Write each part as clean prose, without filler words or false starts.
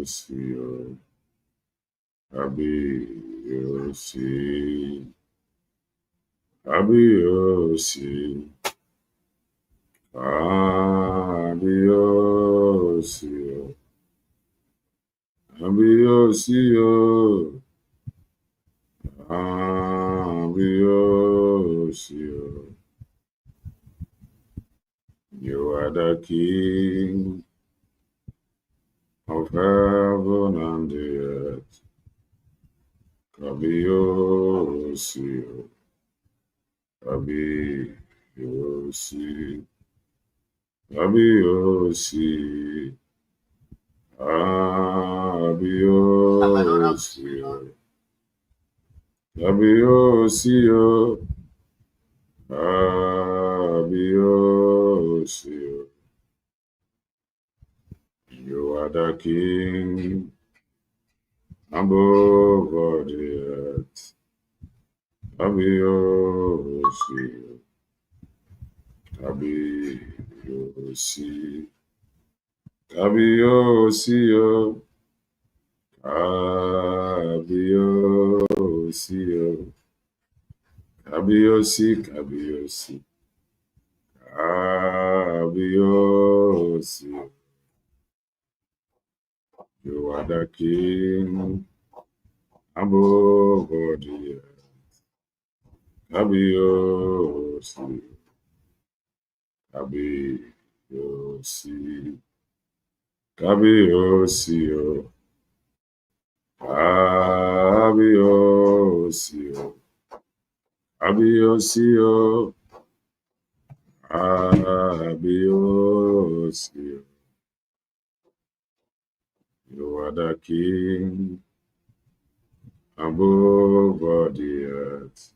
Abiosi, Abiosi, Abiosi, Abiosi, Abiosi. You are the King of heaven and the earth. Abiosi, Abiosi, Abiosi, Abiosi, Abiosi, Abiosi. You are the King above all the earth. Abiosi, Abiosi, Abiosi, Abiosi, Abiosi, Abiosi, Abiosi. You are the King above all the earth. Abiosi, Abiosi, Abiosi, Abiosi, Abiosi, Abiosi. You are the King above all the earth.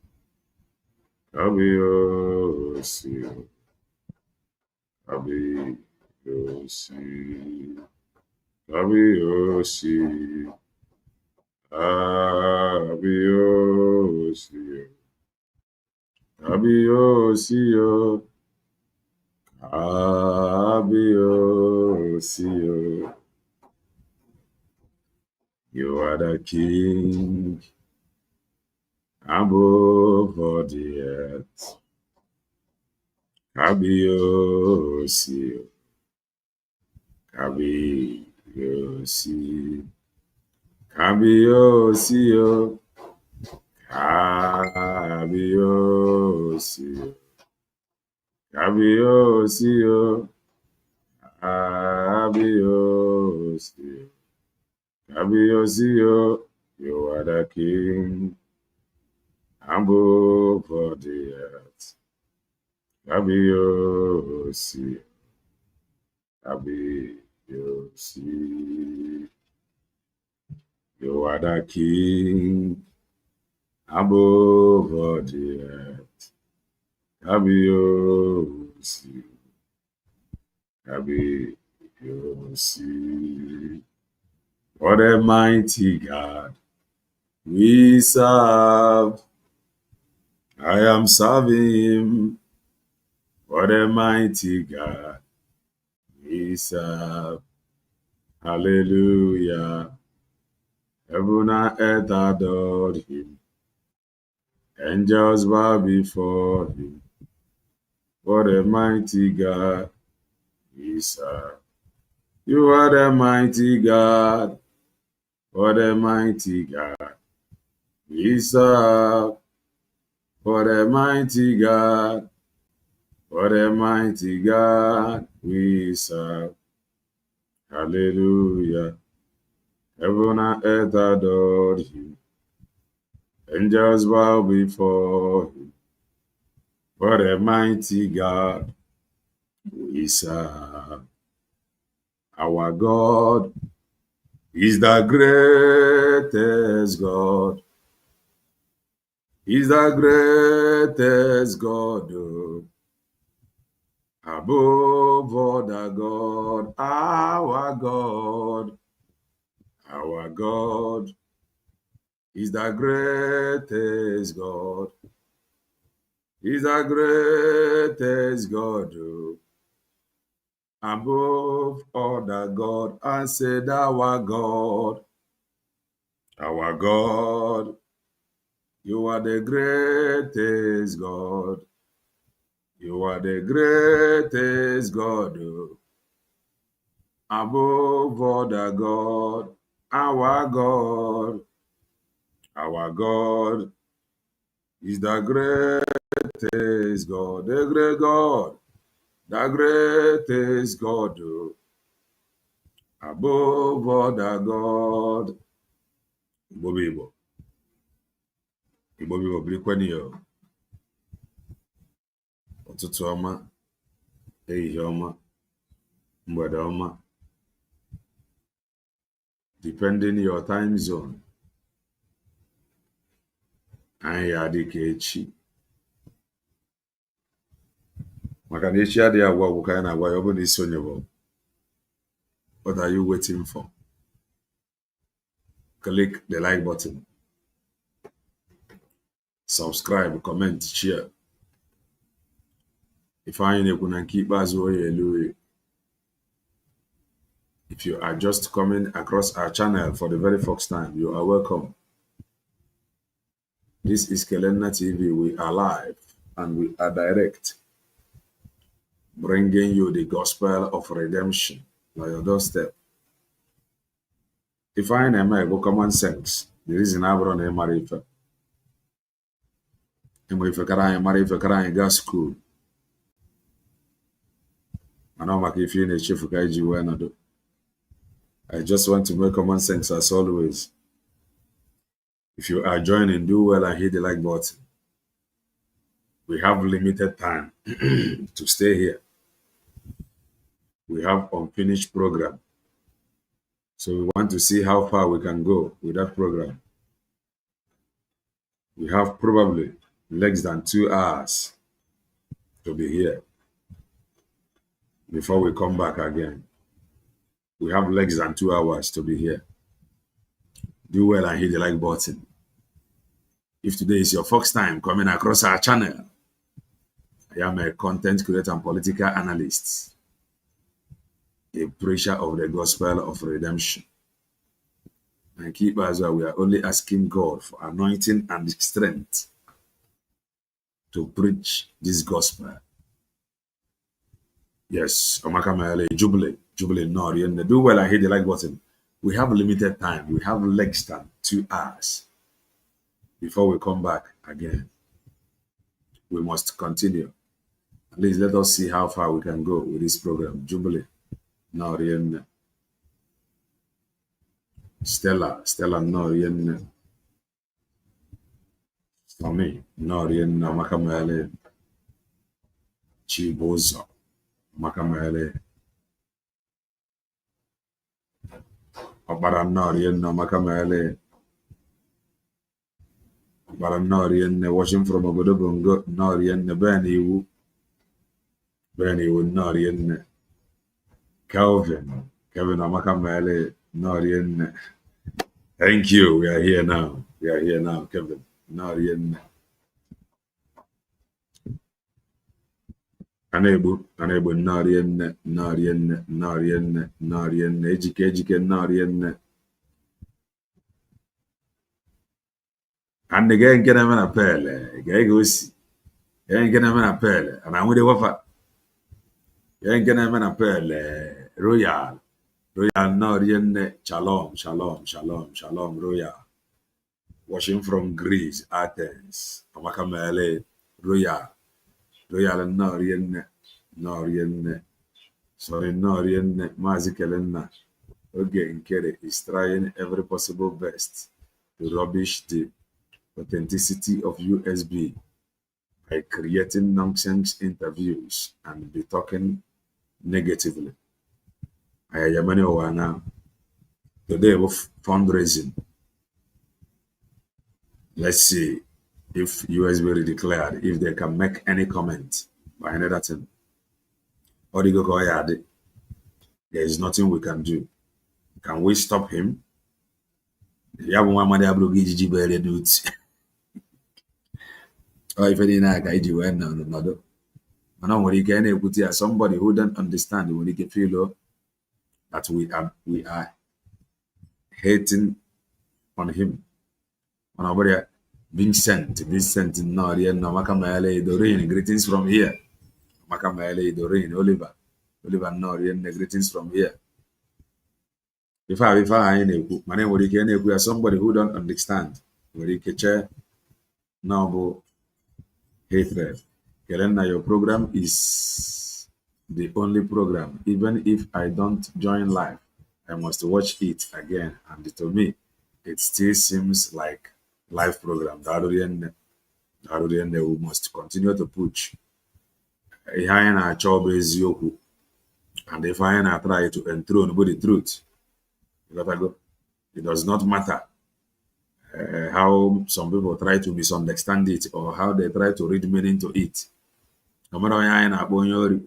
Abiosi, Abiosi, Abiosi, Abiosi, Abiosi, Abiosi. You are the King above all the earth. Abiosi, Abiosi, Abiosi, Abiosi, Abiosi, Abiosi, Abiosi. You are the King above all the earth. Abiosi, Abiosi. You are the King above all the earth. Abiosi, Abiosi. What a mighty God we serve. I am serving him. What a mighty God we serve. Hallelujah. Heaven and earth adored him. Angels bow before him. What a mighty God we serve. You are the mighty God. What a mighty God we serve. What a mighty God. What a mighty God we serve. Hallelujah. Heaven and earth adored him. Angels bow before him. What a mighty God we serve. Our God is the greatest God. He's the greatest God. Above all the God, our God. Our God is the greatest God. He's the greatest God. above other God, I said our God, you are the greatest God. You are the greatest God. Oh. Above other God, our God, our God is the greatest God, the great God, the greatest God. Oh. Above other God. Igbo bụ Igbo. Igbo bụ Igbo birikweni yo. Ụtụtụ ọma, ehihie ọma, mgbede ọma. Depending your time zone. Anyị ya dị ka echi. Maka na echi adịghị agwa ọgwụ ka anyị na-agwa ya ọ bụrụ na isonye bụ. What are you waiting for? Click the like button. Subscribe, comment, share. If you are just coming across our channel for the very first time, you are welcome. This is Kelenna TV. We are live and we are direct, bringing you the gospel of redemption by your doorstep. If I am common sense, the reason I brought a marifa. And if I can go school. I know my if you're in a chief of I just want to make common sense as always. If you are joining, do well and hit the like button. We have limited time to stay here. We have unfinished program. So we want to see how far we can go with that program. We have probably less than 2 hours to be here before we come back again. We have less than 2 hours to be here. Do well and hit the like button. If today is your first time coming across our channel, I am a content creator and political analyst, a preacher of the gospel of redemption. And keep as well, we are only asking God for anointing and strength to preach this gospel. Yes, Omakamayale, Jubilee, Nori, and do well and hit the like button. We have limited time. We have less than 2 hours before we come back again. We must continue. At least let us see how far we can go with this program. Jubilee, Nori, and Stella, Nori, and Tommy, Nori, and Omakamayale, Chibozo, Omakamayale. Ọkpara Nnọrịa Ọmakamele ọkpara Nnọrịa watching from obodo Bongo Nnọrịa bee n'iwu Nnọrịa Kevin Ọmakamele Nnọrịa. Thank you. We are here now. Kevin Nnọrịa. Anegbu Nnọrịa ejike Nnọrịa. And again get him in a pele. Gagosi. Get him in a pele. And I'm with the wafa. Get him in a pele. Royal Nnọrịa. Shalom, Royal. Watching from Greece, Athens. Ọmakamele Royal Nnọrịa. Sorry, Nnọrịa. Maazị Kelenna. Oge Nkere is trying every possible best to rubbish the authenticity of USB by creating nonsense interviews and be talking negatively. I am now. Today of fundraising. Let's see if USB declared, if they can make any comment by another thing. There is nothing we can do. Can we stop him? Or if any I do no. And when you can equity somebody who don't understand when you can feel that we are hating on him. On our Vincent, no, no, Makamale, Doreen, greetings from here. Makamale, Doreen, Oliver, no, greetings from here. If I my name we are somebody who don't understand. Where you now hatred. Kelena, your program is the only program. Even if I don't join live, I must watch it again. And to me, it still seems like live program. We must continue to push. And if I try to enthrone the truth, it does not matter how some people try to misunderstand it or how they try to read meaning to it. No matter onye anyị na-akpọ onye ori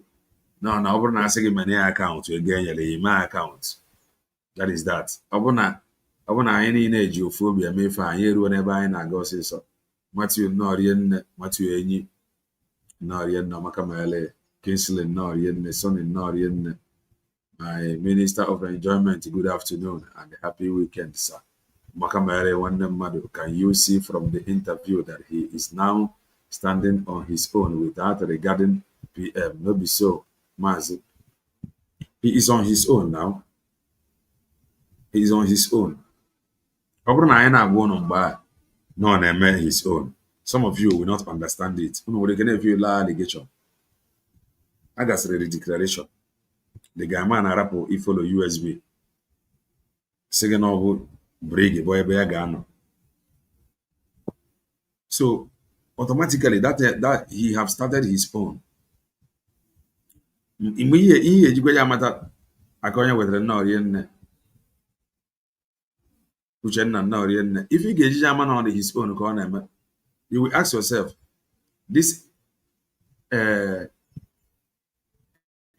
no na ọ bụrụ na asị gị manye akaụntụ ego enyere ya ime akaụntụ. That is that. Ọ bụ na anyị niile eji ofu obi eme ife anyị eruo n'ebe anyị na-aga ọsịsọ. Matthew nnọọrie nne, Matthew enyi nnọọrie nne, Amaka Mayele, Kingsley nnọọrie nne, Sonny nnọọrie nne. My Minister of Enjoyment, good afternoon and happy weekend, sir. Amaka Mayele nwanne mmadụ, can you see from the interview that he is now standing on his own without regarding PM? No be so, Mazi. He is on his own now. He is on his own. Ọ bụrụ na anyị na-agwa ụnụ mgbe a na ọ na-eme his own, some of you will not understand it. Unu nwere ike na-efe la allegation. A gasịrị the declaration. The guy man arapụ ifolo USB. Sị gị na ọ bụ brig bụ ebe ya ga-anọ. So automatically that he have started his own. Mgbe ihe ejikwa ya amata aka onye wetara nnọọrie nne Uchenna nnọọrie nne, if ị ga-ejiji ama na on his own ka ọ na-eme, you will ask yourself, this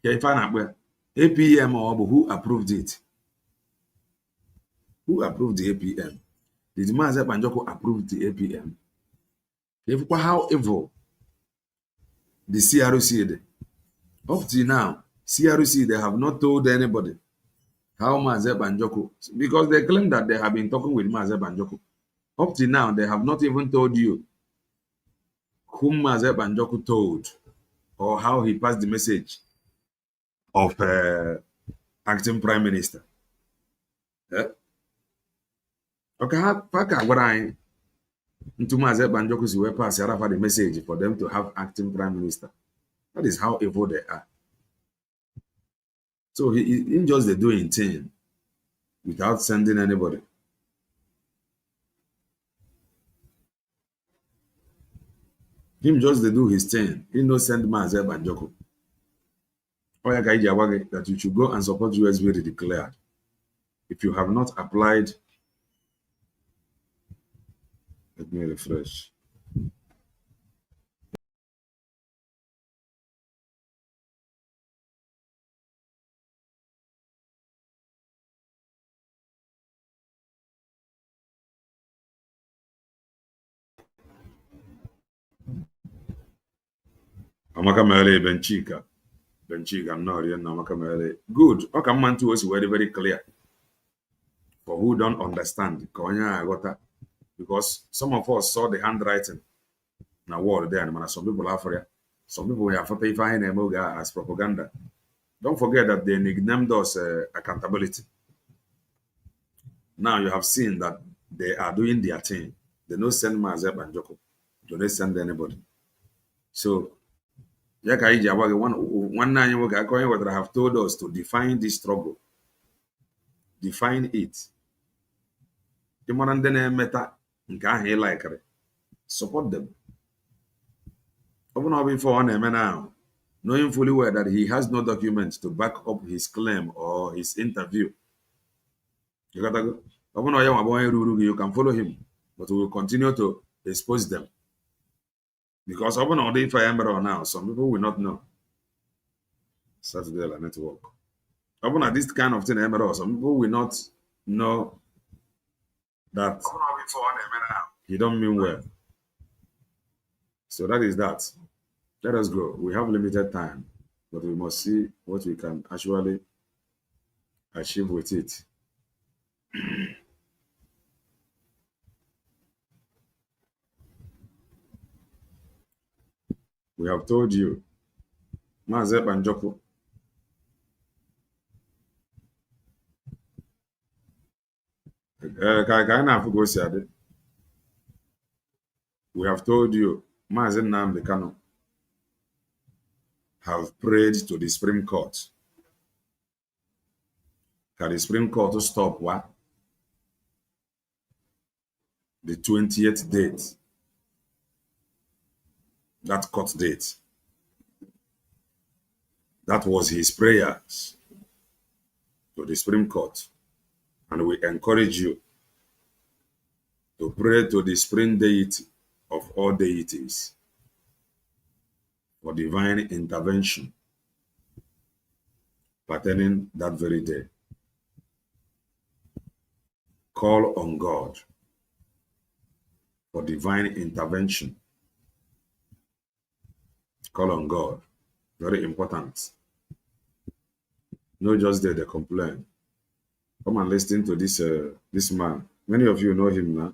if a na-akpọ APM ọ bụ who approved it? Who approved the APM? Did Maazị Banjoko approve the APM? How evil the CRC did. Up to now, CRC, they have not told anybody how Maazị Banjoko, because they claim that they have been talking with Maazị Banjoko. Up to now, they have not even told you whom Maazị Banjoko told or how he passed the message of acting prime minister. Yeah? Okay, how can I into Maazị Banjoko si wee pass Arafa the message for them to have acting prime minister? That is how evil they are. So he just they doing thing without sending anybody. Him just they do his thing. He no send Maazị Banjoko. Oya ka iji agwa gị that you should go and support USB declared. If you have not applied, let me refresh. Amaka Mayele Benchika, I'm not here now. Amaka Mayele. Good. Okay, man too was very clear. For who don't understand, because some of us saw the handwriting in a wall there, and some people are for it. Some people have fine Emoga as propaganda. Don't forget that they nicknamed us accountability. Now you have seen that they are doing their thing. They don't send Maazị Banjoko. They don't send anybody. So, one nine would have told us to define this struggle. Define it. Support them. Open up before now, knowing fully well that he has no documents to back up his claim or his interview. You got to go. You can follow him, but we will continue to expose them. Because open all the fire now, some people will not know. Saturday network. Open at this kind of thing, some people will not know that he don't mean well. So that is that. Let us go. We have limited time, but we must see what we can actually achieve with it. We have told you, Maazị Banjoko, we have told you, Maazị Nnamdi Kanu have prayed to the Supreme Court. Can the Supreme Court stop what? The 20th date, that court date. That was his prayers to the Supreme Court. And we encourage you to pray to the supreme deity of all deities for divine intervention pertaining that very day. Call on God for divine intervention. Call on God. Very important. Not just there they complain. Come and listen to this man. Many of you know him now.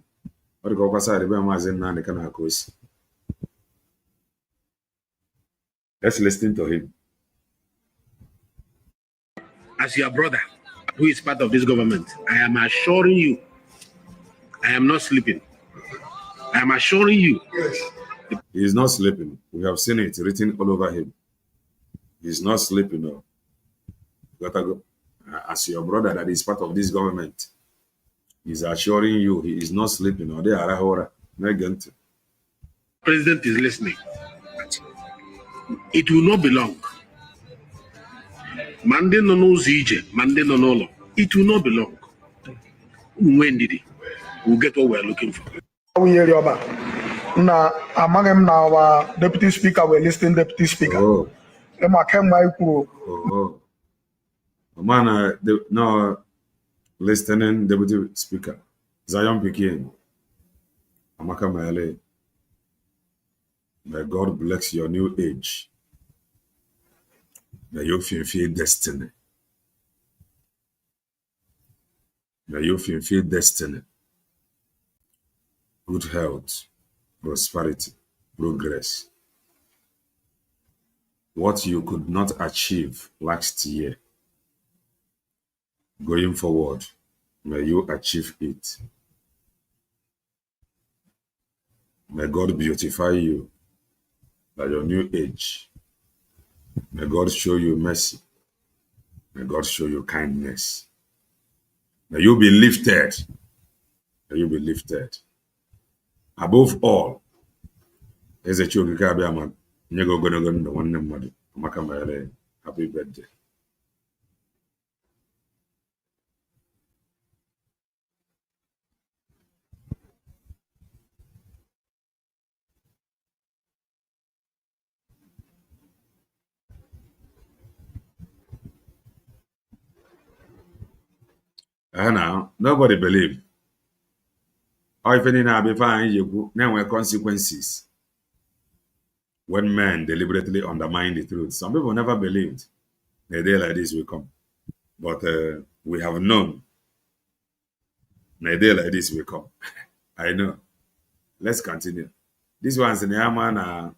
Let's listen to him. As your brother, who is part of this government, I am assuring you, I am not sleeping. I am assuring you. He is not sleeping. We have seen it written all over him. He is not sleeping. No. You gotta go. As your brother that is part of this government, he is assuring you he is not sleeping. No. President is listening. It will not be long. Monday no Zije, Monday no Nolo. It will not be long. When did he? We'll get what we're looking for. Na among him now, Deputy Speaker, we're listening, Deputy Speaker. Oh. Oh. Man, no listening, Deputy Speaker. Zion Pekin. Amaka Maele. May God bless your new age. May you fulfill destiny. May you fulfill destiny. Good health, prosperity, progress. What you could not achieve last year, going forward, may you achieve it. May God beautify you by your new age. May God show you mercy. May God show you kindness. May you be lifted. May you be lifted. Above all, happy birthday. Now, nobody believe. Or if any now be fine, you now have consequences when men deliberately undermine the truth. Some people never believed a day like this will come. But we have known a day like this will come. I know. Let's continue. This one's in the Yaman. Now,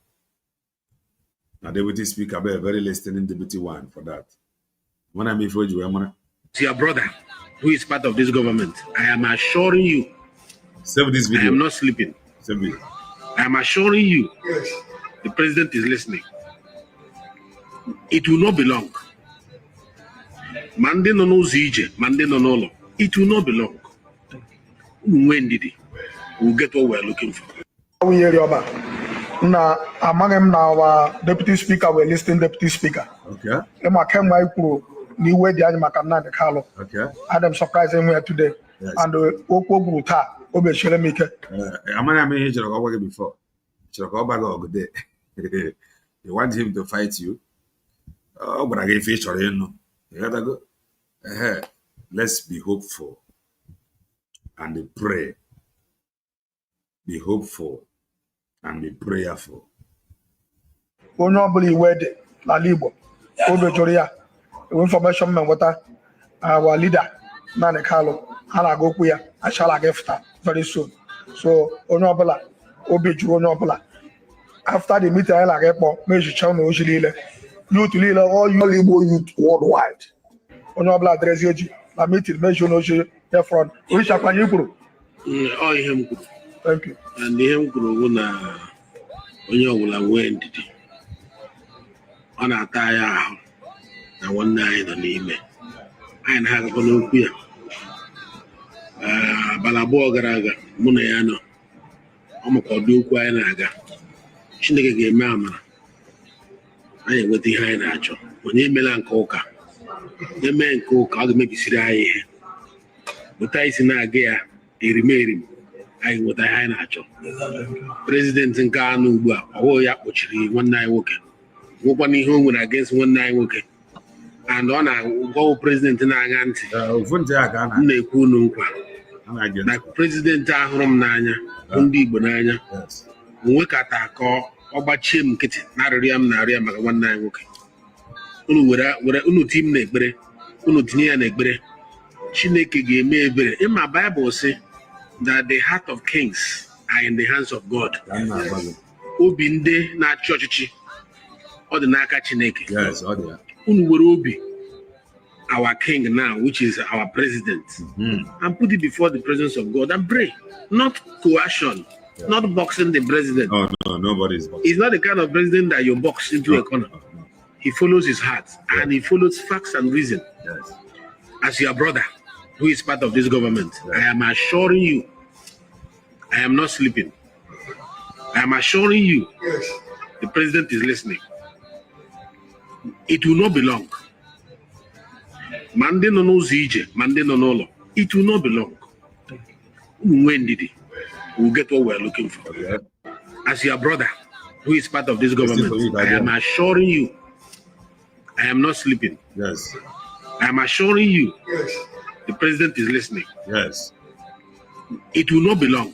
Deputy Speaker, very listening Deputy one for that. When I'm before you, To your brother, who is part of this government, I am assuring you. Save this video. I am not sleeping. Save it. I am assuring you. The president is listening. It will not be long. Monday no Zije, Monday no Nolo. It will not be long. When did he? We'll get what we're looking for. Na among him now, Deputy Speaker, we're listening, Deputy Speaker. Okay. Okay. I'm surprised him here today. Yes. And Okwo I'm not here to before. You want him to fight you? Oh, but I gave fish or you know. You gotta go. Let's be hopeful and pray. Be hopeful and be prayerful. onye ọbụla iwe dị n'ala Igbo obe jụrụ ya information men weta our leader Nnamdi Kanu ha na-aga okwu ya achala aga fụta very soon. So onye ọbụla obi jụrụ onye ọbụla after the meeting anyị na-aga ịkpọ mejicha na ozi niile youth niile all Igbo youth worldwide onye ọbụla adịrịzi eji na meeting meji na ozi ya front orichakwanye ikwuru ihe m kwuru. Thank you. And ihe m kwuru bụ na onye ọbụla nwee ndidi ọ na-ata anyị ahụ na nwanne anyị nọ n'ime anyị na ha agakọ n'okwu ya abalị abụọ gara aga mụ na ya nọ ọ maka ọdụ okwu anyị na-aga Chineke ga-eme amara anyị enweta ihe anyị na-achọ onye emela nke ụka eme nke ụka ọ ga-emebisiri anyị ihe bụta isi na-aga ya erim anyị nweta ihe anyị na-achọ. Prezidenti nke anọ ugbu a ọwụ ya kpọchiri nwanne anyị nwoke nwekwa n'ihe o nwere against nwanne anyị nwoke and ọ na-agwawo prezidenti na-aṅa ntị m na-ekwu unu nkwa na prezidenti ahụrụ m n'anya bụ ndị Igbo n'anya nwekata ka ọ gbachie m nkịtị na-arịrịa m na-arịa maka nwanne anyị nwoke unu were unu ti m n'ekpere unu tinye ya n'ekpere Chineke ga-eme ebere. Ịma Baịbụl sị that the heart of kings are in the hands of God. Obi ndị na-achị ọchịchị ọ dị n'aka Chineke. Unu were obi our king now, which is our president, and put it before the presence of God and pray. Not coercion, not boxing the president. Oh, no, nobody's boxing. He's not the kind of president that you box into a corner. He follows his heart and he follows facts and reason. Yes. As your brother, who is part of this government, I am assuring you, I am not sleeping. I am assuring you, the president is listening. It will not be long. Monday no ije, Monday no no. It will not be long. When did he? We'll get what we're looking for. Okay. As your brother, who is part of this government, I am assuring you, I am not sleeping. Yes. I am assuring you, the president is listening. Yes. It will not be long.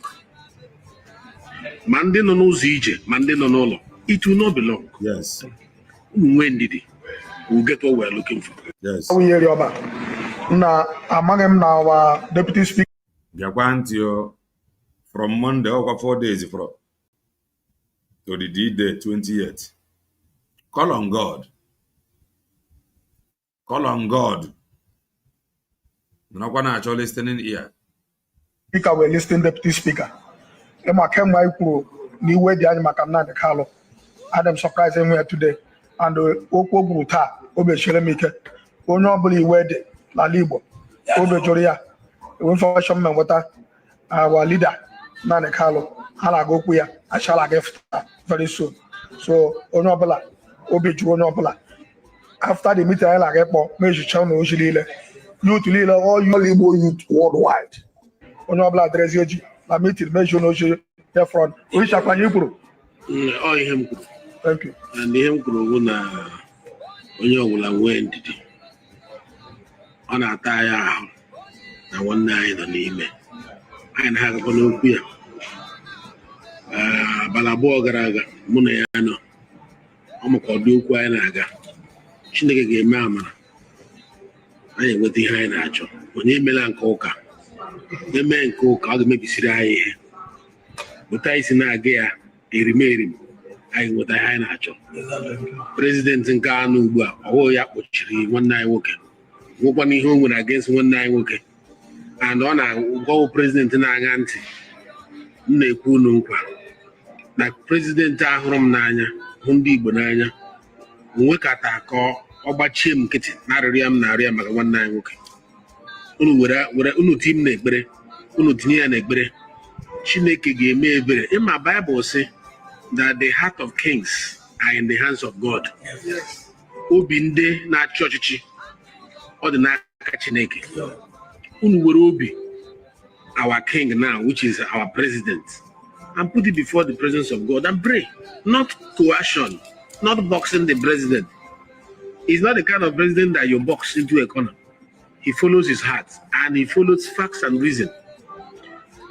Monday no ije, Monday no no. It will not be long. Yes. When did he? We'll get what we're looking for. Yes. Na amaghị m na our deputy speaker. Bịakwa ntị o from Monday over 4 days from to the D-Day 28th. Call on God. Call on God. Nakwa na-achọ listening ear. Speaker were listening deputy speaker. Emma kemgbe ikwuru na iwe dị anyị maka Nnamdi Kanu. Adam surprised him here today. And okwu gburu taa obechere m ike onye ọbụla iwe dị n'ala Igbo obe jụrụ ya information men weta our leader Nnamdi Kanu ha na-aga okwu ya achala aga fụta very soon. So onye ọbụla obi jụrụ onye ọbụla after the meeting anyị na-aga ịkpọ mejicha na ozi niile youth niile all Igbo youth worldwide onye ọbụla adịrịzi eji na meeting meji na ozi ya front orichakwanye ikwuru ihe m kwuru. Thank you. And ihe m kwuru bụ na onye ọbụla nwee ndidi ọ na-ata anyị ahụ na nwanne anyị nọ n'ime anyị na ha agakọ n'okwu ya abalị abụọ gara aga mụ na ya nọ ọ maka ọdụ okwu anyị na-aga Chineke ga-eme amara anyị enweta ihe anyị na-achọ onye emela nke ụka eme nke ụka ọ ga-emebisiri anyị ihe bụta isi na-aga ya erim anyị nweta ihe anyị na-achọ. Prezidenti nke anọ ugbu a ọwụ ya kpọchiri nwanne anyị nwoke nwekwa n'ihe o nwere against nwanne anyị nwoke and ọ na-agwawo prezidenti na-aṅa ntị m na-ekwu unu nkwa na prezidenti ahụrụ m n'anya hụ ndị Igbo n'anya nwekata ka ọ gbachie m nkịtị na-arịrịa m na-arịa maka nwanne anyị nwoke unu were unu ti m n'ekpere unu tinye ya n'ekpere Chineke ga-eme ebere. Ịma Baịbụl sị that the heart of kings are in the hands of God. Obi ndị na-achị ọchịchị ọ dị n'aka Chineke. Unu were obi our king now, which is our president, and put it before the presence of God and pray. Not coercion, not boxing the president. He's not the kind of president that you box into a corner. He follows his heart and he follows facts and reason.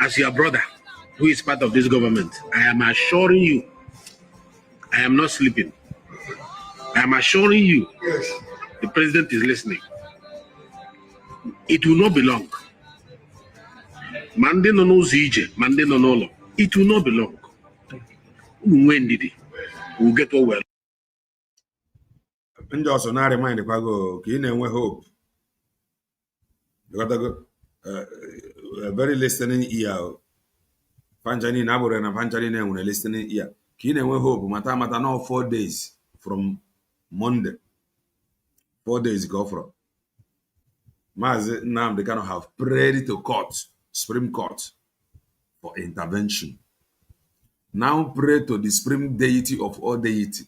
As your brother, who is part of this government, I am assuring you, I am not sleeping. I am assuring you, Yes. the president is listening. It will not be long. Monday no ije, Monday no no. It will not be long. When did it? We'll get all well. Ndị ọsọ na-remind kwago ka ị na-enwe hope. A very listening ear. Panjani na abụrụ na Panjani na-enwere listening ear. Ka ị na-enwe hope mata now 4 days from Monday. 4 days go from. Maazị Nnamdi Kanu have prayed to court, Supreme Court, for intervention. Now pray to the supreme deity of all deity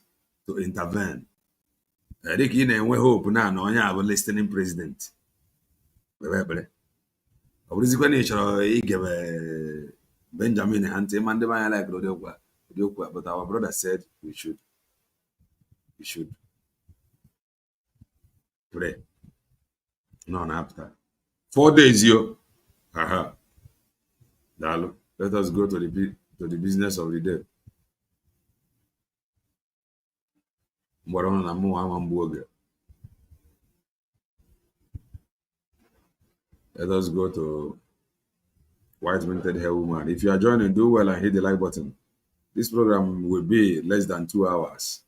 to intervene. I think you know hope now no have a listening president. Benjamin and Mandema like Rodioqua, but our brother said we should pray. No, after 4 days, yo. Aha. Dalo. Let us go to the business of the day. Let us go to White Minted Hair Woman. If you are joining, do well and hit the like button. This program will be less than 2 hours.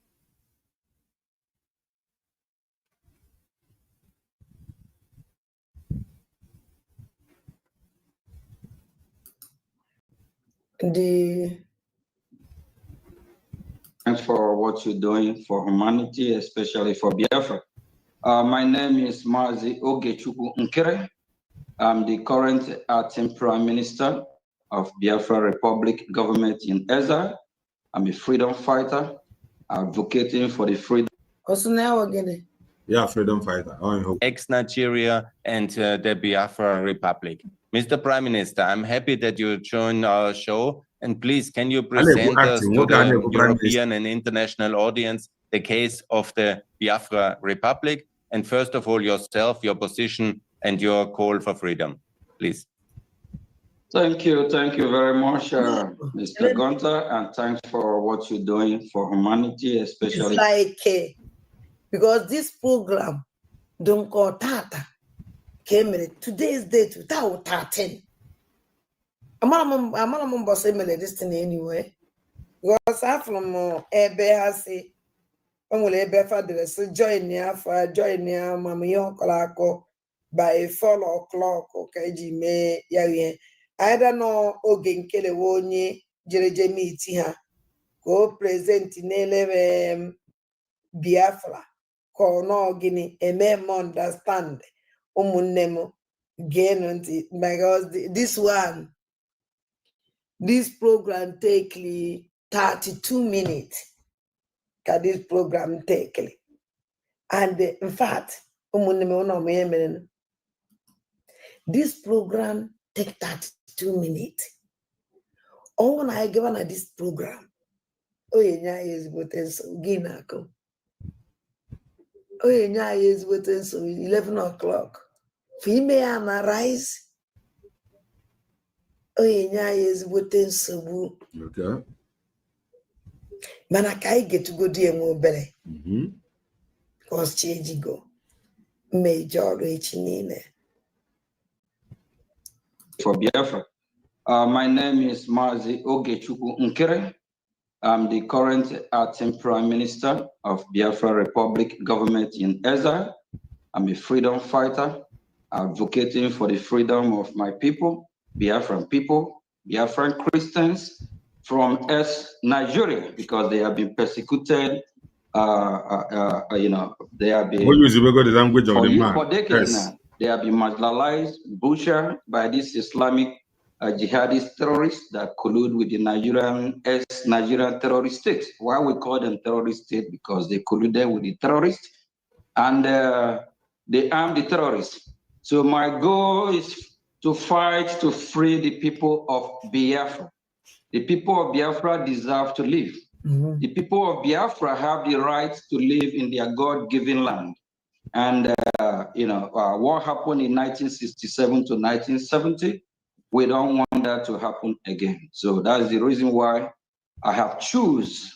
Thanks for what you're doing for humanity, especially for Biafra. My name is Oge Nkere. I'm the current acting Prime Minister of Biafra Republic government in Ezra. I'm a freedom fighter, advocating for the freedom. Also now again. Yeah, freedom fighter. Ex-Nigeria and the Biafra Republic. Mr. Prime Minister, I'm happy that you joined our show. And please, can you present us to the European and international audience the case of the Biafra Republic? And first of all, yourself, your position, and your call for freedom, please. Thank you very much, Mr. Gunter, and thanks for what you're doing for humanity, especially. It's like, because this program, don't call Tata, came in today's date without 13. I'm not saying this thing anyway. Because I from Ebehasi, only Ebefa so join ya for join ya, Mamma Yonkolako by 4 o'clock, okay, Jimmy, Yaye. I don't know, Oge Nkere wonye, Jereje meeti ha, go present in 11 Biafra, ko no gini, eme understand, umunemo, gain because this program take 32 minutes. Can this program take? And in fact, this program take 32 minutes. All when I given at this program, is waiting so ginako. Is waiting so 11 o'clock. Female arise. Is waiting so. Okay. Mana kai get to go dear more better. Because change go. Major Rechinine. For Biafra. My name is Oge Nkere. I'm the current acting Prime Minister of Biafra Republic government in Ezra. I'm a freedom fighter, advocating for the freedom of my people, Biafran Christians from Nigeria, because they have been persecuted. They have been the language of the man. For decades now. They have been marginalized, butchered by this Islamic jihadist terrorists that collude with the Nigerian terrorist state. Why we call them terrorist state? Because they colluded with the terrorists and they arm the terrorists. So my goal is to fight to free the people of Biafra. The people of Biafra deserve to live. The people of Biafra have the right to live in their God-given land. And, what happened in 1967 to 1970, we don't want that to happen again. So that's the reason why I have chosen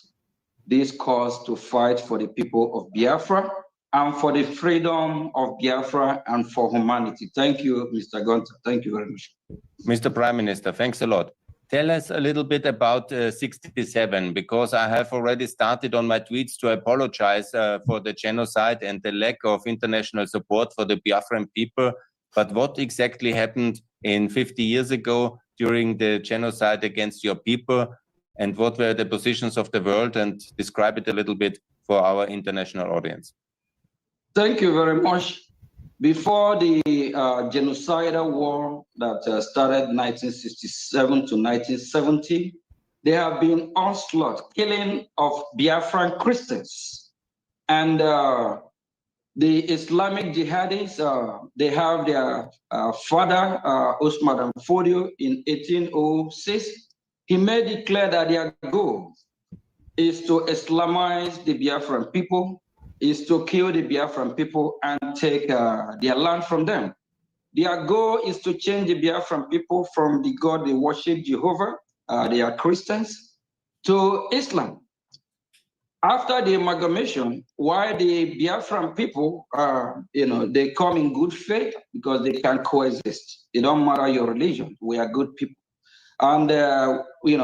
this cause to fight for the people of Biafra and for the freedom of Biafra and for humanity. Thank you, Mr. Gunter. Thank you very much. Mr. Prime Minister, thanks a lot. Tell us a little bit about 67, because I have already started on my tweets to apologize for the genocide and the lack of international support for the Biafran people. But what exactly happened in 50 years ago during the genocide against your people? And what were the positions of the world? And describe it a little bit for our international audience. Thank you very much. Before the genocidal war that started 1967 to 1970, there have been onslaught, killing of Biafran Christians. And the Islamic jihadis, they have their father, Osman Fodio, in 1806. He made it clear that their goal is to Islamize the Biafran people, is to kill the Biafran people and take their land from them. Their goal is to change the Biafran people from the God they worship, Jehovah, they are Christians, to Islam. After the amalgamation, why the Biafran people, they come in good faith because they can coexist. It don't matter your religion. We are good people. And, we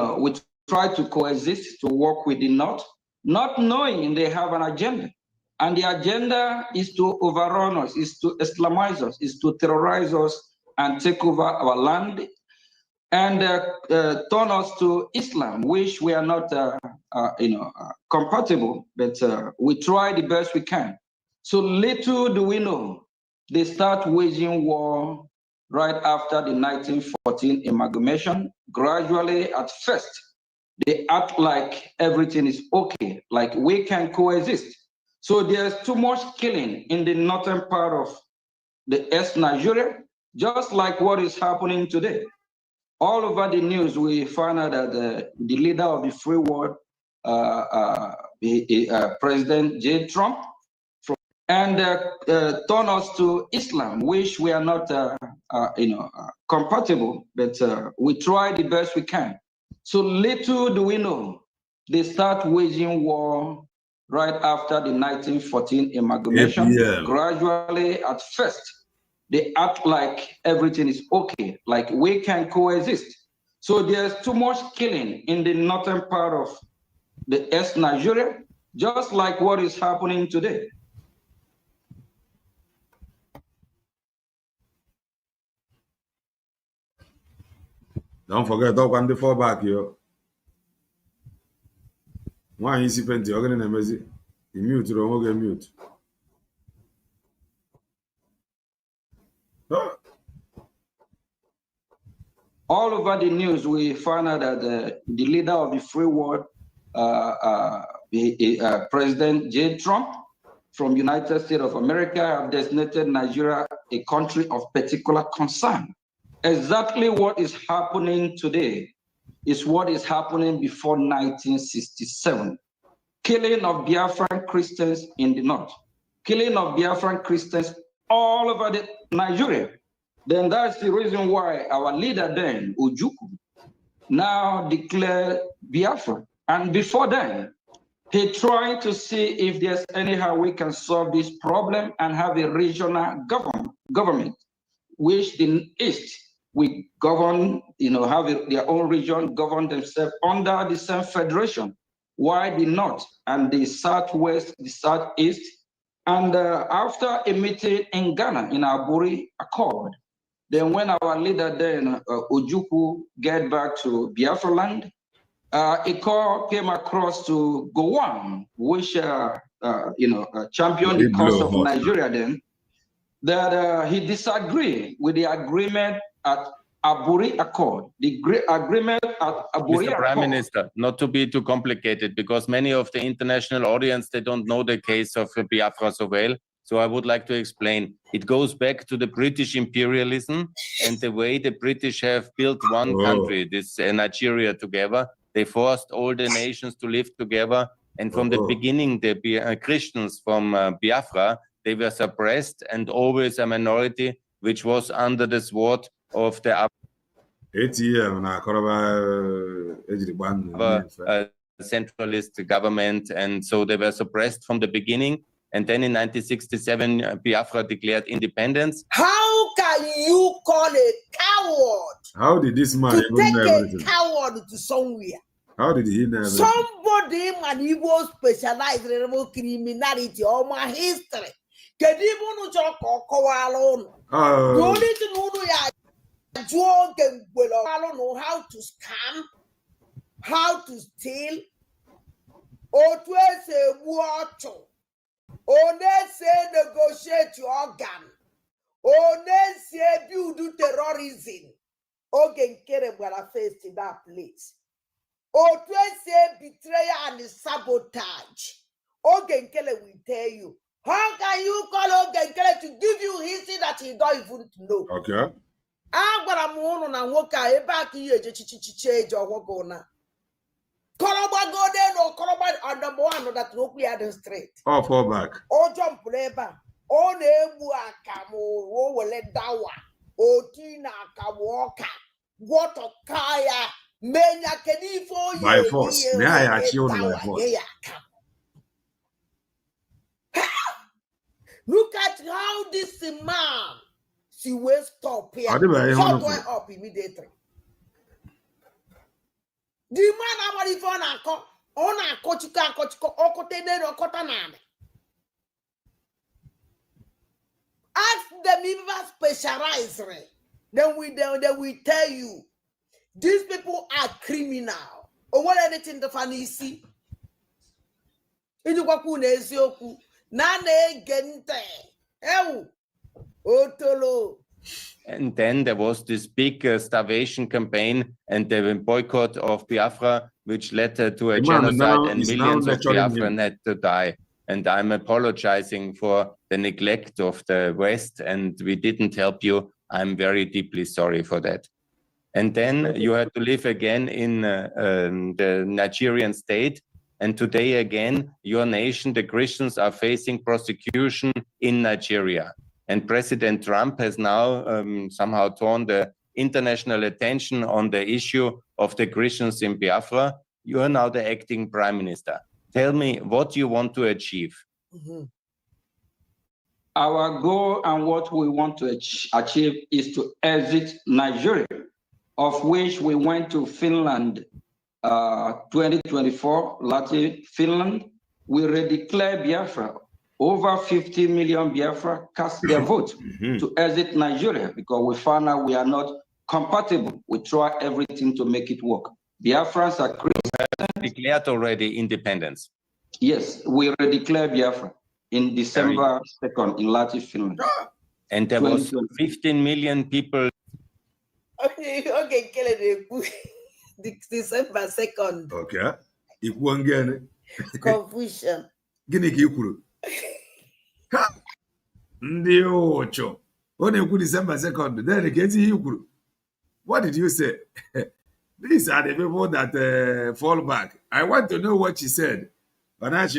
try to coexist, to work with the North, not knowing they have an agenda. And the agenda is to overrun us, is to Islamize us, is to terrorize us and take over our land and turn us to Islam, which we are not, compatible, but we try the best we can. So little do we know, they start waging war right after the 1914 amalgamation. Gradually, at first, they act like everything is okay, like we can coexist. So there's too much killing in the northern part of the East Nigeria, just like what is happening today. All over the news, we find out that the leader of the free world, President J. Trump, and turn us to Islam, which we are not, compatible, but we try the best we can. So little do we know, they start waging war right after the 1914 amalgamation. Gradually, at first, they act like everything is okay, like we can coexist. So there's too much killing in the northern part of the East Nigeria, just like what is happening today. Don't forget, dog on the fallback, yo. Nwayi Isiocha, you're going to mute. You mute, you don't get mute. All over the news, we find out that the leader of the free world, President J. Trump from United States of America, have designated Nigeria a country of particular concern. Exactly what is happening today is what is happening before 1967. Killing of Biafran Christians in the north, killing of Biafran Christians all over Nigeria. Then that's the reason why our leader then, Ojukwu, now declared Biafra. And before then, he tried to see if there's anyhow we can solve this problem and have a regional government, which the East we govern, have their own region, govern themselves under the same federation. Why the North and the Southwest, the Southeast? And after a meeting in Ghana, in Aburi Accord, then when our leader then, Ojukwu, get back to Biafra land, a call came across to Gowon, which, championed the cause of Nigeria then, that he disagreed with the agreement at Aburi Accord. The agreement at Aburi Mr. Prime Minister, not to be too complicated, because many of the international audience, they don't know the case of Biafra so well. So I would like to explain. It goes back to the British imperialism and the way the British have built one country, this Nigeria, together. They forced all the nations to live together. And from the beginning, the Christians from Biafra, they were suppressed and always a minority, which was under the sword of the centralist government, and so they were suppressed from the beginning. And then in 1967, Biafra declared independence. How can you call a coward? How did this man to even know take everything? a coward to somewhere? How did he know everything? Somebody man Igbo specialized in criminality or my history. The only thing who know how to scam, how to steal, or to say watch, or say negotiate your organ, or say build terrorism. Oge Nkere were faced in that place. Or to say betrayal and sabotage. Oge Nkere will tell you. How can you call Oge Nkere to give you history that you don't even know? Okay. Agwara m unu na nwoke a ebe aka ihe ejechichiche eji ọgwụgwụ na kọrọgbago no kọrọgba on number one that okwu ya dị straight. Oh, fall back. O jumpụrụ ebe a ọ na-egbu akamụ o wele dawa oti na akamụ ọka gwọtọ kaya menya kedu ife oyi By force. May I achieve by force? Look at how this man she will stop here. Shut up immediately. The man amari for na chika okote de okota name. Ask them if specialize. Then we tell you these people are criminal. Or what anything the funny see? Ijukwaku na ezioku na gente. Otolo. And then there was this big starvation campaign and the boycott of Biafra, which led to a genocide, and millions of Biafran had to die. And I'm apologizing for the neglect of the West, and we didn't help you. I'm very deeply sorry for that. And then you had to live again in the Nigerian state. And today again, your nation, the Christians, are facing prosecution in Nigeria. And President Trump has now somehow torn the international attention on the issue of the Christians in Biafra. You are now the acting prime minister. Tell me what you want to achieve. Mm-hmm. Our goal and what we want to achieve is to exit Nigeria, of which we went to Finland 2024, Latin Finland. We redeclare Biafra. Over 50 million Biafra cast their vote to exit Nigeria because we found out we are not compatible. We try everything to make it work. Biafrans are Christians. Declared already independence. Yes, we redeclared Biafra in December 2nd in Latin Finland. And there was 15 million people. Okay, December 2nd. Okay. Confusion. Ndị ocho. Ọ na-ekwu December 2nd. Then get you. What did you say? These are the people that fall back. I want to know what she said. I didn't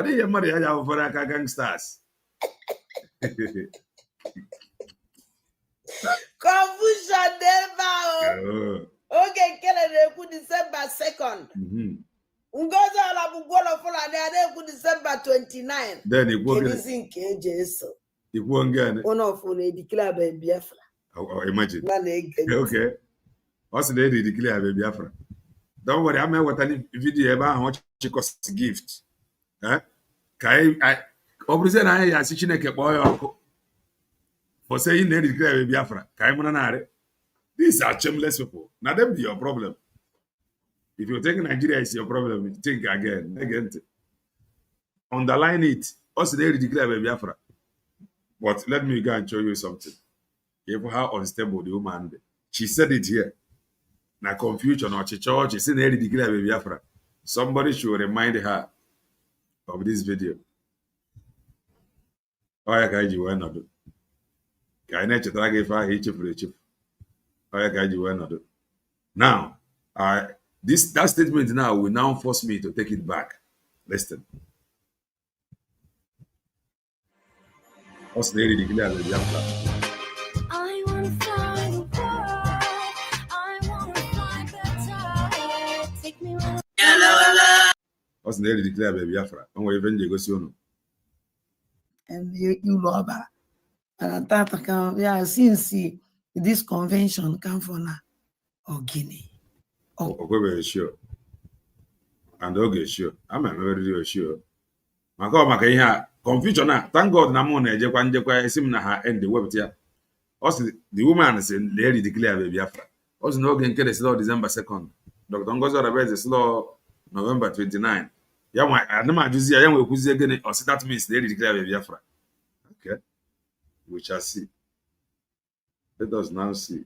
hear Maria for gangsters. Confusion never. Okay, Nkere December 2nd. Ngozi ala bugolo Fulani ade December 29. Then it was in KJSO. It won't get one of the declare Biafra. Imagine. Okay. Also, they declare Biafra. Don't worry, I'm not watching video about how much it costs gift. I represent I as Chineke boy for saying they declare Biafra. These are shameless people. Now, them be your problem. If you think Nigeria is your problem, think again. Underline it. Also, they declare Biafra. But let me go and show you something. How unstable the woman is. She said it here. Now, confusion or church, she said they declare Biafra. Somebody should remind her of this video. Oya kaiji wenado. Kaine chetrage fa hichif. Oya kaiji wenado. Now, that statement now will now force me to take it back. Listen. What's the lady declare the Biafra? I want to fly the world. I want to fly the tide. Take me where What's the declare baby Biafra? And we even go see and you love her. And that can, yeah, since this convention come from or Guinea. Okay, sure. And okay, sure. I'm very sure. Maka ihe confusion na thank God na mo na ejekwa njekwa esim na ha end the web tia. Also the woman say they declare baby Biafra. Also no Oge Nkere law December 2nd. Dr. Ngozi Orebeze law November 29. Ya nwa anama ajuzi ya nwe kwuzie again or that means they declare baby Biafra. Okay. We shall see. Let us now see.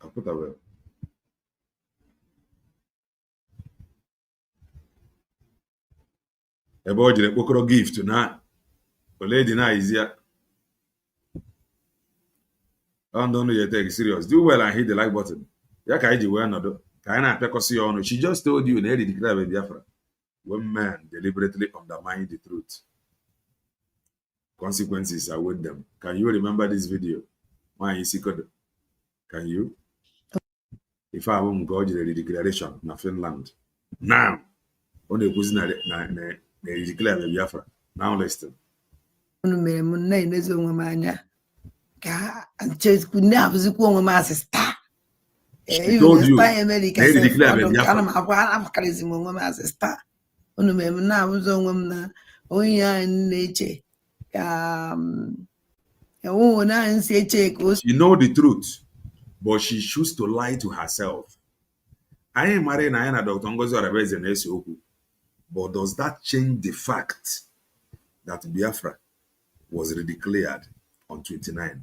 I'll put away. Ebe o jiri kpokoro gift na ole dị na izia. Don't you take serious. Do well and hit the like button. Ya ka iji wee nọdụ ka anyị na-apịakọsị ya ọnụ. She just told you na edi declare baby Biafra. When men deliberately undermine the truth, consequences await them. Can you remember this video? Nwayi Isiocha. Can you? If I won't go to the declaration na Finland. Now, on the question na declare baby Biafra. Now listen. She told you they declare baby Biafra. Unu meme na abụzọ onwe m na onye anyị na-eche ka na nsi eche ka o She know the truth, but she choose to lie to herself. Anyị mara na anyị na Dr. Ngozi Orebeze na-ese okwu, but does that change the fact that Biafra was redeclared on 29?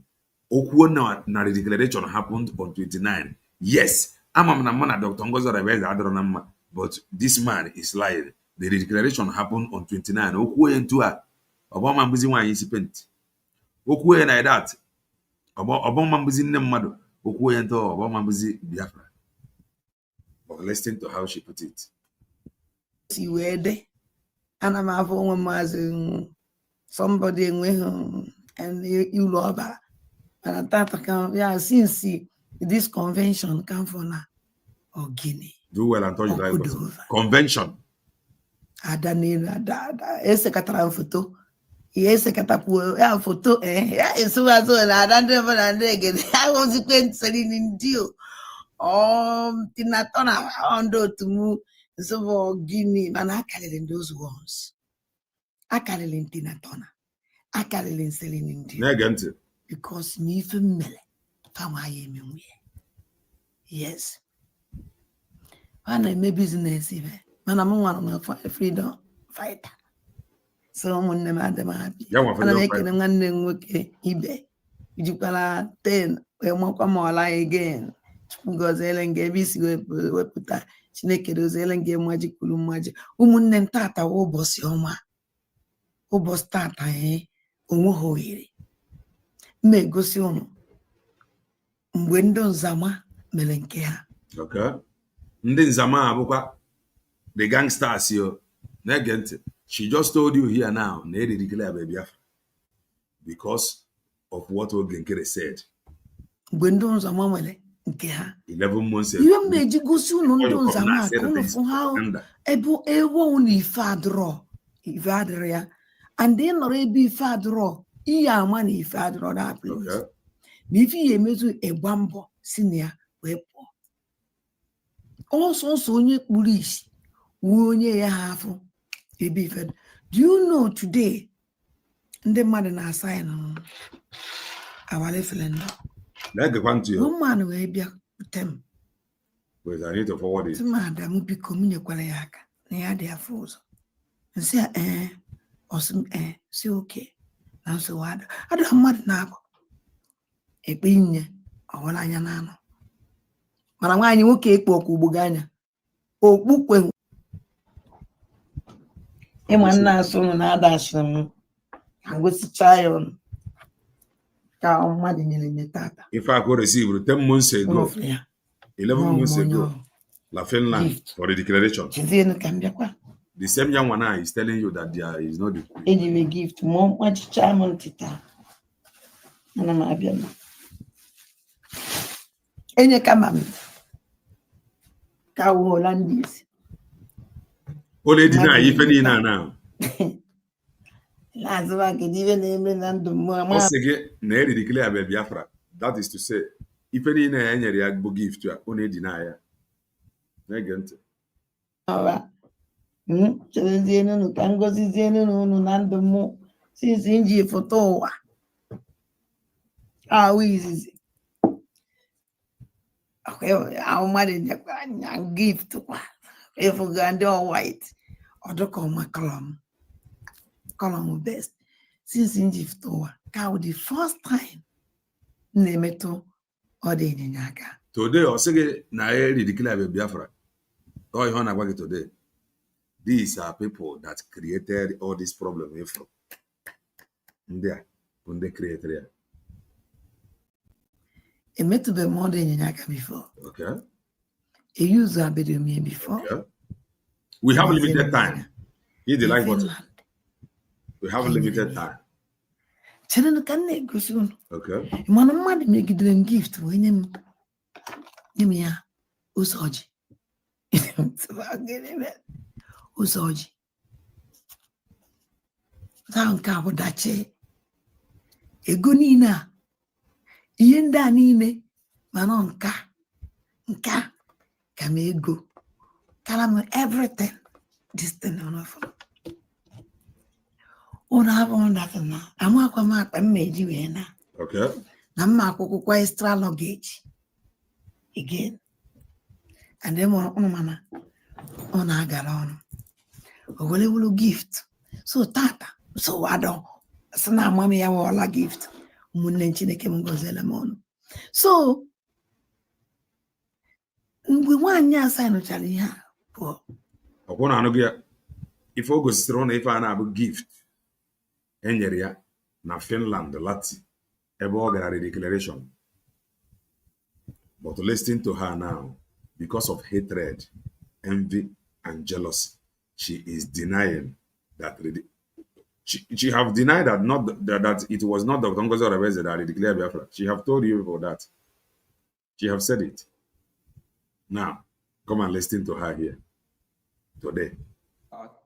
Okwu na redeclaration happened on 29. Yes, amam na mma na Dr. Ngozi Orebeze adọrọ na mma, but this man is lying. The declaration happened on 29. Okwu into a Obama mbuzi Nwayi isi pent. Okwu na that. Obama mbuzi nne mmadụ. Okwu into Obama mbuzi Biafra. But listen to how she put it. si wee dị ana m afọ onwe maazị somebody enweghị ilu ọbara mana tata ka ya since this convention come from na Guinea. Do well and touch the Bible. Convention. Ada n'elu ada esekatara foto esekatapụ ya foto ya esuwazo na ada ndị mmadụ na ndị egede ya ozikwe ntịrị ndị tinatona ndị otu m nsobo Guinea mana akarịrị those ones akarịrị tinatona akarịrị nsịrị ndị na-ege ntị because n'ife mmele kama ya emenwe yes ha na-eme business ibe mana m nwara na freedom fighter so ụmụnne m adị m happy ana m ekele nwanne m nwoke ibe ijikwala 10 wee makwa m ọla again Chukwu gọziele nga ebe isi wepụta Chineke doziele nga mmaji kwuru mmaji ụmụnne m tata ụbọchị ọma ụbọchị tata onwe ha ohere m egosi ụnụ mgbe ndị nzama mere nke ha ndị nzama abụkwa the gangsters yo na-ege ntị. She just told you here now na edi declare baby Biafra because of what Oge Nkere said. Mgbe ndị nzama mere nke ha 11 months ago. ihe m na-eji gosi ụnụ ndị nzama ka ụnụ fụ ha ebe ewo ụnụ ife adịrọ ya and ị nọrọ ebe ife adịrọ ihe ama na ife adịrọ that place ma ife ya emezu ịgba mbọ si na ya wee pụọ ọsọsọ onye kpuru isi wuo onye ya ha afọ ebe ife. Do you know today ndị mmadụ na-asa ya na awale filenda na-egekwa ntị yo mmanụ wee bịa tem wait, I need to forward it. Madam biko m nyekwara ya aka na ya dị afọ ụzọ nsị ọsị si oke na nsogbu ada mmadụ na-abụ ekpe inye ọwara anya na-anọ mana nwaanyị nwoke ekpe ọkụ ugbo anya okpukwe ịma nna asụ ụnụ na-ada asịrị m agosicha ya ọnụ ka mmadụ nyere nye tata If I could receive 10 months ago, 11 months ago, La Finland for the declaration. Chizienu ka m bịakwa The same young one now is telling you that there is no the Eji gift mo machicha mo ntita. Ana m abịa na. Enye kama m. Ka wo Hollandese. only deny if any now. Lazụ ba ke dive na-eme na ndụ m. Osege na eri declare be Biafra. That is to say, if any na enyere ya bụ gift ya, only deny ya. Na-ege ntị. Awa. Cherezie nunu ka ngozizie nunu na ndụ m. Since nji foto ụwa. Izizi. Our mother gift if we go all white or the my column best since in gift cow the first time nemeto or the nyaka Today or say na declare Biafra. Oh, you want today. These are people that created all this problem from there when they created it. It met to be more than nyaka before. Okay. A user video me before. Okay. We have limited time. Hit the like button. We have limited time. Channel can go soon. Okay. Man, man, make it a gift when you ya usoji. Usoji. Zanka dache. Egunina. Yenda nine. Manon nka. Kamego. Kalam everything. This thing on of. On that na. Amwa ma meji we na. Okay. Na mma akwụkwọ extra luggage again. And then on agara on. Owele gift. So tata. So I don't. So na mama ya wala gift. Munne Chineke mgozele mono. So we want ya sign chali ha. Okona anogia if o gosiri na ife a na-abụ gift enyere ya na Finland Lati ebe ọ gara declaration. But listening to her now, because of hatred, envy, and jealousy, she is denying that she have denied that that it was not Dr. Ngozi Orebeze that declared Biafra. She have told you for that. She have said it. Now, come and listen to her here today.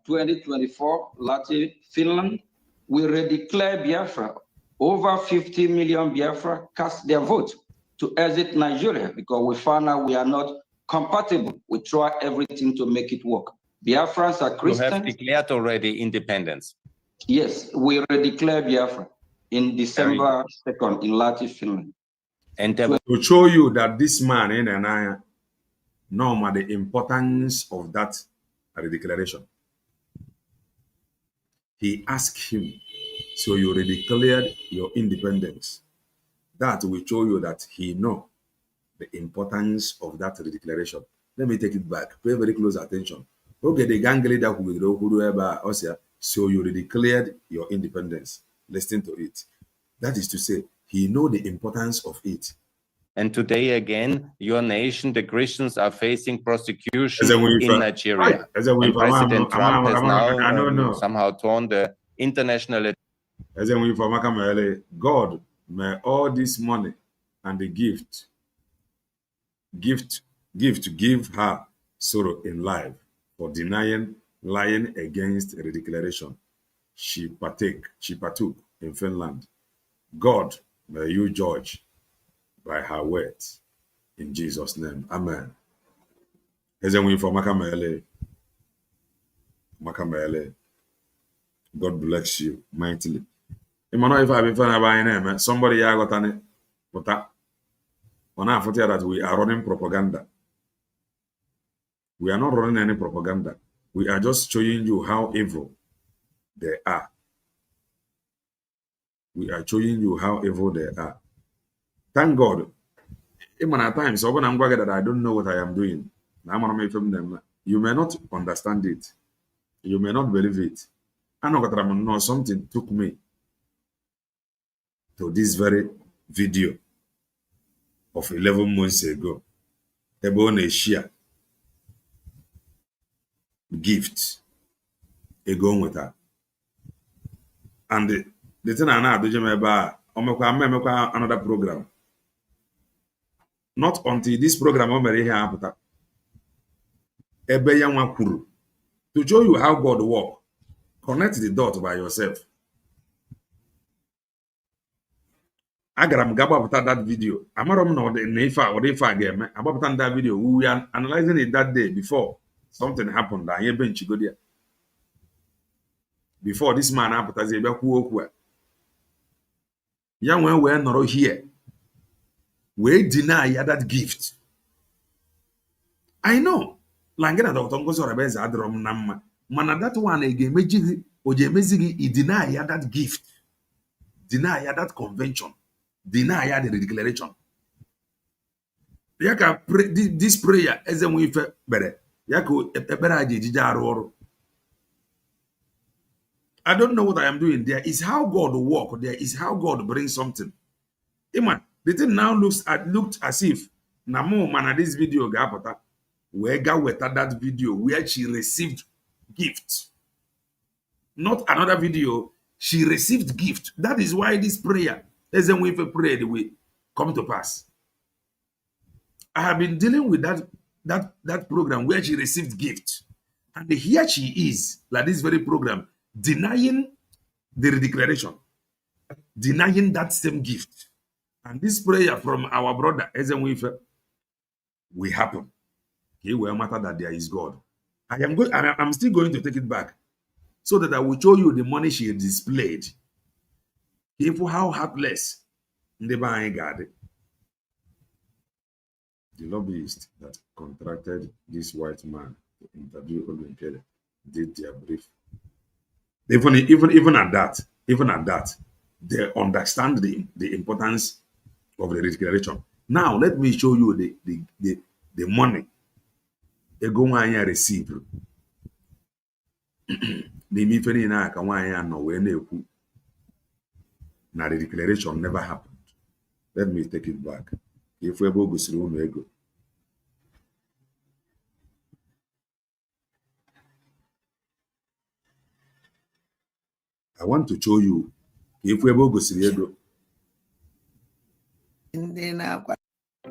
2024, Latin, Finland, we redeclare Biafra. Over 50 million Biafra cast their vote to exit Nigeria because we found out we are not compatible. We try everything to make it work. Biafrans are Christians. You have declared already independence. Yes, we redeclare Biafra in December 2nd in Latin, Finland. And to show you that this man in Anaya know the importance of that redeclaration. He asked him, so you already declared your independence. That will show you that he know the importance of that redeclaration. Let me take it back. Pay very close attention. Okay, the gang leader so you already declared your independence. Listen to it. That is to say, he know the importance of it. And today again, your nation, the Christians, are facing prosecution in Nigeria. And President Trump has now somehow torn the international. God, may all this money and the give her sorrow in life for lying against the declaration she partook in Finland. God, may you judge by her words. In Jesus' name. Amen. God bless you mightily. Somebody that we are running propaganda. We are not running any propaganda. We are just showing you how evil they are. We are showing you how evil they are. Thank God. At times, when I'm going that I don't know what I am doing. You may not understand it. You may not believe it. I know something took me to this very video of 11 months ago. Ebon share gift ego nweta. And the thing I now do omekwa another program. Not until this program o mere ihe apụta. Ebe ya nwa kwuru to show you how God works. Connect the dot by yourself. Agara m ga that video. Amara m na ife a ga-eme. Agbapụta that video. We were analyzing it that day before something happened. Anyị bench go there. Before this man apụtazi ebe kwuo okwu a. Ya wee nọrọ here. We deny that gift. I know. Langena Dr. Ngozi Orabeze adịrọ m na mma. Mana that one ga-emeji gị, o ji emezi gị, i deny ya that gift. Deny ya that convention. Deny ya the declaration. Ya ka this prayer eze nwe ife bere. Ya ka ekpere a ji ejije arụ ọrụ. I don't know what I am doing there. Is how God work. There is how God brings something. Iman, the thing now looked as if na mo mana this video ga-apụta. We got with that video where she received gift. Not another video. She received gift. That is why this prayer, as when we pray, will come to pass. I have been dealing with that program where she received gift. And here she is, like this very program, denying the declaration, denying that same gift. And this prayer from our brother, as will happen. It will matter that there is God. I'm still going to take it back so that I will show you the money she displayed. People, how heartless they buy God. The lobbyist that contracted this white man to interview Oge Nkere did their brief. Even at that, they understand the importance of the declaration. Now let me show you the money ego nwaanyị receive. N'ime ife niile aka nwaanyị anọ wee na-ekwu na the declaration never happened. Let me take it back. If ebe o gosiri unu ego. I want to show you if ebe o gosiri ego.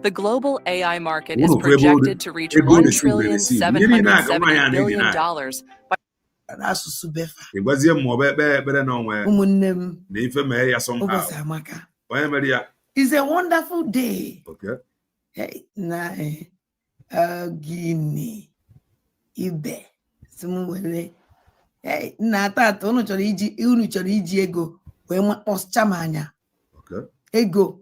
The global AI market is projected to reach $1.77 trillion by Asụsụ befa. Ịgwazie m ọba ekpere n'onwe Ụmụnne m. na ife mee ya somehow. Ụbọchị amaka. Onye mere ya? It's a wonderful day. Okay. Hey, na gini ibe sumwele. Hey, na tata unu chọrọ iji ego wee kpọscha m anya. Okay. Ego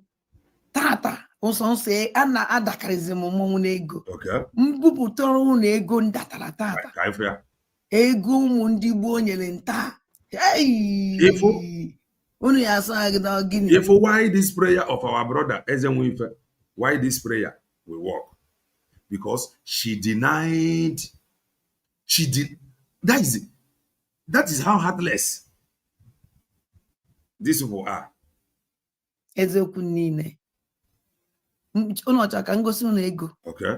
tata nsonso ana adakarizi m mmọnwụ n'ego. Okay. Mbupụtara unu ego ndatara tata. Ka ife ya. Ego ụmụ ndị gboo nyere nta. Hey. Unu ya asọ agịda gịnị. If why this prayer of our brother Ezenwife, why this prayer will work? Because she denied. She did. That is how heartless these people are. Eziokwu niile. Unu ọcha ka ngosi unu ego. Okay.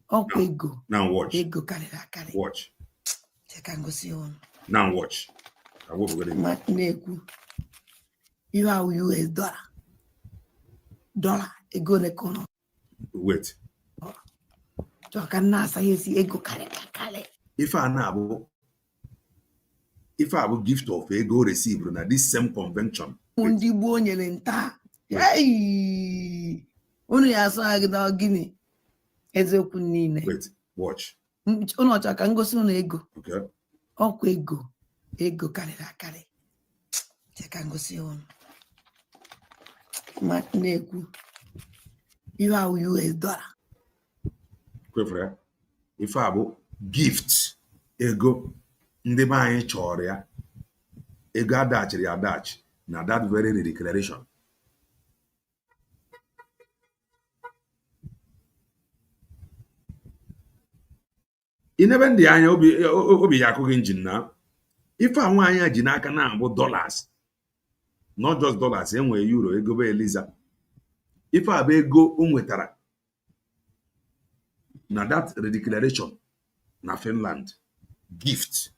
Ọkwa ego. Now watch. Ego karịrị akarị. Watch. Ka ngosi unu. Now watch. I will forget it. Na-ekwu. You have US dollar. Ego n'ekono. Wait. Chọka nna asa yesi ego karịrị akarị. If I have gift of ego received na this same convention. Ndị gboo nyere nta. Hey! Unu ya asọ agịda gịnị? Eziokwu niile. Wait, watch. Unu ọcha ka ngosi unu ego. Okay. Ọkwa ego karịrị akarị. Ka ngosi unu. Na-ekwu. You have US dollar. Kwefere. If I have gift ego ndị be anyị chọrọ ya. Ego adachiri adachi na that very declaration. Inebe ndị anya obi ya akụghị njin na ife a nwaanyị ji n'aka na abụ dollars, not just dollars, enwere euro, ego be Eliza. Ife a bụ ego o nwetara na that declaration na Finland gift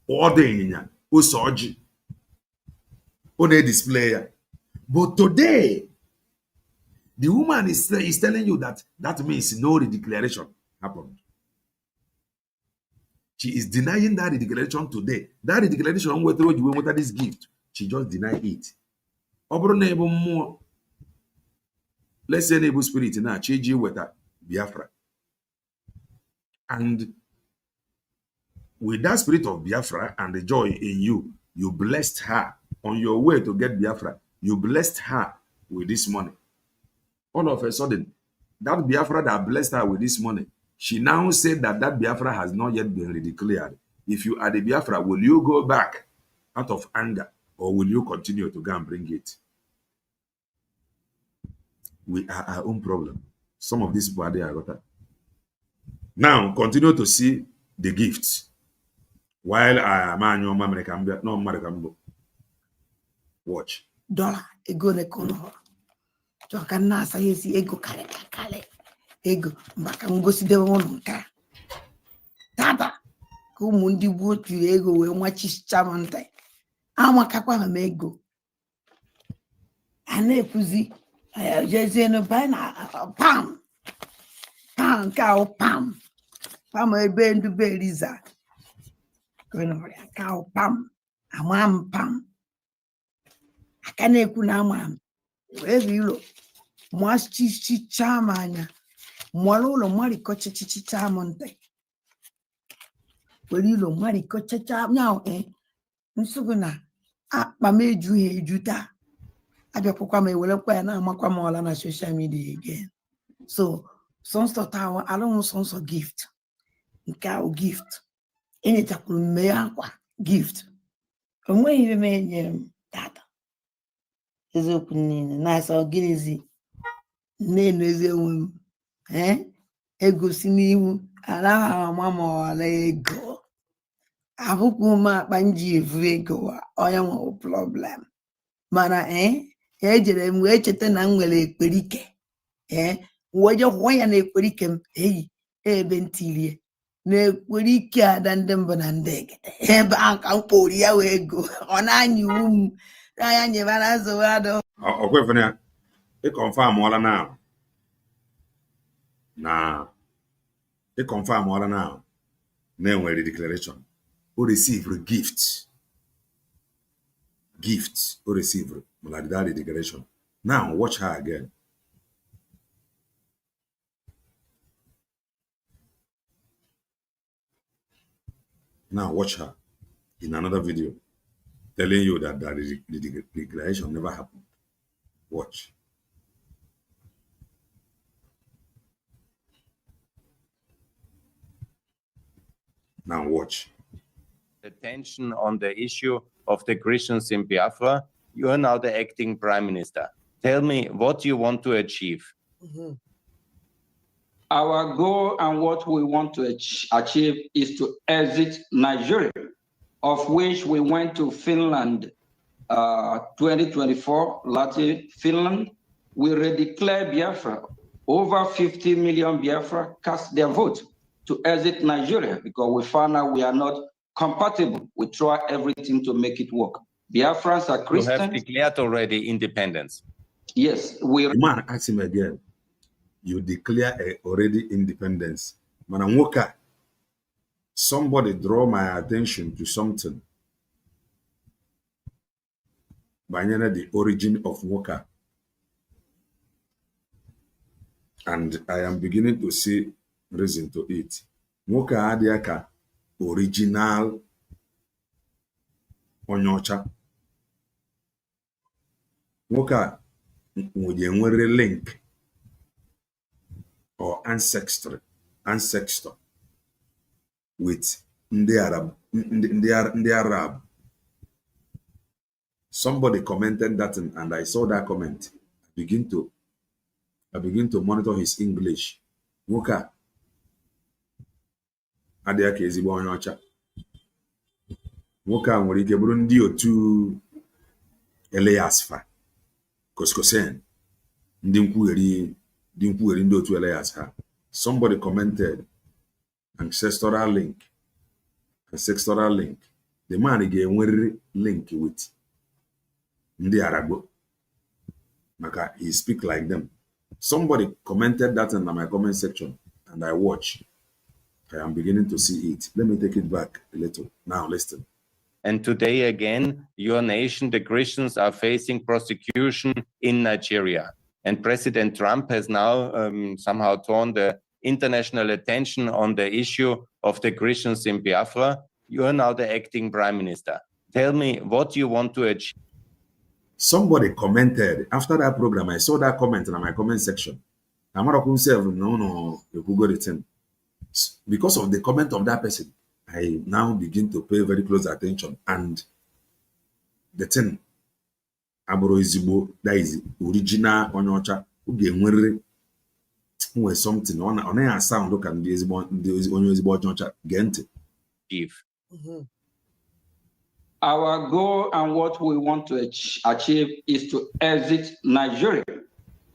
Ordering Usoji. On a display. But today, the woman is telling you that means no declaration happened. She is denying that declaration today. That declaration, whether you want this gift, she just denied it. More. Let's say neighbor spirit now, change you with Biafra. And with that spirit of Biafra and the joy in you, you blessed her on your way to get Biafra. You blessed her with this money. All of a sudden, that Biafra that blessed her with this money, she now said that Biafra has not yet been redeclared. If you are the Biafra, will you go back out of anger or will you continue to go and bring it? We are our own problem. Some of these people are there. Now, continue to see the gifts. While I am no. Watch. Dollar, ego ne kono. Choka nasa yesi ego kale. Ego, mbaka ngosi de wono nka. Tata, kumundi butu ego we mwachicha mante. Ama kakwa na ego. Ane kuzi, jeze no bana pam. Pam ka pam. Pam ebe ndu beliza. Kono ka pam. Amam pam. Akane ekuna amam. Evilo. Mwachicha manya. Mwalolo mwali koche chichicha monte. Welilo mwali koche cha nyao nsuguna pameju ejuta. Aja pokwa me wele kwa na amakwa mola na social media again. So some sort of I don't want some gift. Nka gift. Ene takulu me akwa gift. Omwe ibe me nyem tata. Ezoku nini na so ginizi. Nenu ezewu. Ego si n'ihu anaghị ama ọla ego abụkwu ma kpanji evu ego onye nwe problem mana ejere m wee cheta na m nwere ekperike wee je hụọ ya na ekperike m ebe ntirie na ekperike ada ndị mbụ na ndị egede ebe aka mkpori ya wee ego ọ na-anya iwu m n'anya nyebara nzọwado ọkwefere ya ịkọnfam ọla now. Now, they confirm all now. Now, the declaration. Who receive a gift. Gift. Who receive like that declaration. Now, watch her again. Now, watch her in another video telling you that the declaration never happened. Watch. Now watch. Attention on the issue of the Christians in Biafra. You are now the acting prime minister. Tell me what you want to achieve. Our goal and what we want to achieve is to exit Nigeria, of which we went to Finland 2024, Latin Finland. We redeclare Biafra. Over 50 million Biafra cast their vote to exit Nigeria because we found out we are not compatible. We try everything to make it work. Biafrans are Christians. You have declared already independence. Yes, Man, ask him again. You declare already independence. Manamwoka, somebody draw my attention to something. Banyana, the origin of Woka. And I am beginning to see reason to it. Nwoke adịghị ka original onye ọcha. Nwoke a nwere link or ancestor with ndị Arab. Somebody commented that and I saw that comment. I begin to monitor his English. Nwoke a adịghị ka ezigbo onye ọcha. Nwoke a nwere ike bụrụ ndị otu Elias fa Koskosen, ndị nkwugheri ndị otu Elias ha. Somebody commented ancestral link. the man again link with Ndi Aragbo. Maka he speak like them. Somebody commented that in my comment section, and I watch. I am beginning to see it. Let me take it back a little. Now listen. And today again, your nation, the Christians, are facing prosecution in Nigeria. And President Trump has now somehow torn the international attention on the issue of the Christians in Biafra. You are now the acting prime minister. Tell me what you want to achieve. Somebody commented after that program. I saw that comment in my comment section. Amarok himself, no, you could go return. Because of the comment of that person, I now begin to pay very close attention. And the thing, Aburo Izibo, that is original Onyocha, who gave me something on a sound. Look at the Izibo Onyocha, Gent. Our goal and what we want to achieve is to exit Nigeria,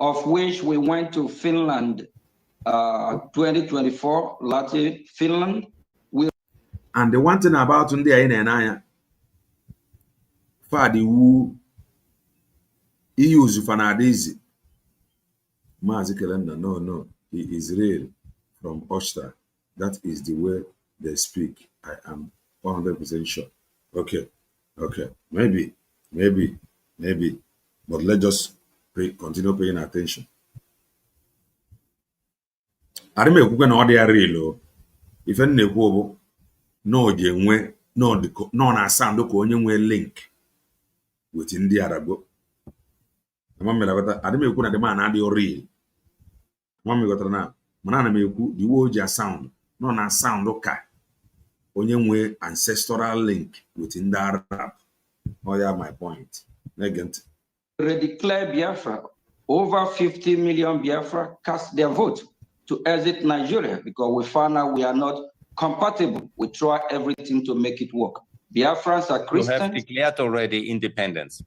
of which we went to Finland 2024, Latin Finland. And the one thing about India and I, for the who use Fanadisi, Mazi Kelenda, no, he is real from Oster. That is the way they speak. I am 100% sure. Okay, maybe, but let's just continue paying attention. I remember when all they are real, if any no na sound onye link with India Aragbo. I remember when the man had the real. Mama got na mana me ku the Oge sound no na sound okay. Onye ancestral link with India Arab. Oh yeah, my point. Negent. Redeclare Biafra. Over 50 million Biafra cast their vote to exit Nigeria because we found out we are not compatible. We try everything to make it work. Biafrans are Christians. You have declared already independence.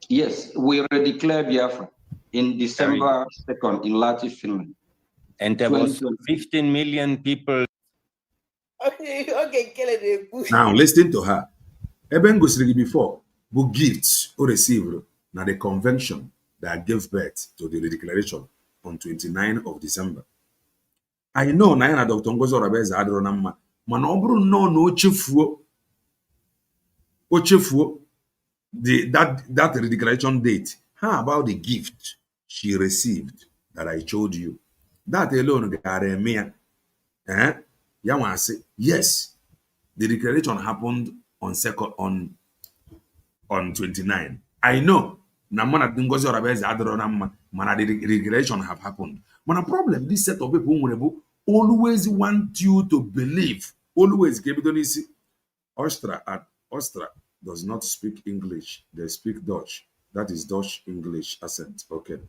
Yes, we redeclare Biafra in December 2nd in Latin Finland. And there was 15 million people. Okay, now listen to her. Eben gosiri before, who gifts or received na the convention that gave birth to the declaration on 29 of December. I know na Dr. Ngozi Orabeze adịrọ na mma, mana ọ bụrụ nnọọ na o chefuo that declaration date. How about the gift she received that I showed you? That alone got me. Yes, the declaration happened on 29. I know na mana Ngozi Orabeze adịrọ na mma, mana the declaration have happened. Mana problem this set of people nwere always want you to believe. Always Ostra does not speak English. They speak Dutch. That is Dutch English accent. Okay.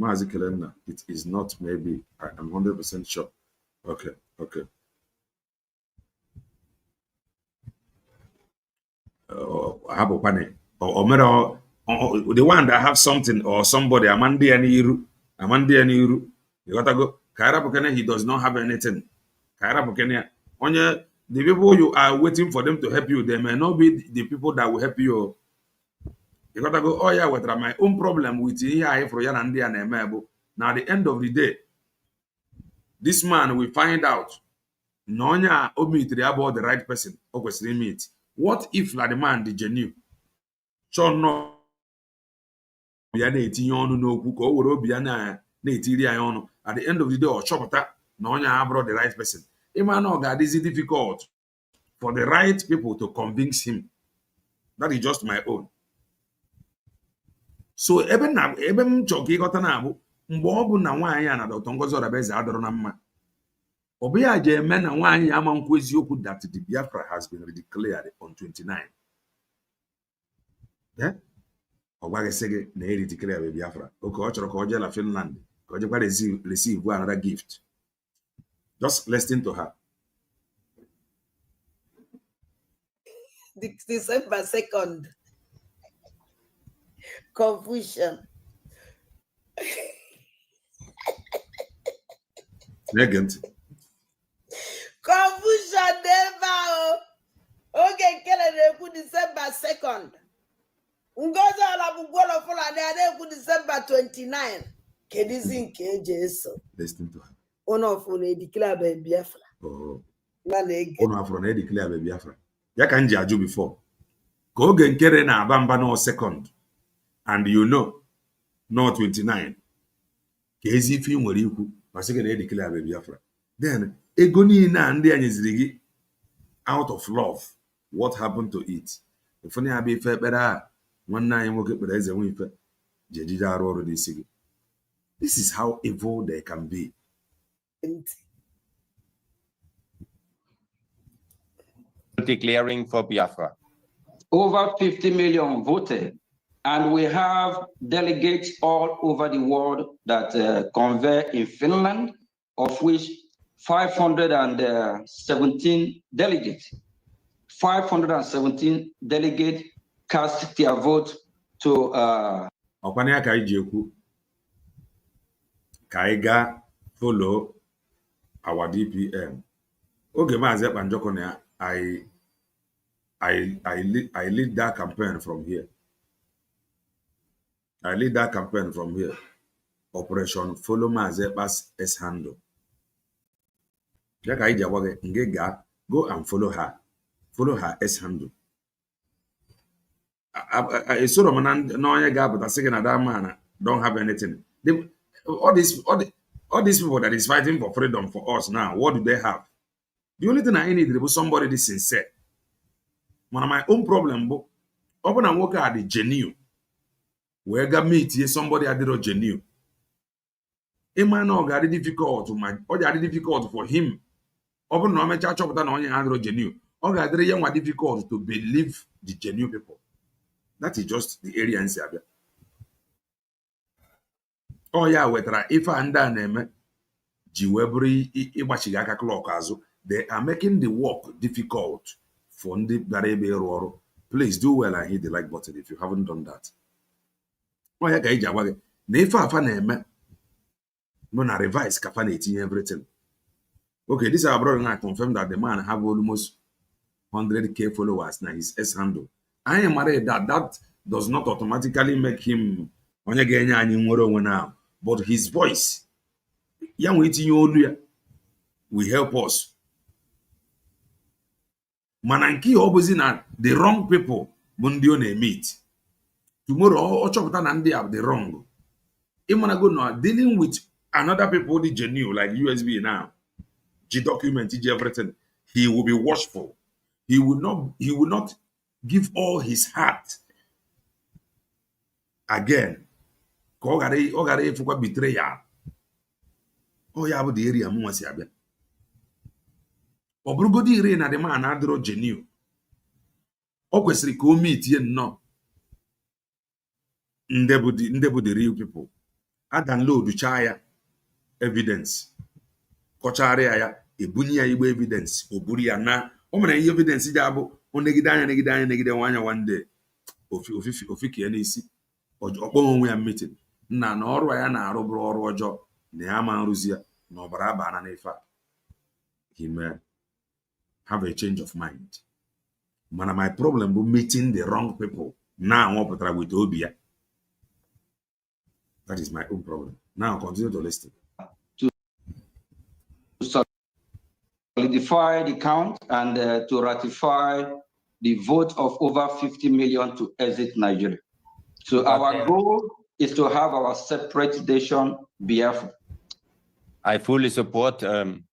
Maazi Kelenna, it is not maybe. I am 100% sure. Okay. I have a panic. Or the one that have something or somebody, Amandi and Iru. You gotta go. Kaira Bukene, he does not have anything. Kaira Bukene, only the people you are waiting for them to help you, they may not be the people that will help you. You gotta go, oh yeah, what are my own problem with here for Yan and Emebo. Now, at the end of the day, this man will find out Nonya Omitri about the right person. Meet. What if like the man the genuine? So no. At the end of the day, or chopata, Nonya brought the right person. God, is it difficult for the right people to convince him? That is just my own. So even choki got na mgbe ọ bụ na nwaanyị a na Dr. Ngozi Orabeze adọrọ na mma. Ọ bụ ya je eme na nwaanyị ama nkwu eziokwu that the Biafra has been declared on 29. Ọ gwaghị sị gị na eri declare Biafra. Okay, ọ chọrọ ka ọ jee na Finland ka ọ jekwa receive another gift. Just listen to her. December 2nd. Confusion. Negent. Confusion never. second. Ngozi Alabugwolo Fulani Adeku December 29. Kedizi nke Jesu. Listen to her. One of them declare by Biafra. Oh. One of them declare by Biafra. Ya ka nji aju before. Ka Oge Nkere na aba mba no second. And you know, no 29. Ka ezi ife nwere ikwu, ma sị na declare by Biafra. Then, ego niile a ndị anyeziri gị out of love, what happened to it? Ifuni abịa ife ekpere a, nwanne anyị nwoke kpere eze nwe ife, ji ejide arụ ọrụ n'isi gị. This is how evil they can be. Declaring for Biafra. Over 50 million voted, and we have delegates all over the world that convey in Finland, of which 517 delegates. 517 delegates cast their vote to. Ọkwana ka iji ekwu ka anyị gaa follow our DPM. Oge Maazị Ekpanjọkụ na I lead that campaign from here. I lead that campaign from here. Operation Follow Maazị Ekpa's S-handle. Ya ka iji agwa gị nge ga go and follow her. Follow her S-handle. Sort of no onye ga-apụta sị gị na that man don't have anything. All these people that is fighting for freedom for us now, what do they have? The only thing I need is somebody this sincere. One of my own problem, but open and work at the genuine. Where ga meet here somebody at the genuine. It might not get difficult difficult for him. Open no me church up that only at genuine. Or get difficult to believe the genuine people. That is just the area in Serbia. Oh yeah, whether if I name Jiwebri Ibachigaka clock azu, they are making the work difficult for the Garebe Roro. Please do well and hit the like button if you haven't done that. Oh yeah, Gaijawage. Nefa Faneme. Mona revise Kafaneti everything. Okay, this our brother and I confirm that the man have almost 100k followers now, his S-handle. I am worried that does not automatically make him now, but his voice will help us. Mananki opposite the wrong people mundio meet. Tomorrow and they have the wrong. Imanago now dealing with another people the genuine like USB now. G document everything. He will be watchful. He will not give all his heart again. Ogare for betrayal. Oh, yeah, but the area more Siabia. Obrugodi reina the man adro genuine. Okwesiri ko meet ye no. Ndebu the real people. I download chaya evidence. Kochare ya ebunya igbe evidence. Oburi ya na. Omena evidence jabo. Negide wanya one day. Ofiki NEC. Okpo onwe ya meeting. Na ọrụ ya na-arụ bụrụ ọrụ ọjọọ na ya ma nrụzi ya na ọbara abana n'ife a. He may have a change of mind. Mana my problem bụ meeting the wrong people. Now ọ pụtara with obi ya. That is my own problem. Now continue to listen. To solidify the count and to ratify the vote of over 50 million to exit Nigeria. So our goal is to have our separate nation, Biafra. I fully support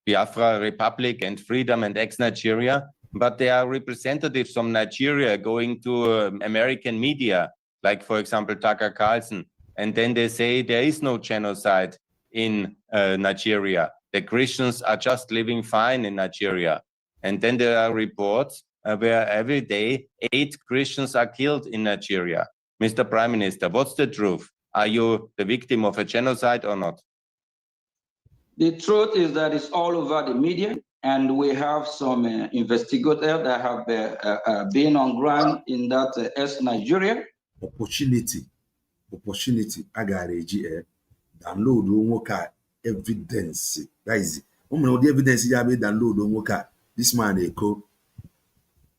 Biafra Republic and freedom and ex-Nigeria, but there are representatives from Nigeria going to American media, like for example, Tucker Carlson, and then they say there is no genocide in Nigeria. The Christians are just living fine in Nigeria. And then there are reports where every day 8 Christians are killed in Nigeria. Mr. Prime Minister, what's the truth? Are you the victim of a genocide or not? The truth is that it's all over the media, and we have some investigators that have been on ground in that Nigeria. Opportunity. Agareji download nwoke evidence. That is, the evidence you have download nwoke. This man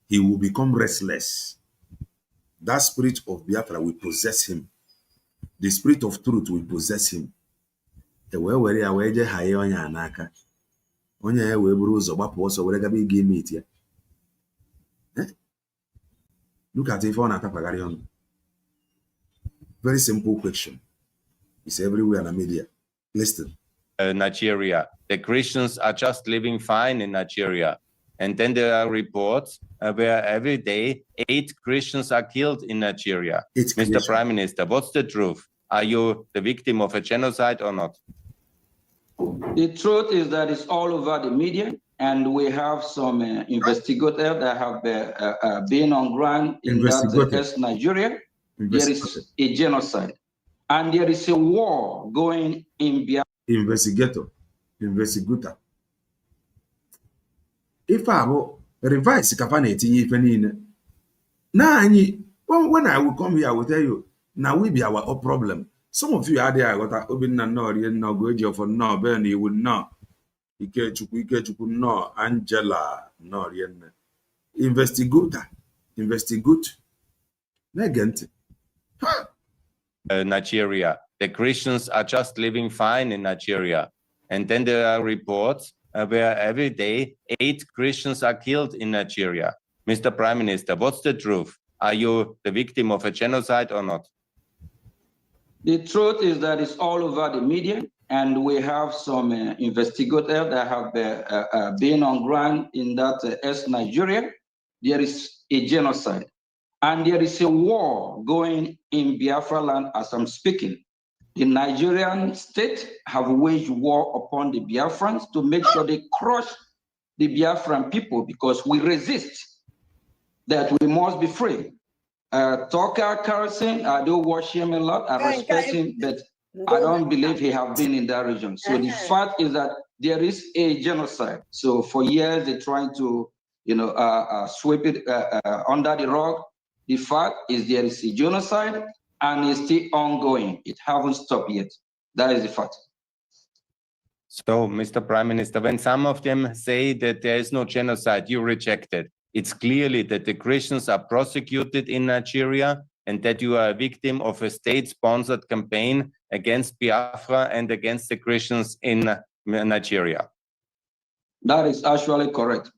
he will become restless. That spirit of Biafra will possess him. The spirit of truth will possess him. The way where ya wee je haye onye anaka. Onye ya wee buru ụzọ gbapụ ọsọ were gaba ige meet ya. Look at if on atapagari on. Very simple question. It's everywhere in the media. Listen. Nigeria. The Christians are just living fine in Nigeria. And then there are reports where every day 8 Christians are killed in Nigeria. Mr. Prime Minister, what's the truth? Are you the victim of a genocide or not? The truth is that it's all over the media, and we have some investigators that have been on ground in that Nigeria. There is a genocide, and there is a war going in Biafra. Investigator. If I will revise capacity, if any, now when I will come here, I will tell you, now we be our problem. Some of you are there, what I open and no, you know, go for no, Bernie would not. Ike no, Angela, no, investigator. Negent. Nigeria. The Christians are just living fine in Nigeria. And then there are reports where every day 8 Christians are killed in Nigeria. Mr. Prime Minister, what's the truth? Are you the victim of a genocide or not? The truth is that it's all over the media, and we have some investigators that have been on ground in that Nigeria. There is a genocide, and there is a war going in Biafra land as I'm speaking. The Nigerian state have waged war upon the Biafrans to make sure they crush the Biafran people, because we resist that we must be free. Tucker Carlson, I do watch him a lot. I respect him, but I don't believe he have been in that region. So the fact is that there is a genocide. So for years they're trying to, sweep it under the rug. The fact is there is a genocide, and it's still ongoing. It haven't stopped yet. That is the fact. So, Mr. Prime Minister, when some of them say that there is no genocide, you reject it. It's clearly that the Christians are prosecuted in Nigeria and that you are a victim of a state-sponsored campaign against Biafra and against the Christians in Nigeria. That is actually correct.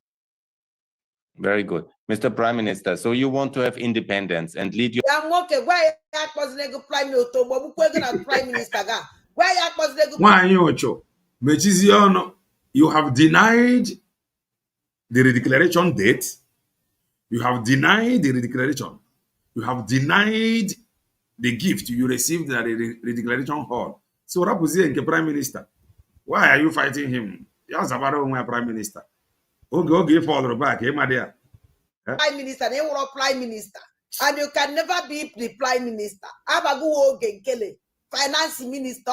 Very good. Mr. Prime Minister, so you want to have independence and lead your... You have denied the redeclaration date. You have denied the redeclaration. You have denied the gift you received at the redeclaration hall. So what was the Prime Minister? Why are you fighting him? Yes, about my Prime Minister. Oge fall back, my dear. Prime Minister, they were Prime Minister, and you can never be the Prime Minister. Oge Nkere, Finance Minister,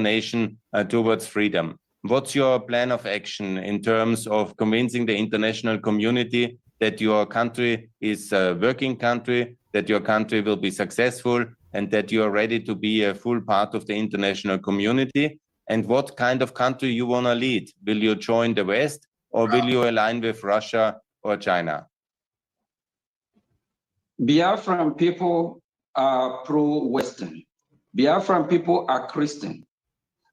nation towards freedom. What's your plan of action in terms of convincing the international community that your country is a working country, that your country will be successful, and that you are ready to be a full part of the international community? And what kind of country you want to lead? Will you join the West, or will you align with Russia or China? Biafran people are pro-Western. Biafran people are Christian.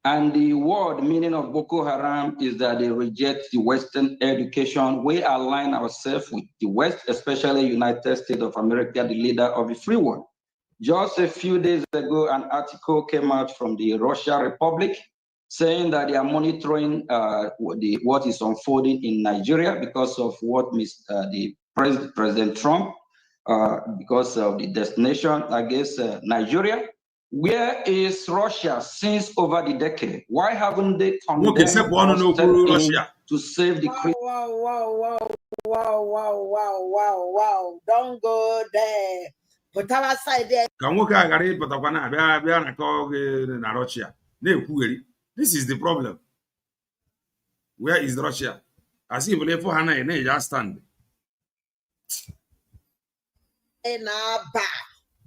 And the word meaning of Boko Haram is that they reject the Western education. We align ourselves with the West, especially United States of America, the leader of the free world. Just a few days ago, an article came out from the Russia Republic saying that they are monitoring what is unfolding in Nigeria because of what President Trump, because of the destination against Nigeria. Where is Russia since over the decade? Why haven't they come to save the Wow. Don't go there. But our side there. This is the problem. Where is Russia? As if they for Hana and just stand.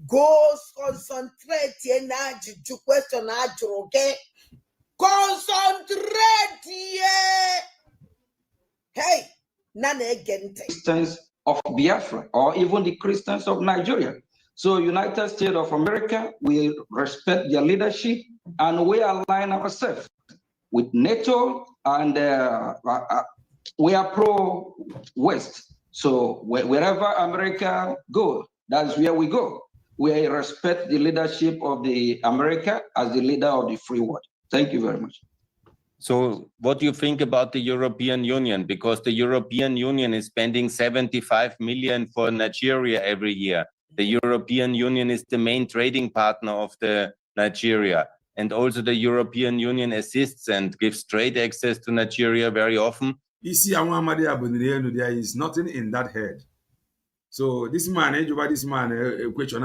Go concentrate in to question okay? Concentrate, yeah. Hey, Christians of Biafra or even the Christians of Nigeria. So United States of America, we respect their leadership and we align ourselves with NATO, and we are pro-West. So wherever America goes, that's where we go. We respect the leadership of the America as the leader of the free world. Thank you very much. So what do you think about the European Union? Because the European Union is spending 75 million for Nigeria every year. The European Union is the main trading partner of the Nigeria. And also the European Union assists and gives trade access to Nigeria very often. There is nothing in that head. So this man, question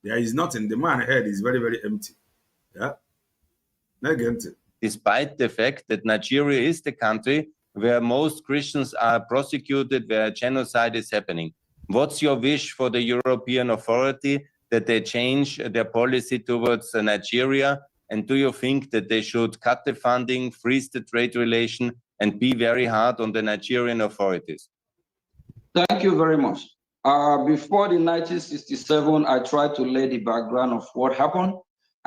there is nothing. The man's head is very, very empty. Yeah. Despite the fact that Nigeria is the country where most Christians are prosecuted, where genocide is happening. What's your wish for the European authority that they change their policy towards Nigeria? And do you think that they should cut the funding, freeze the trade relation, and be very hard on the Nigerian authorities? Thank you very much. Before the 1967, I tried to lay the background of what happened,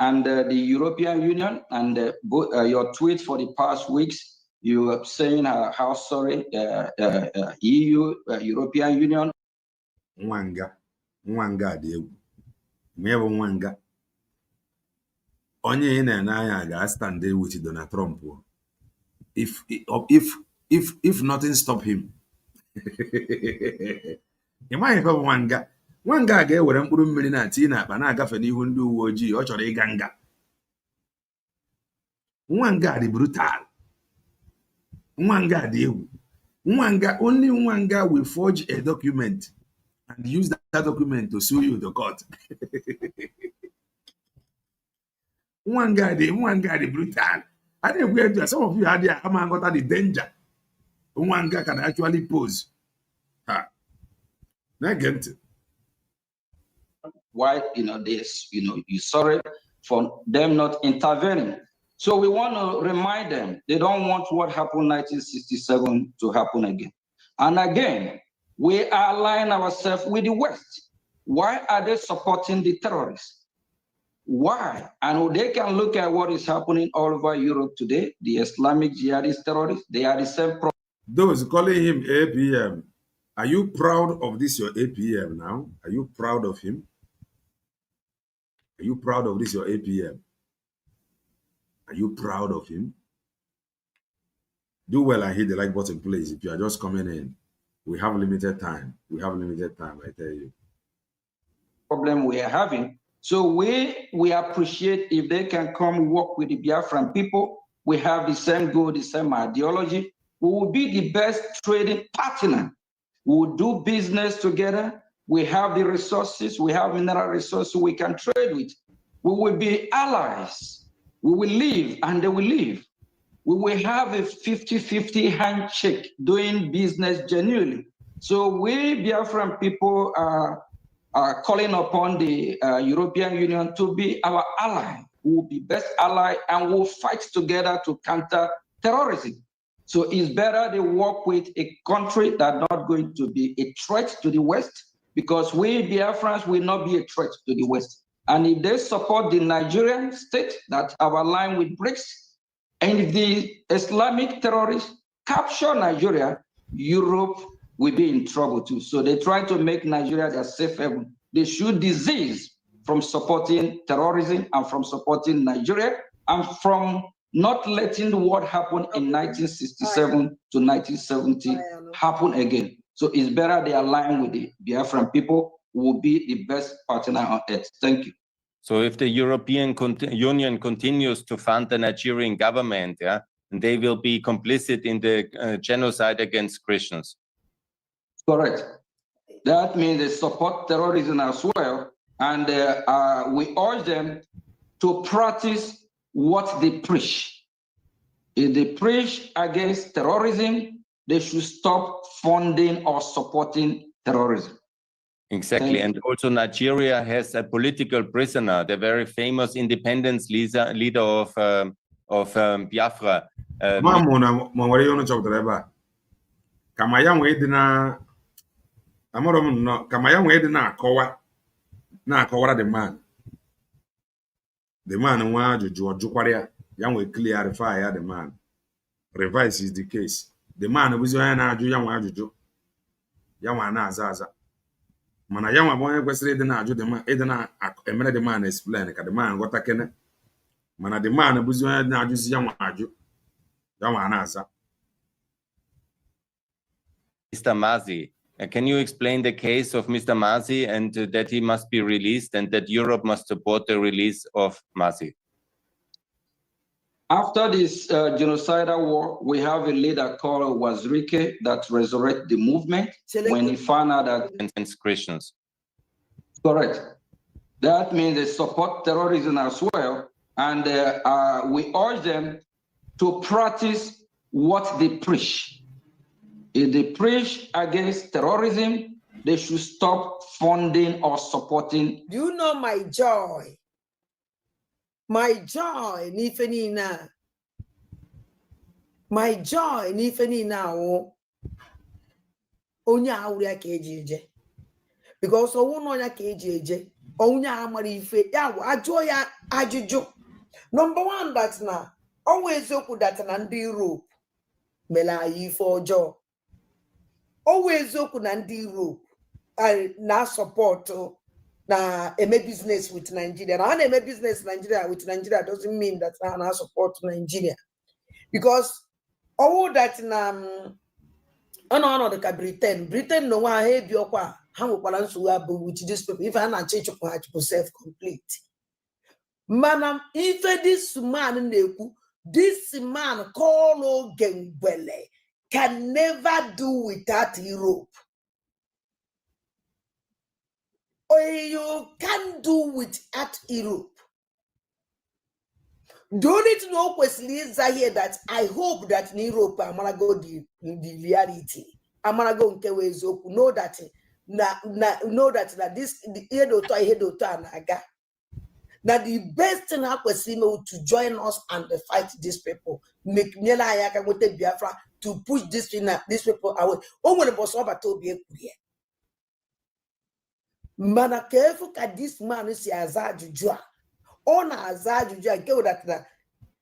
and the European Union and your tweet for the past weeks, you were saying how sorry EU, European Union. Mwanga dị Mwanga. Onye na ga stand there with Donald Trump. If nothing stop him. Mwanga ga-ewere mkpụrụ mmiri na tii na akpa na-agafe n'ihu ndị uwe ojii ọ chọrọ ịga nga. Nwanga dị brutal. Nwanga dị egwu. Only Nwanga will forge a document and use that document to sue you to court. Nwanga dị brutal. I think we have some of you had the danger. Nwanga can actually pose. Why, you sorry for them not intervening. So we want to remind them, they don't want what happened in 1967 to happen again. And again, we align ourselves with the West. Why are they supporting the terrorists? Why? And they can look at what is happening all over Europe today. The Islamic jihadist terrorists, they are the same problem. Those calling him APM, are you proud of this, your APM now? Are you proud of him? Are you proud of this, your APM? Are you proud of him? Do well and hit the like button, please. If you are just coming in, we have limited time. We have limited time, I tell you. Problem we are having. So we appreciate if they can come work with the Biafran people. We have the same goal, the same ideology. We will be the best trading partner. We will do business together. We have the resources. We have mineral resources we can trade with. We will be allies. We will live and they will live. We will have a 50-50 handshake doing business genuinely. So we Biafran people are calling upon the European Union to be our ally. We will be best ally and we'll fight together to counter terrorism. So it's better they work with a country that's not going to be a threat to the West, because we Biafrans will not be a threat to the West. And if they support the Nigerian state that have aligned with BRICS, and if the Islamic terrorists capture Nigeria, Europe will be in trouble too. So they try to make Nigeria their safe haven. They should desist from supporting terrorism and from supporting Nigeria and from not letting what happened in 1967 to 1970 happen again. So it's better they align with the Biafran people, who will be the best partner on earth. Thank you. So if the European Union continues to fund the Nigerian government, they will be complicit in the genocide against Christians. Correct. That means they support terrorism as well. And we urge them to practice what they preach. If they preach against terrorism, they should stop funding or supporting terrorism. Exactly. And also Nigeria has a political prisoner, the very famous independence leader of Biafra. kama ya nwee dị na amụrụ m nnọọ kama ya nwee dị na-akọwara the man nwa ajụjụ ọ jụkwara ya nwee clarify ya the man revise is the case the man bụzi onye na-ajụ ya nwa ajụjụ ya nwa na-aza mana ya nwa bụ onye kwesịrị ịdị na-ajụ ịdị na-emere the man explain ka the man ghọta kene mana the man bụzi onye na-ajụzi ya nwa ajụ ya nwa na-aza. Mr. Masi, can you explain the case of Mr. Masi and that he must be released and that Europe must support the release of Masi? After this genocidal war, we have a leader called Wazirike that resurrected the movement when he found out that... And Christians. Correct. That means they support terrorism as well. And we urge them to practice what they preach. If they preach against terrorism, they should stop funding or supporting. Do you know my joy? My joy, Nifenina. My joy, Nifenina. Onya auria kejeje. Because onya kejeje. Onya amarife. Ya ajoya ajuju. Number one, that's na. Always yoku that na Europe. Mela for joy. Always yoku na Europe. Na support. Na eme business with Nigeria. Now, eme business with Nigeria doesn't mean that I support Nigeria, because all that no Britain no one have your how balance with this people. If I not change to self complete, manam if this man called Oge Nkere can never do without Europe. Or you can do without Europe. Don't it know question here that I hope that in Europe I'm gonna go the reality. I'm gonna go Nkere know that this the now the best thing happen to join us and fight these people. Make Biafra to push these people away. Oh, when the boss over to be a mana careful ka this man si azajuju on azajuju ke that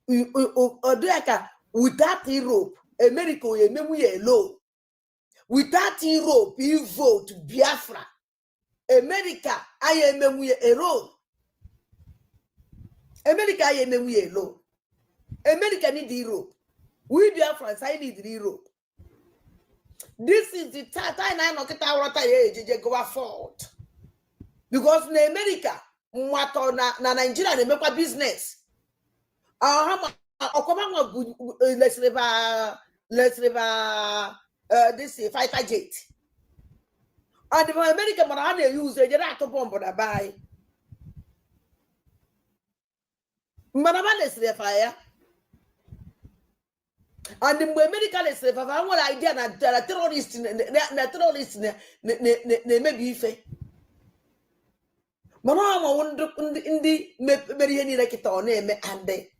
odoaka without Europe America we memu ye alone. Without Europe you vote Biafra America I memu ye alone. America I memu ye alone. America need Europe. We Biafrans I need Europe. This is the time I know get go forward. Because in America, na Nigeria they make a business. Let's this fighter jet. And the American man they use they just to bomb on buy. Manama let's fire. And the American let's fire. One idea that terrorists maybe ife. Mama wonder indi meri ni rekita oneme ande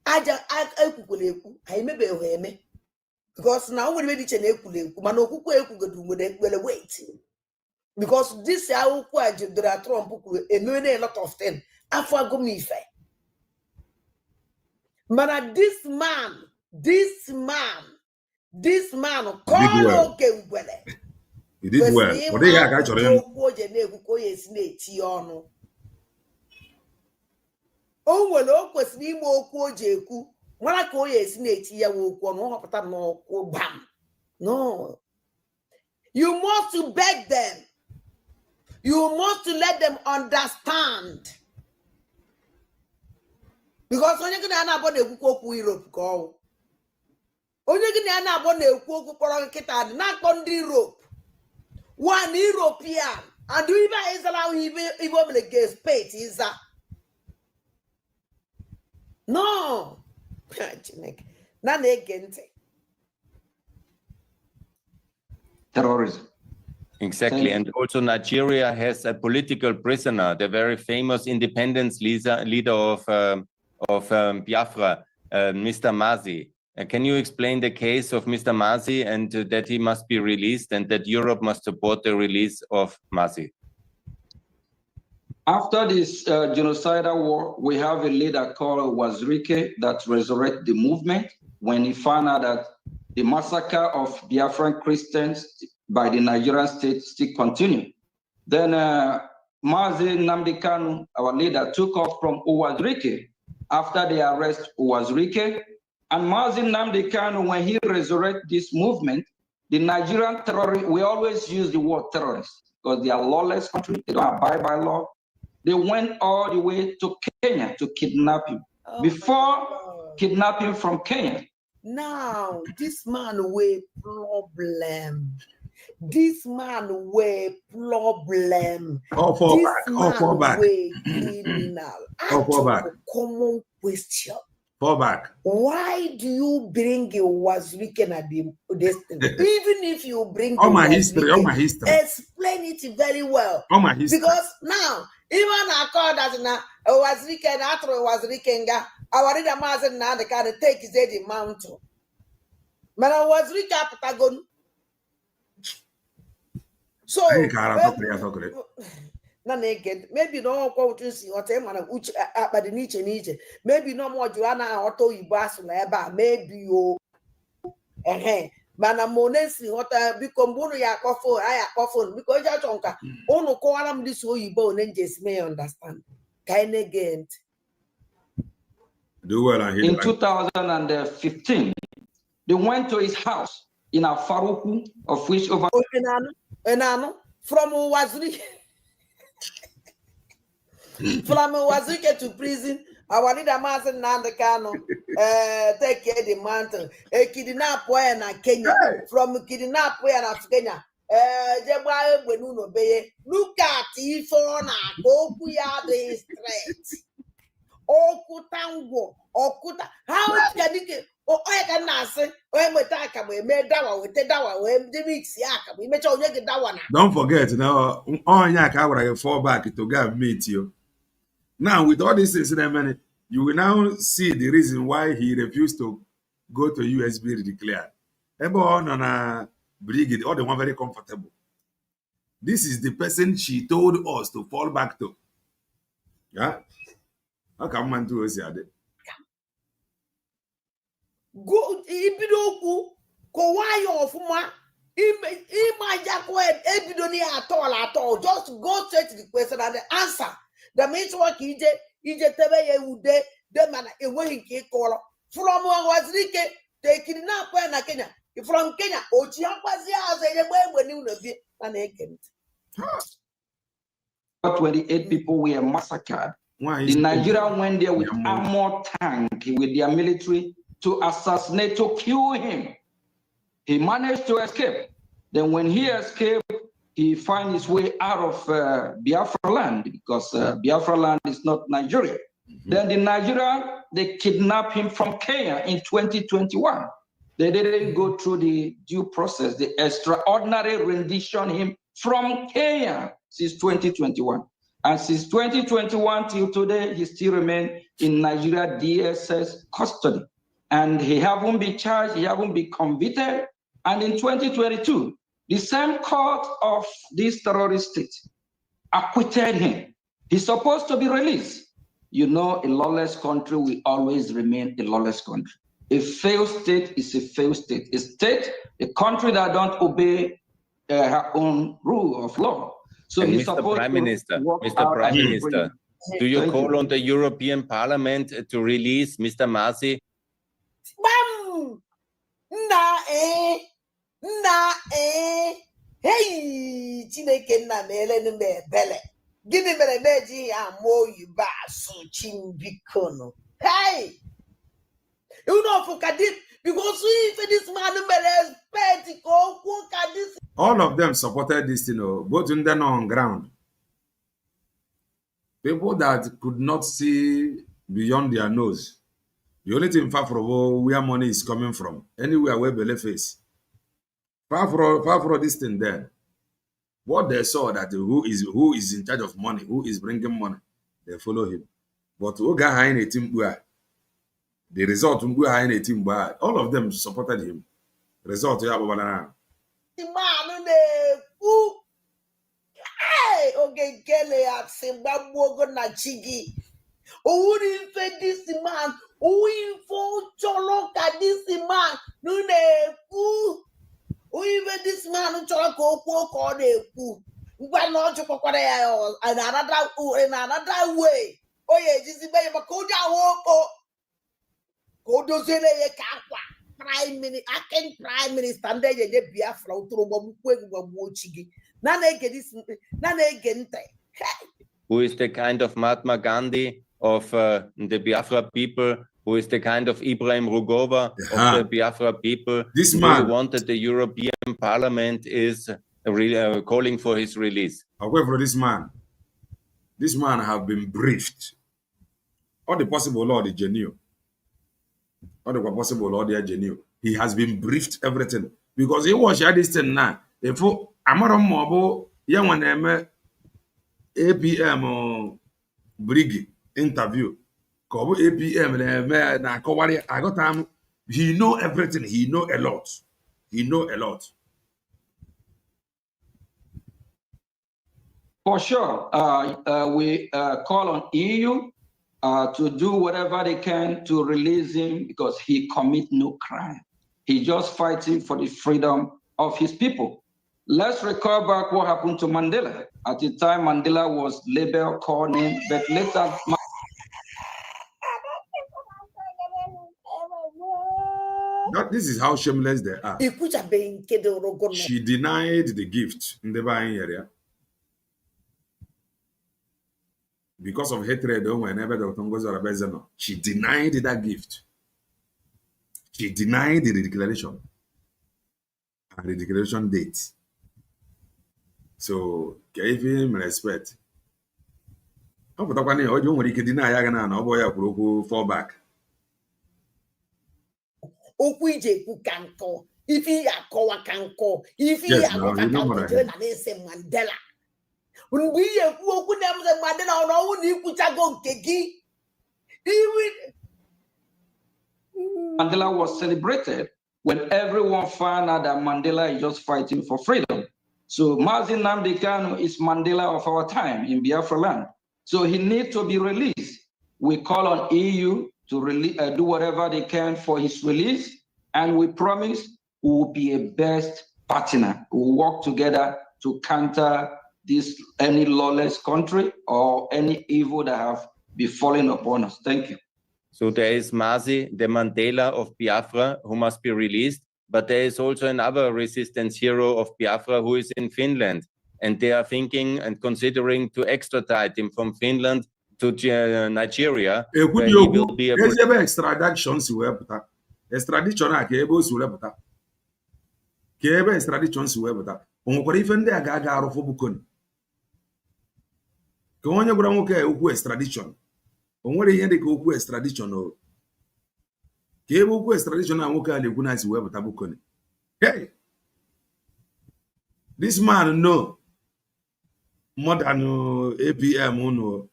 aja ekukuleku I maybe me because now we maybe chene ekuleku mana okuku ekugodu ngwe wait because this how kwaje dra Trump ku emene a lot of things afwa go mi fe mana this man call Oge Nkere. He did well. But they have actually oh well, kwesịrị ime okwu o ji ekwu nwara ka o ya esi na-eti ya okwu ọnụ ọhọpụta n'okwu bam. No, you must beg them, you must let them understand, because onye gị na-abọ na-ekwu okwu Europe ka ọ onye gị na-abọ na-ekwu okwu kpọrọ nkịta dị na-akpọ ndị Europe one European and even Israel even get paid is that no terrorism. Exactly, and also Nigeria has a political prisoner, the very famous independence leader of Biafra, Mr. Masi. Can you explain the case of Mr. Masi and that he must be released and that Europe must support the release of Masi? After this genocidal war, we have a leader called Wazirike that resurrected the movement when he found out that the massacre of Biafran Christians by the Nigerian state still continued. Then Mazi Nnamdi Kanu, our leader, took off from Wazirike after they arrest Wazirike. And Mazi Nnamdi Kanu, when he resurrected this movement, the Nigerian terrorists, we always use the word terrorists because they are lawless country, they don't abide by law. They went all the way to Kenya to kidnap him. Before kidnapping from Kenya. Now, this man with problem. This man with problem. Fall back. Criminal. Fall back. Common question. Fall back. Why do you bring a Wazirikan at this thing? Even if you bring all my history, explain it very well. All my history. Because now, even I call that now a Wazirikan after a Wazirikan, our reader master now the kind of take his head in mountain. But I was Patagon. So maybe no quoting or time which but the niche. Maybe no more Joanna Otto Ibasula, maybe you Mana Monesi, what I become Buria Coffo, I coffin because Jatonka, Ono Koalam this way you bone and just may understand. Kind again. Do well in 2015, they went to his house in Afaruku, of which over Enano from Waziri. From Waziri to prison, our leader Master Nandekano, take care the mountain, a kidnap and Kenya, from kidnap and Kenya. Jebba Benuno Bay, look at Ifona, Okuya the straight. Okutango, Okuta, how can it? Oh, I can answer. When we talk about Medawa, we take that one, the mix yak, we make sure you get that one. Don't forget now, on yak, I will fall back to go meet you. Now, with all this incident, you will now see the reason why he refused to go to USB declared. Everyone on a brigade, all the one very comfortable. This is the person she told us to fall back to. Yeah? How come man do us here? Go Ibidoku, Kowayo of Ma, Imajako, Ebidoni at all. Just go straight to the question and the answer. The means what he did, Tebe would de man away in call from Wazirike, taking up when Kenya. From Kenya, Ochiapasia, they were when you know an agent. 28 people were massacred. The Nigerian went there with armored tank with their military to assassinate, to kill him. He managed to escape. Then when he escaped, he found his way out of Biafra land because Biafra land is not Nigeria. Then the Nigeria, they kidnapped him from Kenya in 2021. They didn't go through the due process, the extraordinary rendition him from Kenya since 2021. And since 2021 till today, he still remains in Nigeria DSS custody. And he haven't been charged, he haven't been convicted. And in 2022, the same court of this terrorist state acquitted him. He's supposed to be released. You know, a lawless country will always remain a lawless country. A failed state is a failed state. A country that don't obey her own rule of law. So and he's Mr. Prime Minister, do you call on the European Parliament to release Mr. Masi? Bam! Hey, Chineke na mele bele. Gini mere meji ya mo yuba so chimbikono. Hey! You know for Kadip, because if this man respect Kadip. All of them supported this, both in them on ground. People that could not see beyond their nose. The only thing far from where money is coming from, anywhere where belly face. Far from this thing there. What they saw that who is in charge of money, who is bringing money, they follow him. But Oge Nkere team The result, all of them supported him. Result, The man hey, Oge Nkere at Zimbabwe na Chigi. Who fed this man? Who for Choloka this man? No, who even this man who Choloko called a poo. Why not to another way? Oh, yeah, this is my Makoja Woko. Kodo Zele Kakwa. Prime Minister, acting Prime Minister, and they get Biafra to Chigi. Who is the kind of Mahatma Gandhi of the Biafra people? Who is the kind of Ibrahim Rugova of the Biafra people? This man who wanted the European Parliament is calling for his release. However, this man have been briefed. All the possible law, the genuine. All the possible law, they are genuine. He has been briefed everything because he was this thing now. If Amara Mobo, young one, APM Brig interview, Kobo APM, I got time. He know everything. He know a lot. He know a lot. For sure, we call on EU to do whatever they can to release him because he commit no crime. He's just fighting for the freedom of his people. Let's recall back what happened to Mandela. At the time, Mandela was labeled, called name, but later. This is how shameless they are. She denied the gift in the buying area. Because of hatred, she denied that gift. She denied the declaration and the declaration date. So, gave him respect. Fall back. If he Yes, now you know what I mean. Mandela was celebrated when everyone found out that Mandela is just fighting for freedom. So Mazi Nnamdi Kanu is Mandela of our time in Biafra land. So he needs to be released. We call on EU to do whatever they can for his release, and we promise we will be a best partner. We will work together to counter this any lawless country or any evil that have befallen upon us. Thank you. So there is Mazi, the Mandela of Biafra, who must be released, but there is also another resistance hero of Biafra who is in Finland, and they are thinking and considering to extradite him from Finland to Nigeria, where he will be a extradition. Extradition extradition. Onwere ihe dị ka okwu extradition o. Ka ebe okwu extradition na nwoke a na-ekwu na si wepụta bukoni. Hey! This man know more than APM no.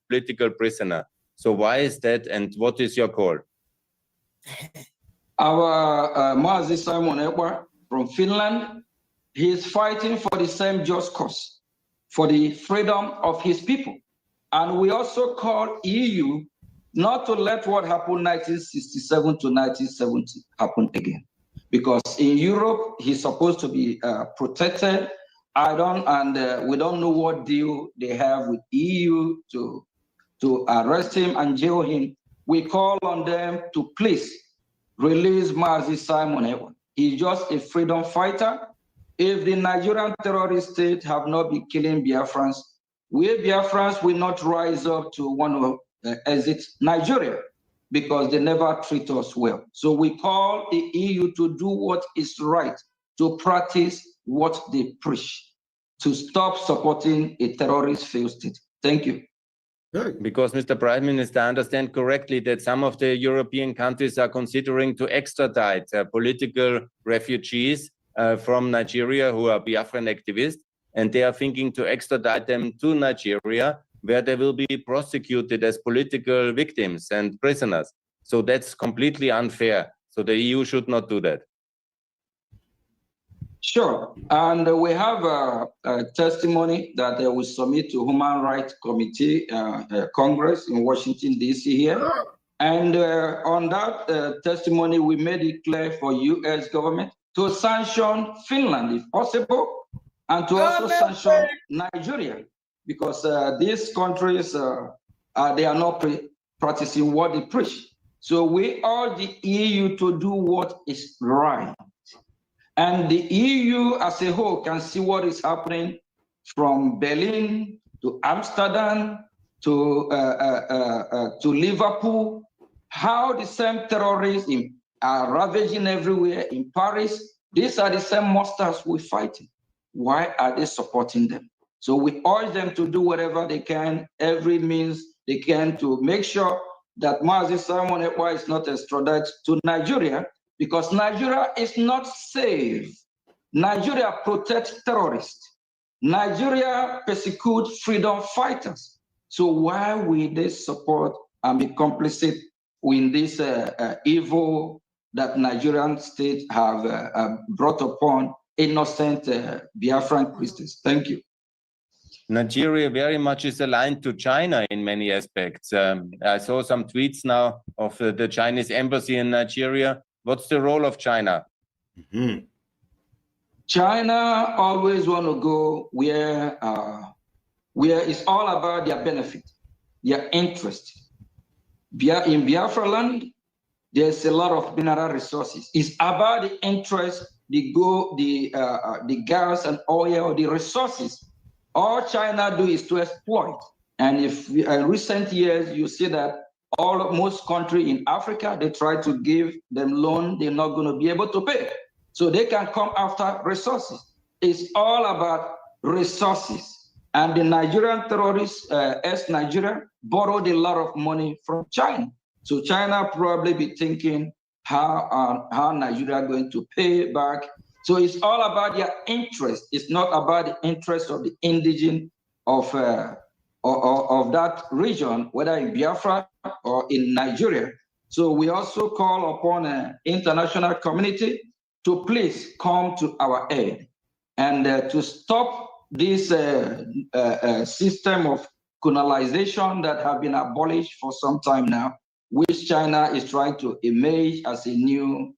Political prisoner. So why is that and what is your call? Our Mazi Simon Ekwa from Finland, he is fighting for the same just cause, for the freedom of his people. And we also call EU not to let what happened 1967 to 1970 happen again. Because in Europe, he's supposed to be protected. We don't know what deal they have with EU to arrest him and jail him. We call on them to please release Mazi Simon Ekwa. He's just a freedom fighter. If the Nigerian terrorist state have not been killing Biafrans, we Biafrans will not rise up to want to exit Nigeria because they never treat us well. So we call the EU to do what is right, to practice what they preach, to stop supporting a terrorist failed state. Thank you. Because, Mr. Prime Minister, I understand correctly that some of the European countries are considering to extradite political refugees from Nigeria who are Biafran activists, and they are thinking to extradite them to Nigeria, where they will be prosecuted as political victims and prisoners. So that's completely unfair. So the EU should not do that. Sure, and we have a testimony that we submit to Human Rights Committee Congress in Washington, D.C. here. And on that testimony, we made it clear for U.S. government to sanction Finland if possible, and to also sanction Nigeria, because these countries, they are not practicing what they preach. So we urge the EU to do what is right. And the EU as a whole can see what is happening from Berlin to Amsterdam to Liverpool, how the same terrorists are ravaging everywhere in Paris. These are the same monsters we're fighting. Why are they supporting them? So we urge them to do whatever they can, every means they can, to make sure that Mazi Simon Ekpa is not extradited to Nigeria, because Nigeria is not safe. Nigeria protects terrorists. Nigeria persecutes freedom fighters. So why will they support and be complicit in this evil that Nigerian state have brought upon innocent Biafran Christians? Thank you. Nigeria very much is aligned to China in many aspects. I saw some tweets now of the Chinese embassy in Nigeria. What's the role of China? Mm-hmm. China always want to go where it's all about their benefit, their interest. In Biafra land, there's a lot of mineral resources. It's about the interest, the gold, the gas and oil, the resources. All China do is to exploit. And if in recent years, you see that most countries in Africa, they try to give them loan, they're not going to be able to pay. So they can come after resources. It's all about resources. And the Nigerian terrorists, ex-Nigeria, borrowed a lot of money from China. So China probably be thinking how Nigeria are going to pay back. So it's all about their interest. It's not about the interest of the indigenous of that region, whether in Biafra or in Nigeria. So we also call upon the international community to please come to our aid and to stop this system of colonization that have been abolished for some time now, which China is trying to emerge as a new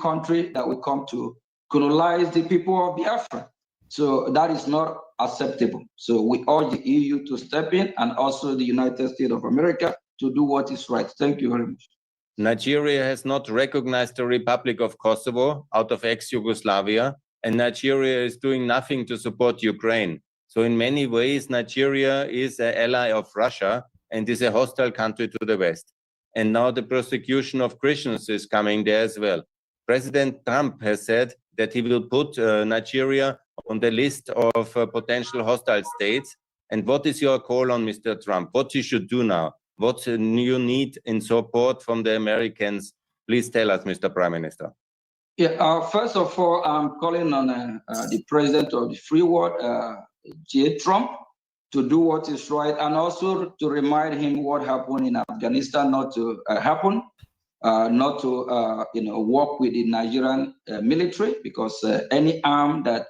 country that will come to colonize the people of Biafra. So that is not acceptable. So we urge the EU to step in, and also the United States of America to do what is right. Thank you very much. Nigeria has not recognized the Republic of Kosovo out of ex-Yugoslavia, and Nigeria is doing nothing to support Ukraine. So in many ways, Nigeria is an ally of Russia and is a hostile country to the West. And now the persecution of Christians is coming there as well. President Trump has said that he will put Nigeria on the list of potential hostile states. And what is your call on Mr. Trump? What he should do now? What you need in support from the Americans? Please tell us, Mr. Prime Minister. Yeah, first of all, I'm calling on the president of the free world, J. Trump, to do what is right, and also to remind him what happened in Afghanistan not to happen, not to work with the Nigerian military, because any arm that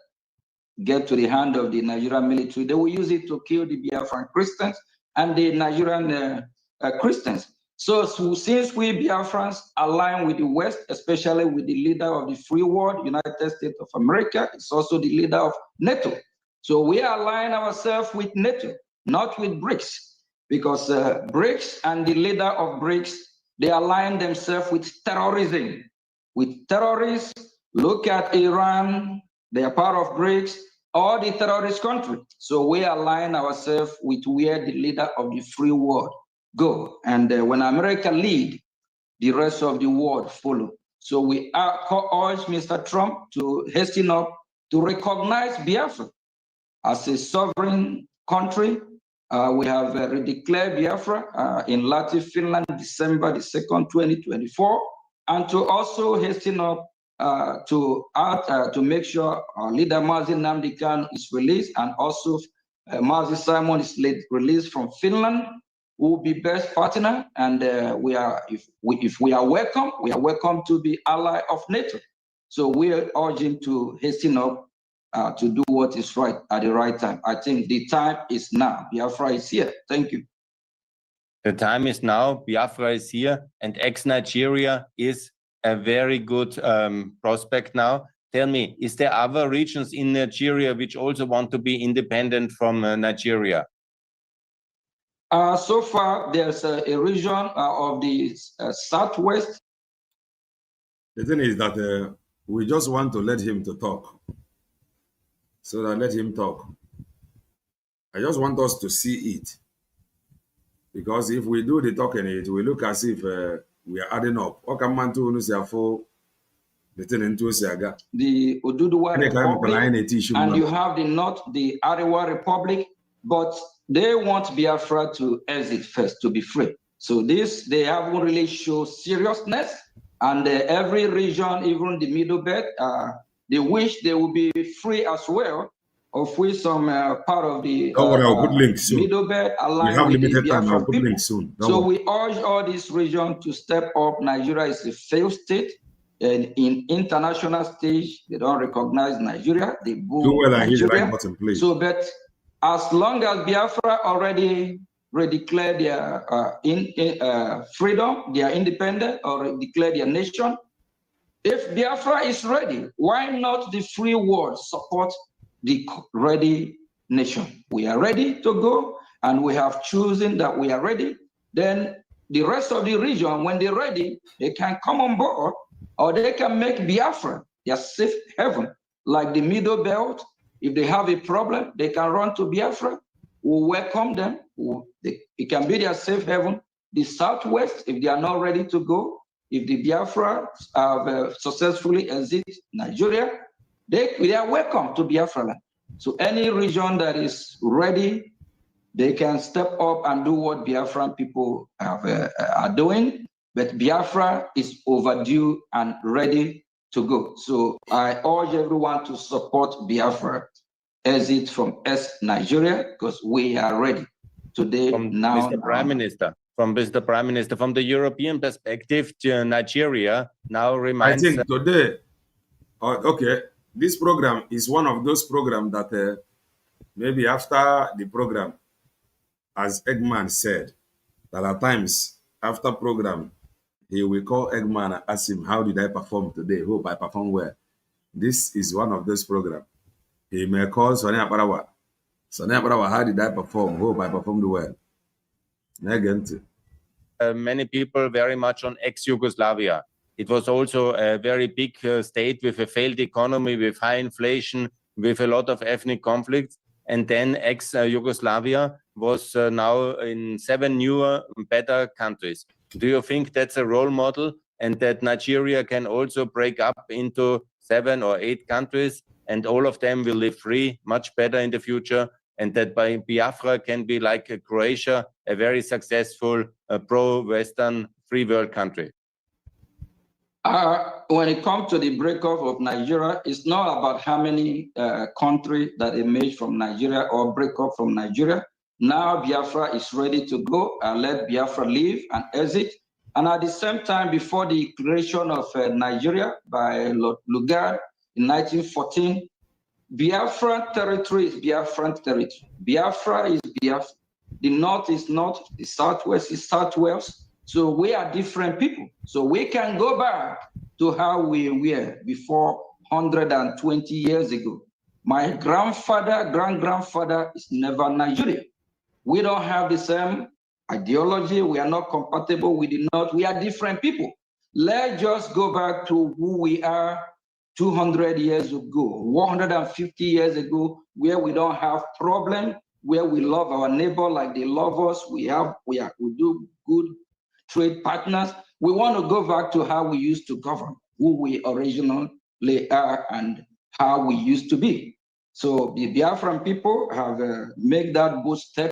get to the hand of the Nigerian military, they will use it to kill the Biafran Christians and the Nigerian Christians. So since we Biafrans align with the West, especially with the leader of the free world, United States of America, it's also the leader of NATO. So we align ourselves with NATO, not with BRICS, because BRICS and the leader of BRICS, they align themselves with terrorism. With terrorists, look at Iran, they are part of BRICS, or the terrorist country. So we align ourselves with where the leader of the free world go. And when America lead, the rest of the world follow. So we urge Mr. Trump to hasten up to recognize Biafra as a sovereign country. We have redeclared Biafra in Latin Finland, December the 2nd, 2024, and to also hasten up to make sure our leader Mazi Nnamdi Kanu is released, and also Mazi Simon is released from Finland. will be best partner, and if we are welcome to be ally of NATO. So we are urging to hasten up to do what is right at the right time. I think the time is now. Biafra is here. Thank you. The time is now. Biafra is here, and ex-Nigeria is a very good prospect now. Tell me, is there other regions in Nigeria which also want to be independent from Nigeria? So far, there's a region of the southwest. The thing is that we just want to let him to talk. So that let him talk. I just want us to see it. Because if we do the talking, it will look as if we are adding up. The Oduduwa Republic, and you have the North, the Arewa Republic, but they want Biafra to exit first, to be free. So this, they haven't really shown seriousness, and every region, even the Middle Belt, they wish they will be free as well, of which some part of the Middle Belt aligned with the Biafra people. So we urge all these regions to step up. Nigeria is a failed state. And in international stage, they don't recognize Nigeria. They boo Nigeria. So, but as long as Biafra already declared their freedom, their independence, or declared their nation, if Biafra is ready, why not the free world support the ready nation? We are ready to go, and we have chosen that we are ready. Then the rest of the region, when they're ready, they can come on board, or they can make Biafra their safe haven. Like the Middle Belt, if they have a problem, they can run to Biafra. We'll welcome them. It can be their safe haven. The Southwest, if they are not ready to go, if the Biafra have successfully exit Nigeria, they are welcome to Biafra land. So any region that is ready, they can step up and do what Biafran people are doing. But Biafra is overdue and ready to go. So I urge everyone to support Biafra exit from Nigeria, because we are ready today. Mr. Prime Minister, from the European perspective, Nigeria now reminds. I think today, okay, this program is one of those programs that maybe after the program, as Eggman said, that at times after program, he will call Eggman and ask him, how did I perform today? Hope I performed well. This is one of those programs. He may call Sonny Aparawa. Sonny Aparawa, how did I perform? Hope I performed well. Many people very much on ex-Yugoslavia. It was also a very big state with a failed economy, with high inflation, with a lot of ethnic conflicts. And then ex-Yugoslavia was now in 7 newer, better countries. Do you think that's a role model, and that Nigeria can also break up into 7 or 8 countries, and all of them will live free, much better in the future, and that by Biafra can be like Croatia, a very successful pro-Western free world country? When it comes to the breakup of Nigeria, it's not about how many countries that emerge from Nigeria or break up from Nigeria. Now Biafra is ready to go and let Biafra live and exit. And at the same time, before the creation of Nigeria by Lord Lugard in 1914, Biafran territory is Biafran territory. Biafra is Biafra. The North is North, the Southwest is Southwest. So we are different people. So we can go back to how we were before 120 years ago. My grandfather, grand-grandfather is never Nigerian. We don't have the same ideology. We are not compatible with the North. We are different people. Let's just go back to who we are 200 years ago, 150 years ago, where we don't have problem, where we love our neighbor like they love us. We do good trade partners. We want to go back to how we used to govern, who we originally are and how we used to be. So the Biafran people have made that good step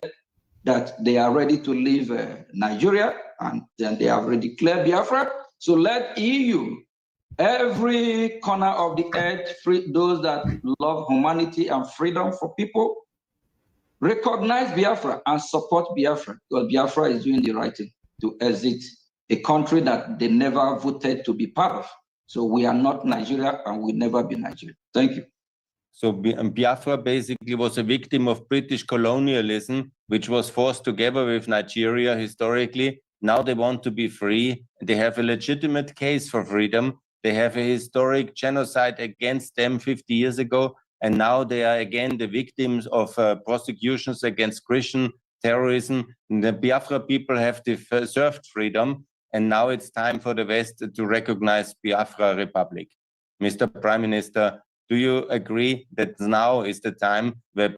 that they are ready to leave Nigeria, and then they have already declared Biafra. So let EU, every corner of the earth, free those that love humanity and freedom for people, recognize Biafra and support Biafra, because Biafra is doing the right thing to exit a country that they never voted to be part of. So we are not Nigeria and will never be Nigeria. Thank you. So Biafra basically was a victim of British colonialism, which was forced together with Nigeria historically. Now they want to be free. They have a legitimate case for freedom. They have a historic genocide against them 50 years ago. And now they are again the victims of prosecutions against Christian terrorism. And the Biafra people have deserved freedom. And now it's time for the West to recognize Biafra Republic. Mr. Prime Minister, do you agree that now is the time where...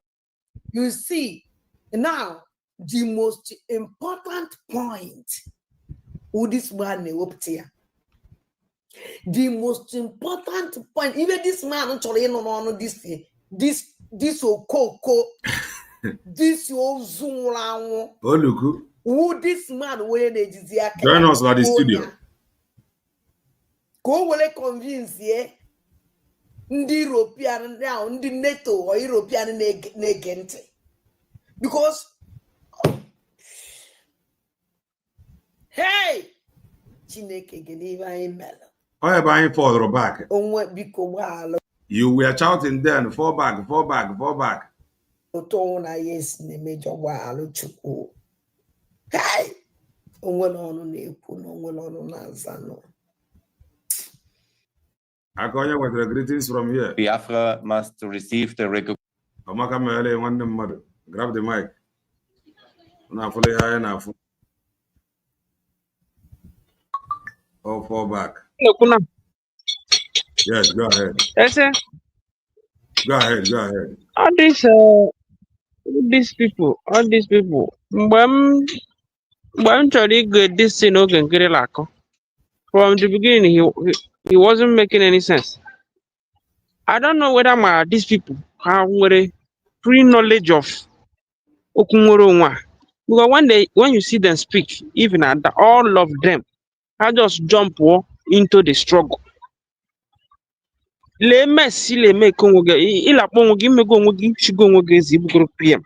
You see, now, the most important point with this man, the most important point, even this man, this Okoko, this Ozunlawo, who this man when they join us at the studio. Go will convince ye. Ndi European now, ndi NATO or European negente. Because hey, Chineke geliva imelo. How are you further back? Onwe biko walo. You were shouting then, fall back, fall back, fall back. Otona yes ne major walo chuku. Hey, onwe no neku no onwe no nazano. Akonya with the greetings from here. Biafra must receive the recognition. Grab the mic. Oh, fall back. Yes, go ahead. Yes, sir. Go ahead, go ahead. All these people. When Charlie get this thing, Oge Nkere lako. From the beginning, he wasn't making any sense. I don't know whether these people have pre-knowledge of Okunworo. Because when you see them speak, even at all of them, I just jump into the struggle. Le messi le me konwoge ila kponwoge imego onwoge shigo onwoge ezi bugoro PM.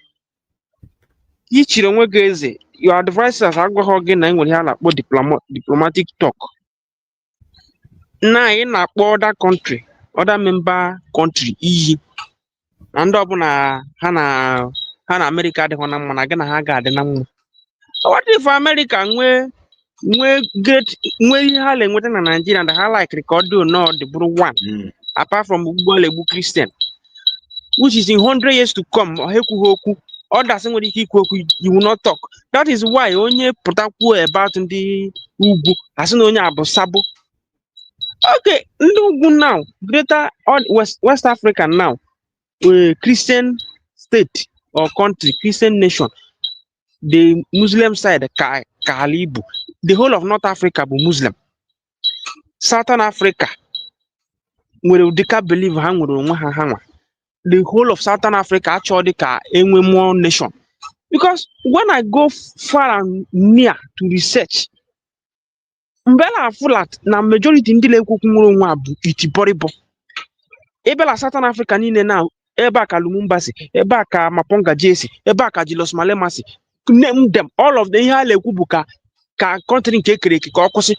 Yichiri onwoge eze, your advisors agwaho gị na enwere ha na-akpọ diplomatic talk. Na ị na-akpọ other member country iyi. Na ndị ọbụla ha na America adịghị na mma na gị na ha ga-adị na mma. What if America nwee ihe ha na-enweta na Nigeria and ha like record no the buru one apart from Ugbo Christian, which is in 100 years to come, others you will not talk. That is why onye putakwu about the Ugbo as onye abosabo. Okay, Ugbo now, greater West Africa now, Christian state or country, Christian nation. The Muslim side, Kalibu. The whole of North Africa be Muslim. Southern Africa, where Udika believe the whole of Southern Africa actually a more nation. Because when I go far and near to research, Mbela Fulat na majority ndile kukumuru nwa bu itiboribo. Ebela Southern Africa nine now, eba ka Lumumbasi, eba ka Maponga Jesi, eba ka Jilos Malemasi. Name them, all of the Yale Kubuka, country kekere ka okosi.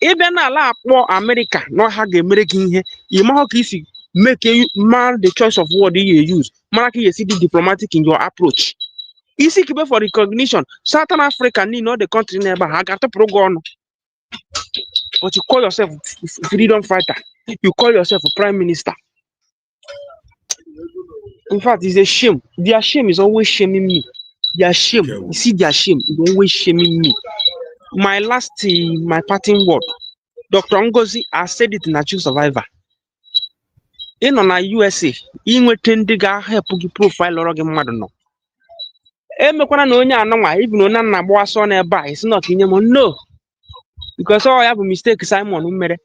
Even ala akpọ America no ha ga-emereke ihe ịma ka isi make man the choice of word you use mara ka you see diplomatic in your approach. Isi kibe for recognition Southern Africa need not the country never ha ga-atụpụrụ gị ọnụ. But you call yourself freedom fighter, you call yourself a prime minister. In fact, it's a shame. Their shame is always shaming me. Their shame, you see their shame is always shaming me. My parting word, Dr. Ngozi, I said it in a True Survivor. In on a USA, in waiting the guy help you profile or no. Emekwana no nya anwa even on na gbo aso na eba it's not in no. Because all I have a mistake Simon who made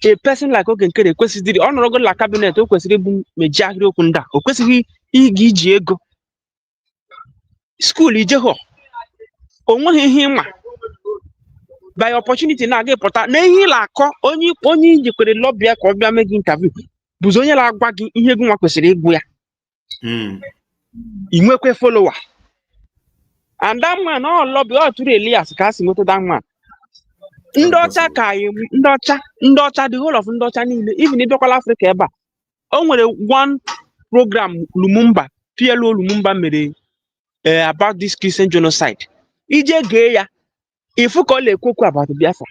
a person like Oge Nkere kwesịrị honorable la cabinet o kwesịrị bụ meji ahịrị okwu nda o kwesịrị igi iji ego school ijeho onwe ihe ịma by opportunity na aga pụta na ihe la akọ onye ijekwere lobby ka ọ bịa mee gị interview bụzi onye la agwa gị ihe gị nwa kwesịrị ịgwụ ya inwekwe follower. And that man, all lobby, all to Elias, kasi moto that man. Ndocha kai, ndocha, the whole of ndocha, even in local Africa, eba. Only one program Lumumba, PLO Lumumba made about this Christian genocide. Ije Geya, if you call a cocoa about the Biafra,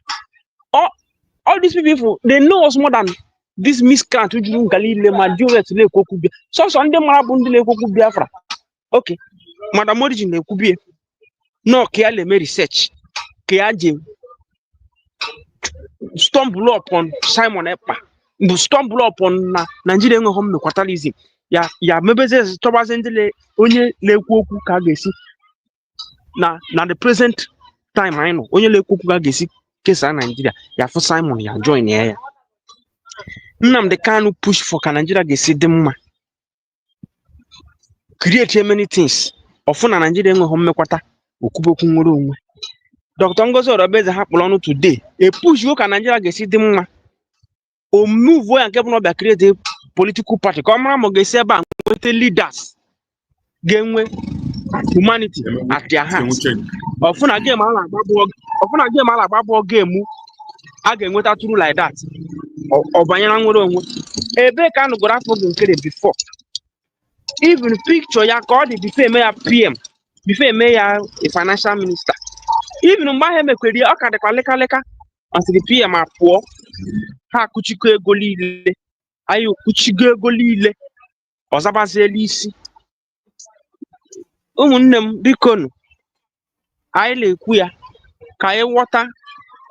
all these people, they know us more than this miscreant who do Galile, Majoret, Le Kokubia. So Sunday Marabundile Biafra. Okay, Madam Origin, Le Kubie. No, Kiale me research. Kiaje stumble upon Simon Epa. Stumble upon Nigerian home quatalism. Ya maybe there's Thomas Endele, onye le Koku Kagesi. Na the present time I know, onye le Koku Kagesi, Kesa Nigeria. Ya for Simon, ya join here. Nnamdi Kanu push for Nigeria Gesi Dema. Create many things. Often a Nigerian home kwata. Okuboku nwere onwe. Dr. Ngozi Orobeze hapụrụ ọnụ today. A push you can Nigeria Gesi Dema. O move where and keep create a political party. Come on, Mogesi eba with leaders. Game humanity at their hands. Often a game ala gbabo game. Again without rule like that. Or banyana nwere onwe. Ebe ka no go afọ Nkere before. Even picture ya called it before me PM, before me a financial minister. Even mgbe mekwere ọ ka dịkwa leka until the PM are poor. Ha kuchiko ego niile. Ayo kuchigo ego niile. Ọzabaziela isi. Ụmụnne m biko nụ. Anyị na-ekwu ya ka anyị ghọta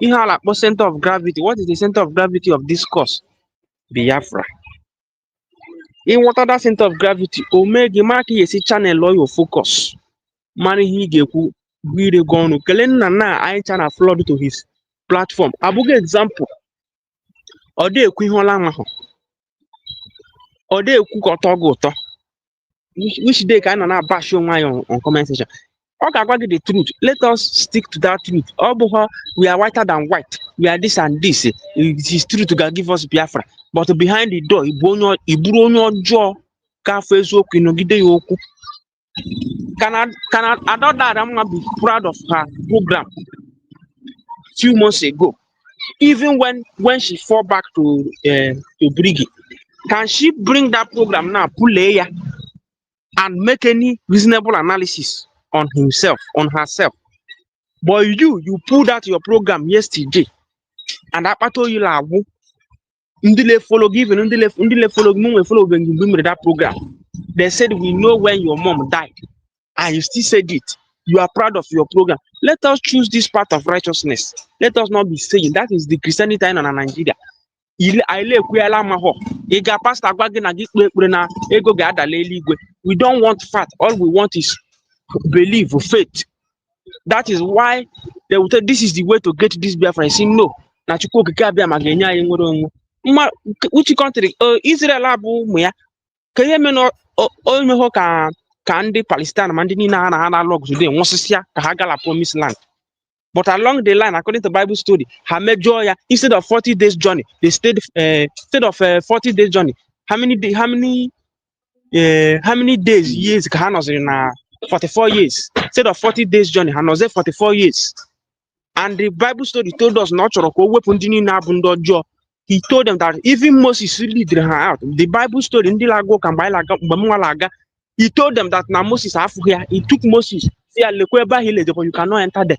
ihe a na-akpọ center of gravity. What is the center of gravity of this course? Biafra. In water that center of gravity, Omega Mark is a channel loyal focus. Money he gave really gone. Kelena na I channel flood to his platform. Abuga example. Ode Queen Holamaho. Ode Kukotogoto. Which day can I bash on my on comment section? Okay, I the truth. Let us stick to that truth. We are whiter than white. We are this and this. It is true to give us Biafra. But behind the door, Ibronyo jaw, Cafezo, Kinogide Yoku. Can I don't that I'm gonna be proud of her program few months ago. Even when she fall back to Brigi, can she bring that program now, pull layer, and make any reasonable analysis on himself, on herself? But you pulled out your program yesterday, and I told you like Ndile follow given Ndile follow when you bring that program. They said we know when your mom died, and you still said it. You are proud of your program. Let us choose this path of righteousness. Let us not be saying that is the Christianity in Nigeria. We don't want fat. All we want is belief, faith. That is why they will tell this is the way to get this Biafra. Say no. Which country? Israel abu muya. Kaya meno onye ho ka ndị Palestine ma ndị niile na log today nwosisia ka ha gala promised land. But along the line, according to Bible story, ha mejo ya instead of 40 days journey, they stayed instead of 40 days journey. How many days years ka ha nọziri na 44 years. Instead of 40 days journey, ha nọziri 44 years. And the Bible story told us not to go weapon dini na bundo jo. He told them that even Moses lead her out. The Bible story in the he told them that now Moses have here. He took Moses. See, but you cannot enter there.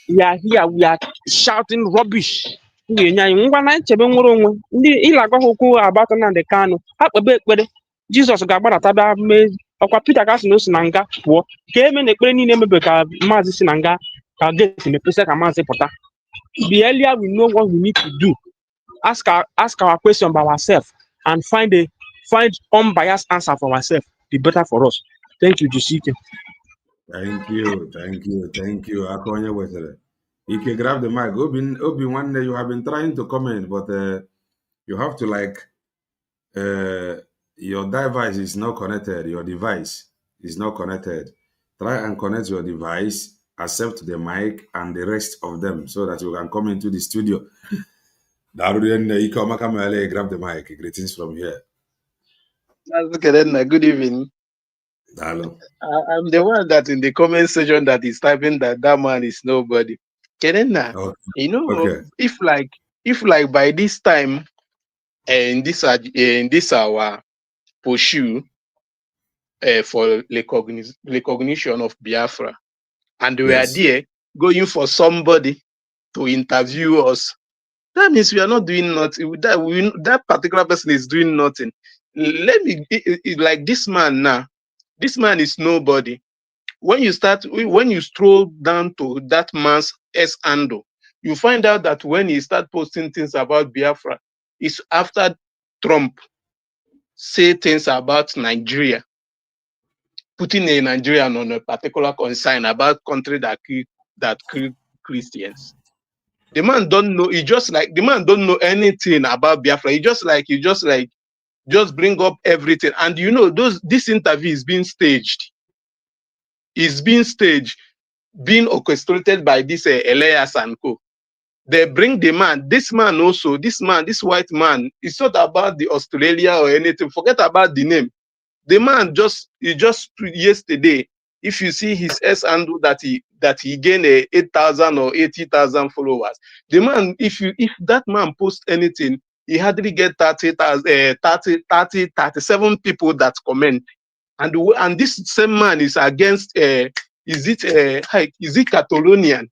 We are here. We are shouting rubbish. Jesus Peter gas no sinanga poor. Came in the plane name ka Mazi Sinanga ka get in the place ka Mazi Pota. The earlier we know what we need to do, ask our question by ourselves and find unbiased answer for ourselves, the better for us. Thank you, Josike. Thank you. Akonye Wetere. You can grab the mic. Obi, one day you have been trying to comment, but you have to your device is not connected. Your device is not connected. Try and connect your device, accept the mic and the rest of them so that you can come into the studio. Grab the mic. Greetings from here. Good evening. Hello. I'm the one that in the comment section that is typing that man is nobody. Kedenna, Okay. if like by this time in this our pursue for recognition of Biafra, and we are Yes. there going for somebody to interview us, that means we are not doing nothing. That particular person is doing nothing. Let me like this man now. This man is nobody. When you stroll down to that man's S handle, you find out that when he start posting things about Biafra, it's after Trump say things about Nigeria, putting a Nigerian on a particular concern about country that kill Christians. The man don't know. The man don't know anything about Biafra. He just bring up everything. And this interview is being staged. It's being staged, being orchestrated by this Elias and co. They bring the man. This white man. It's not about the Australia or anything. Forget about the name. The man just yesterday, if you see his S handle that he gained 8,000 or 80,000 followers. The man, if that man posts anything, he hardly get 37 people that comment. And this same man is against is it Catalonian?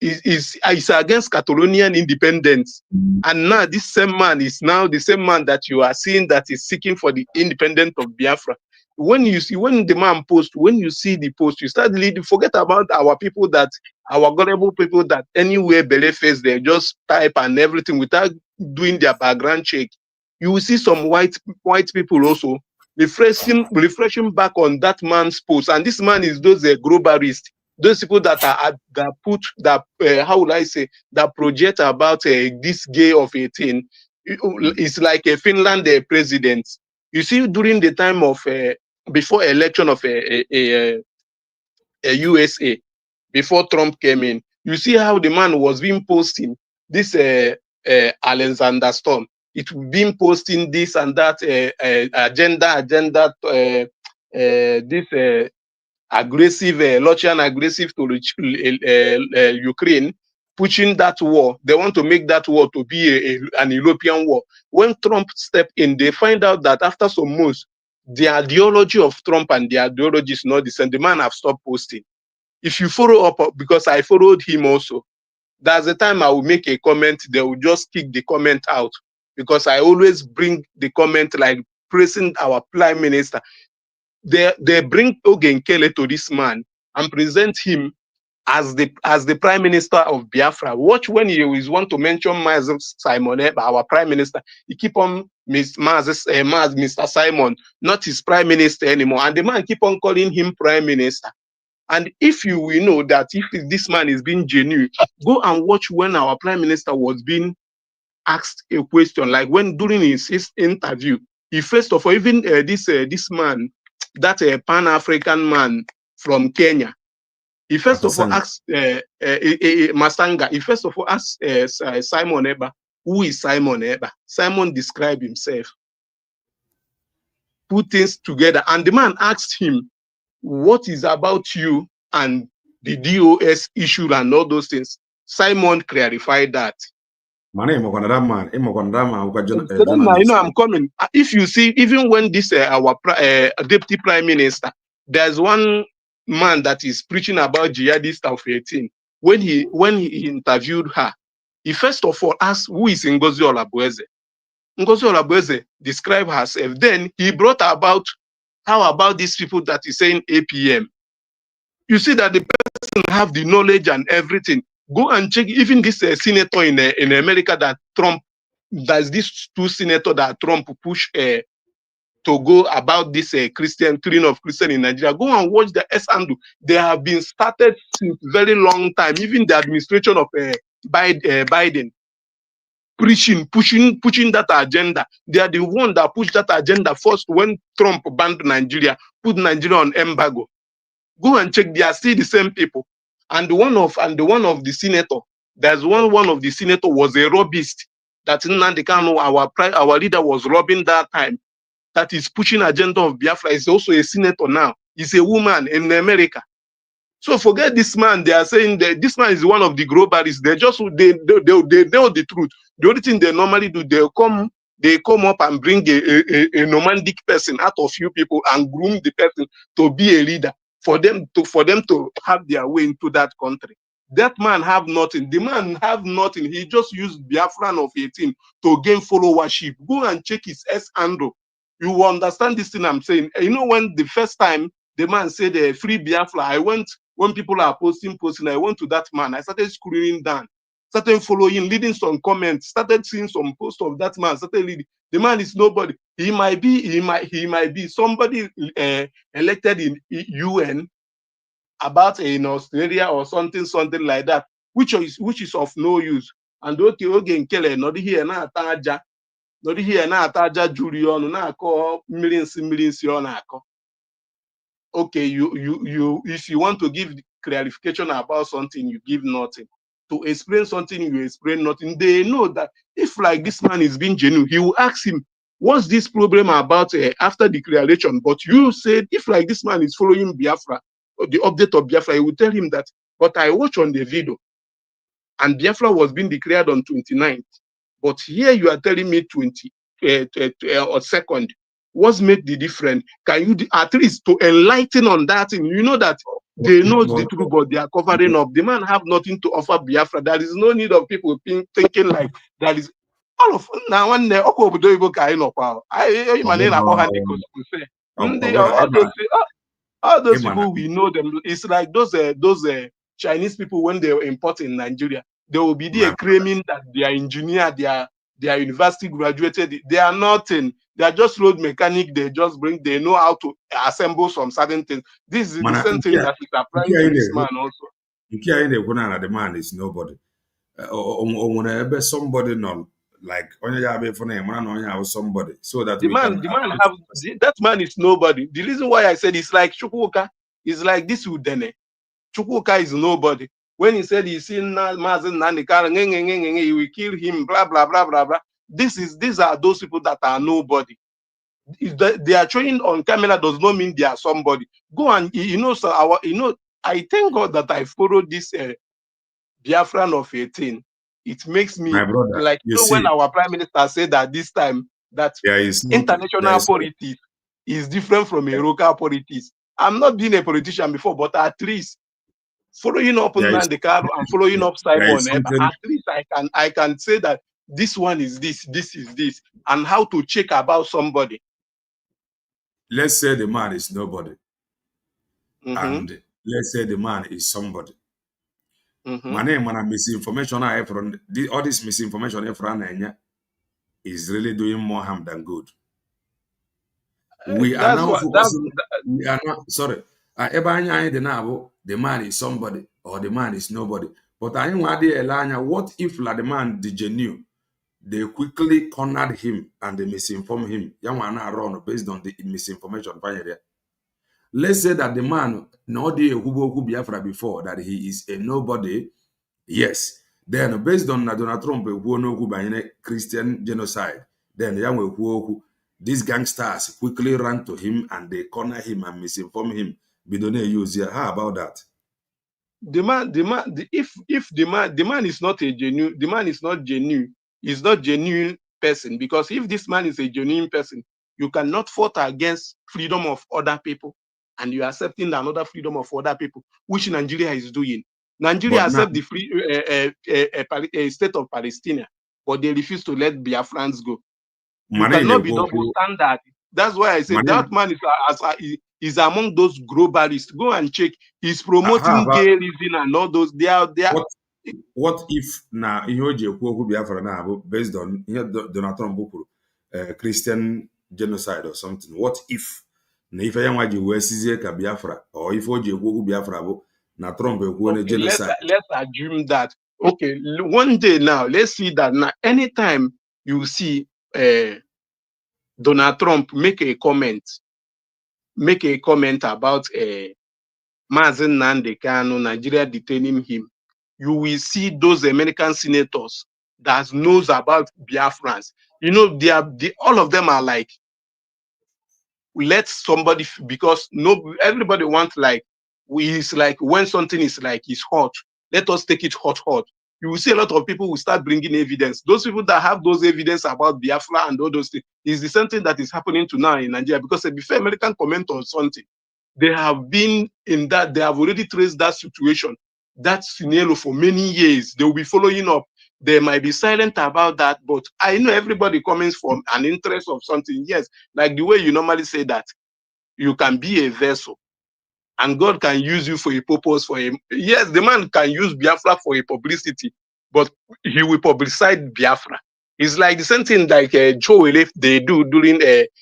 Is against Catalonian independence. And now this same man is now the same man that you are seeing that is seeking for the independence of Biafra. When the man post, when you see the post, you start leading, forget about our gullible people that anywhere belay face, they just type and everything without doing their background check. You will see some white people also refreshing back on that man's post. And this man is those globalists. Those people that how would I say, that project about this gay of 18. It's like a Finland president. You see, during the time of before election of a USA, before Trump came in, you see how the man was being posting this Alexander Storm. It been posting this and that agenda. This aggressive, Russian aggressive to Ukraine, pushing that war. They want to make that war to be an European war. When Trump stepped in, they find out that after some months, the ideology of Trump and the ideology is not the same. The man have stopped posting. If you follow up, because I followed him also, there's a time I will make a comment, they will just kick the comment out, because I always bring the comment like praising our prime minister. They bring Oge Nkere to this man and present him as the prime minister of Biafra. Watch when he is want to mention Simon, our prime minister, he keep on Mr. Simon, not his prime minister anymore, and the man keep on calling him prime minister. And if you will know that if this man is being genuine, go and watch when our prime minister was being asked a question, like when during his interview, he first of all, even this man, that Pan-African man from Kenya, he first of all asked Masanga, he first of all asked Simon Eba, who is Simon Eba? Simon described himself, put things together, and the man asked him, what is about you and the DOS issue and all those things? Simon clarified that. Man, I'm coming. If you see, even when this our deputy prime minister, there's one man that is preaching about jihadist of 18. When he interviewed her, he first of all asked, who is Ngozi Olabueze? Ngozi Olabueze described herself. Then he brought about, how about these people that is saying APM? You see that the person have the knowledge and everything. Go and check even this senator in America that Trump, there's these two senators that Trump push to go about this killing of Christian in Nigeria. Go and watch the S handle. They have been started since very long time. Even the administration of Biden, pushing that agenda. They are the one that pushed that agenda first when Trump banned Nigeria, put Nigeria on embargo. Go and check. They are still the same people. And one of the senator, there's one of the senator was a robbyist that Nnamdi Kanu, our leader, was robbing that time. that is pushing agenda of Biafra is also a senator now. He's a woman in America. So forget this man. They are saying that this man is one of the globalists. They know the truth. The only thing they normally do, they come up and bring a nomadic person out of few people and groom the person to be a leader for them to have their way into that country. That man have nothing. The man have nothing. He just used Biafran of 18 to gain followership. Go and check his handle. You will understand this thing I'm saying. You know, when the first time the man said free Biafra, I went, when people are posting, I went to that man. I started scrolling down, started following, reading some comments, started seeing some posts of that man, started reading. The man is nobody. He might be somebody elected in UN about in Australia or something like that, which is of no use. And Oge Nkere not here na ataja, not here na ataja Julian na call millions on ako. Okay, you if you want to give clarification about something, you give nothing. To explain something, you explain nothing. They know that if like this man is being genuine, he will ask him, what's this problem about after declaration? But you said, if like this man is following Biafra, or the update of Biafra, he will tell him that, but I watched on the video, and Biafra was being declared on 29th. But here you are telling me 20 or second. What's made the difference? Can you at least to enlighten on that thing? You know that they know the truth, but they are covering up. The man have nothing to offer Biafra. There is no need of people thinking like that is all of now one day. All those people, we know them. It's like those Chinese people when they were imported in Nigeria. They will be there claiming that they are engineer, they are university graduated. They are nothing. They are just road mechanic. They know how to assemble some certain things. This is the same thing that is applying to this man also. The man is nobody. Somebody not like somebody, so that that man is nobody. The reason why I said it's like Chukwuka is like this Udene. Chukwuka is nobody. When he said he's seen Mazen Nandikara, he will kill him, blah blah blah blah blah. These are those people that are nobody. They are showing on camera does not mean they are somebody. Go and I thank God that I followed this Biafran of 18. It makes me like when our prime minister said that this time that international politics is different from a local politics. I'm not being a politician before, but at least following up on Nandekaro and following up Simon, at least I can say that this one is this is this, and how to check about somebody. Let's say the man is nobody, and let's say the man is somebody. My name and misinformation all this misinformation is really doing more harm than good. We are now focusing. We are not sorry. The man is somebody or the man is nobody. But what if the man the genuine? They quickly cornered him and they misinformed him. Run based on the misinformation. Let's say that the man who Biafra before that he is a nobody. Yes. Then based on Donald Trump who Christian genocide, then these gangsters quickly ran to him and they corner him and misinform him. How about that? The man is not a genuine, the man is not genuine. He's not genuine person, because if this man is a genuine person, you cannot fight against freedom of other people, and you are accepting another freedom of other people, which Nigeria is doing. Nigeria accept the free state of Palestine, but they refuse to let Biafrans go. You cannot be double standard. That's why I said that man is among those globalists. Go and check. He's promoting gayism and all those. They are. What if now Biafra based on Donald Trump Christian genocide or something? What if if Biafra or if Biafra na Trump genocide? Let's assume that. Okay, one day now, let's see that now. Anytime you see Donald Trump make a comment about Mazen Nnamdi Kanu, Nigeria detaining him, you will see those American senators that knows about Biafrans. You know, all of them are like let somebody, because no, everybody wants like, it's like when something is like, it's hot, let us take it hot. You will see a lot of people will start bringing evidence. Those people that have those evidence about Biafra and all those things is the same thing that is happening to now in Nigeria, because before American comment on something, they have been in that, they have already traced that situation, that scenario for many years. They will be following up. They might be silent about that, but I know everybody comes from an interest of something. Yes, like the way you normally say that you can be a vessel and God can use you for a purpose. For him, yes, the man can use Biafra for a publicity, but he will publicize Biafra. It's like the same thing like Joe Elif, they do during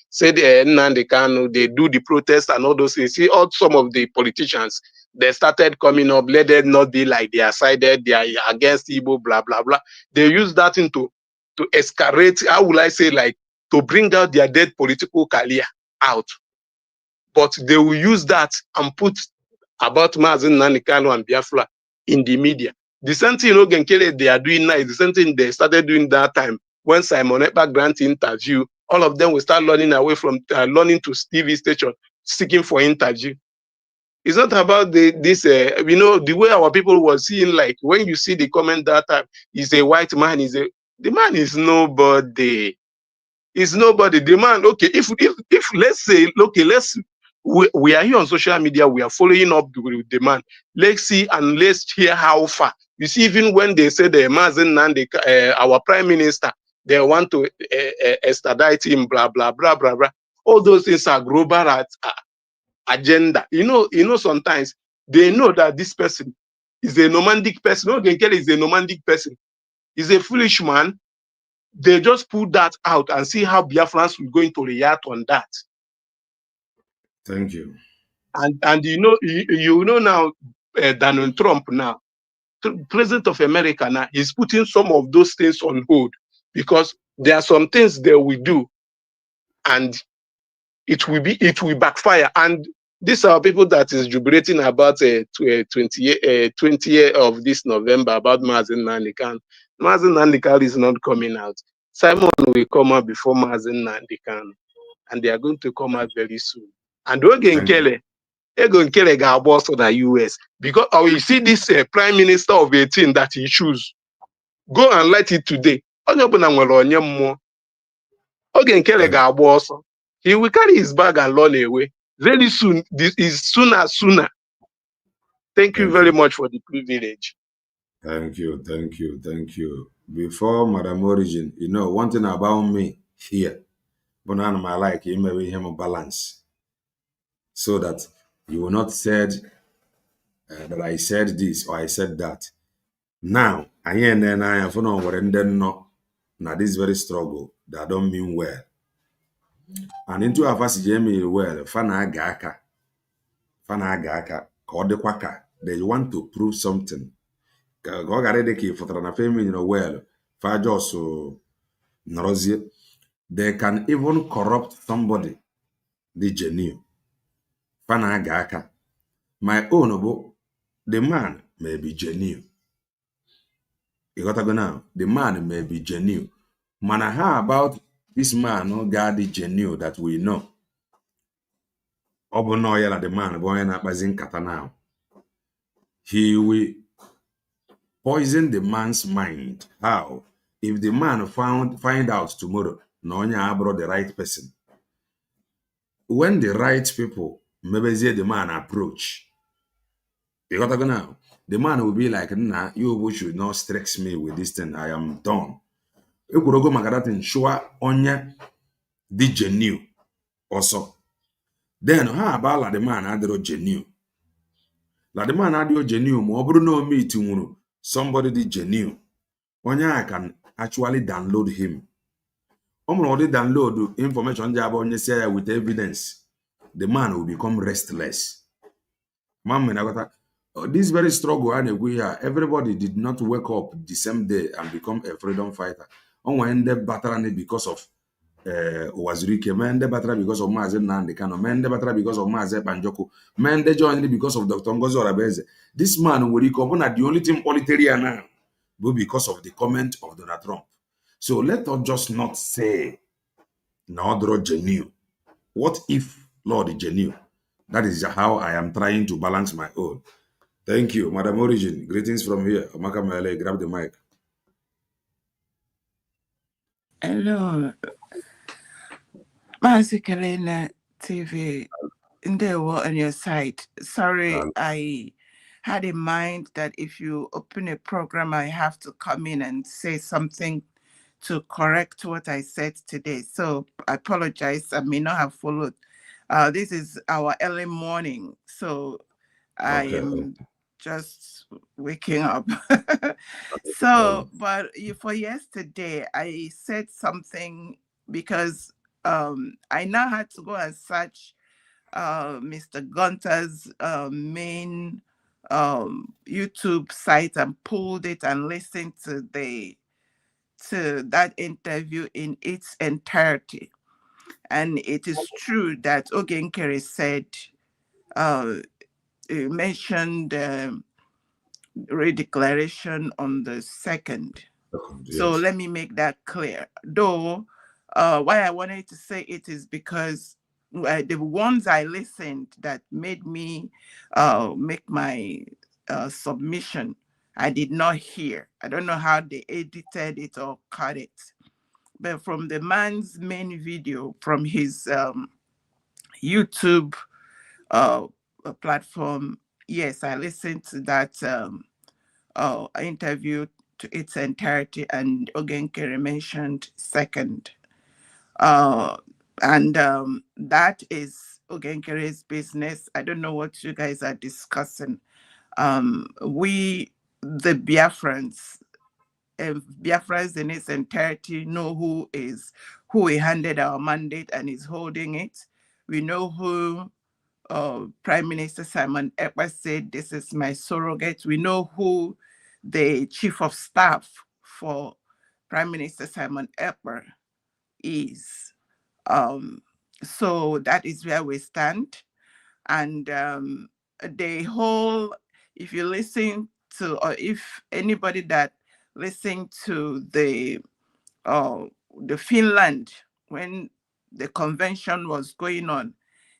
said Nnamdi Kanu, they do the protests and all those things. See, all some of the politicians, they started coming up, let them not be like they are sided, they are against Igbo, blah blah blah. They use that into to escalate. How will I say, like, to bring out their dead political career out. But they will use that and put about Mazen Nnamdi Kanu and Biafra in the media. The same thing Oge Nkere they are doing now is the same thing they started doing that time when Simon Ekpa grant interview. All of them will start running away from learning to TV station, seeking for interview. It's not about this, the way our people were seeing, like when you see the comment that time, is a white man, the man is nobody. Is nobody. The man, okay, if let's say, okay, we are here on social media, we are following up with the man. Let's see and let's hear how far. You see, even when they say the Mazen Nandi, our prime minister, they want to extradite him, blah blah blah blah blah. All those things are global agenda. You know, sometimes they know that this person is a nomadic person. Oge Nkere is a nomadic person. He's a foolish man. They just put that out and see how Biafrans will going to react on that. Thank you. And you know now, Donald Trump now, President of America now, is putting some of those things on hold because there are some things they will do, and it will backfire. And these are people that is jubilating about 20th of this November about Mazen Nnamdi Kanu. Mazen Nnamdi Kanu is not coming out. Simon will come out before Mazen Nnamdi Kanu, and they are going to come out very soon. And Oge Nkere ga-agba ọsọ na US because you see this prime minister of 18 that he choose. Go and light it today. Onye ọbụla nwere onye mmụọ. Oge Nkere ga-agba ọsọ. He will carry his bag and run away. Very soon, this is sooner. Thank you very much for the privilege. Thank you. Before Madam Origin, one thing about me here, but now I like him, maybe him balance, so that you will not said that I said this or I said that. Now, I have no now this very struggle that don't mean well. And into a passage well, fana aga aka ka they want to prove something. They can even corrupt somebody, the genuine. My own, the man may be genuine. You got to go now. The man may be genuine. Man, how about this man who got the genuine that we know? The man going up as in kata now. He will poison the man's mind. How? If the man find out tomorrow, Nonya brought the right person. When the right people, maybe the man approach, you got to go now. The man will be like, nah, you should not stress me with this thing. I am done. You could go magaratin sure onya the genuine also. Then how about the man adro genuine? La the man adro genuine, more no me to somebody the genuine. Onya can actually download him. Already download information with evidence. The man will become restless. This very struggle everybody did not wake up the same day and become a freedom fighter. When they battle because of Wazirike, men they battle because of Mazen Nnamdi Kanu, men they battle because of Mazen Banjoko, men they joined because of Dr. Ngozi Orabeze. This man will recover the only thing politician now, but because of the comment of Donald Trump. So let us just not say no draw genuine. What if Lord is genuine? That is how I am trying to balance my own. Thank you, Madam Origin. Greetings from here. Amaka Mele, grab the mic. Hello, Kelena TV. Ndewo on your site. Sorry, I had in mind that if you open a program, I have to come in and say something to correct what I said today. So I apologize. I may not have followed. This is our early morning, so I am just waking up. So, but for yesterday, I said something because I now had to go and search Mr. Gunter's main YouTube site and pulled it and listened to that interview in its entirety. And it is true that Oge Nkere said, mentioned redeclaration on the 2nd. Yes. So let me make that clear. Though, why I wanted to say it is because the ones I listened that made me make my submission, I did not hear. I don't know how they edited it or cut it. But from the man's main video, from his YouTube platform, yes, I listened to that interview to its entirety, and Oge Nkere mentioned 2nd. And that is Oge Nkere's business. I don't know what you guys are discussing. We, the Biafrans in its entirety, know who we handed our mandate and is holding it. We know who Prime Minister Simon Ekpa said, this is my surrogate. We know who the chief of staff for Prime Minister Simon Ekpa is. So that is where we stand. And the whole, if you listen to, or if anybody that listened to the Finland, when the convention was going on,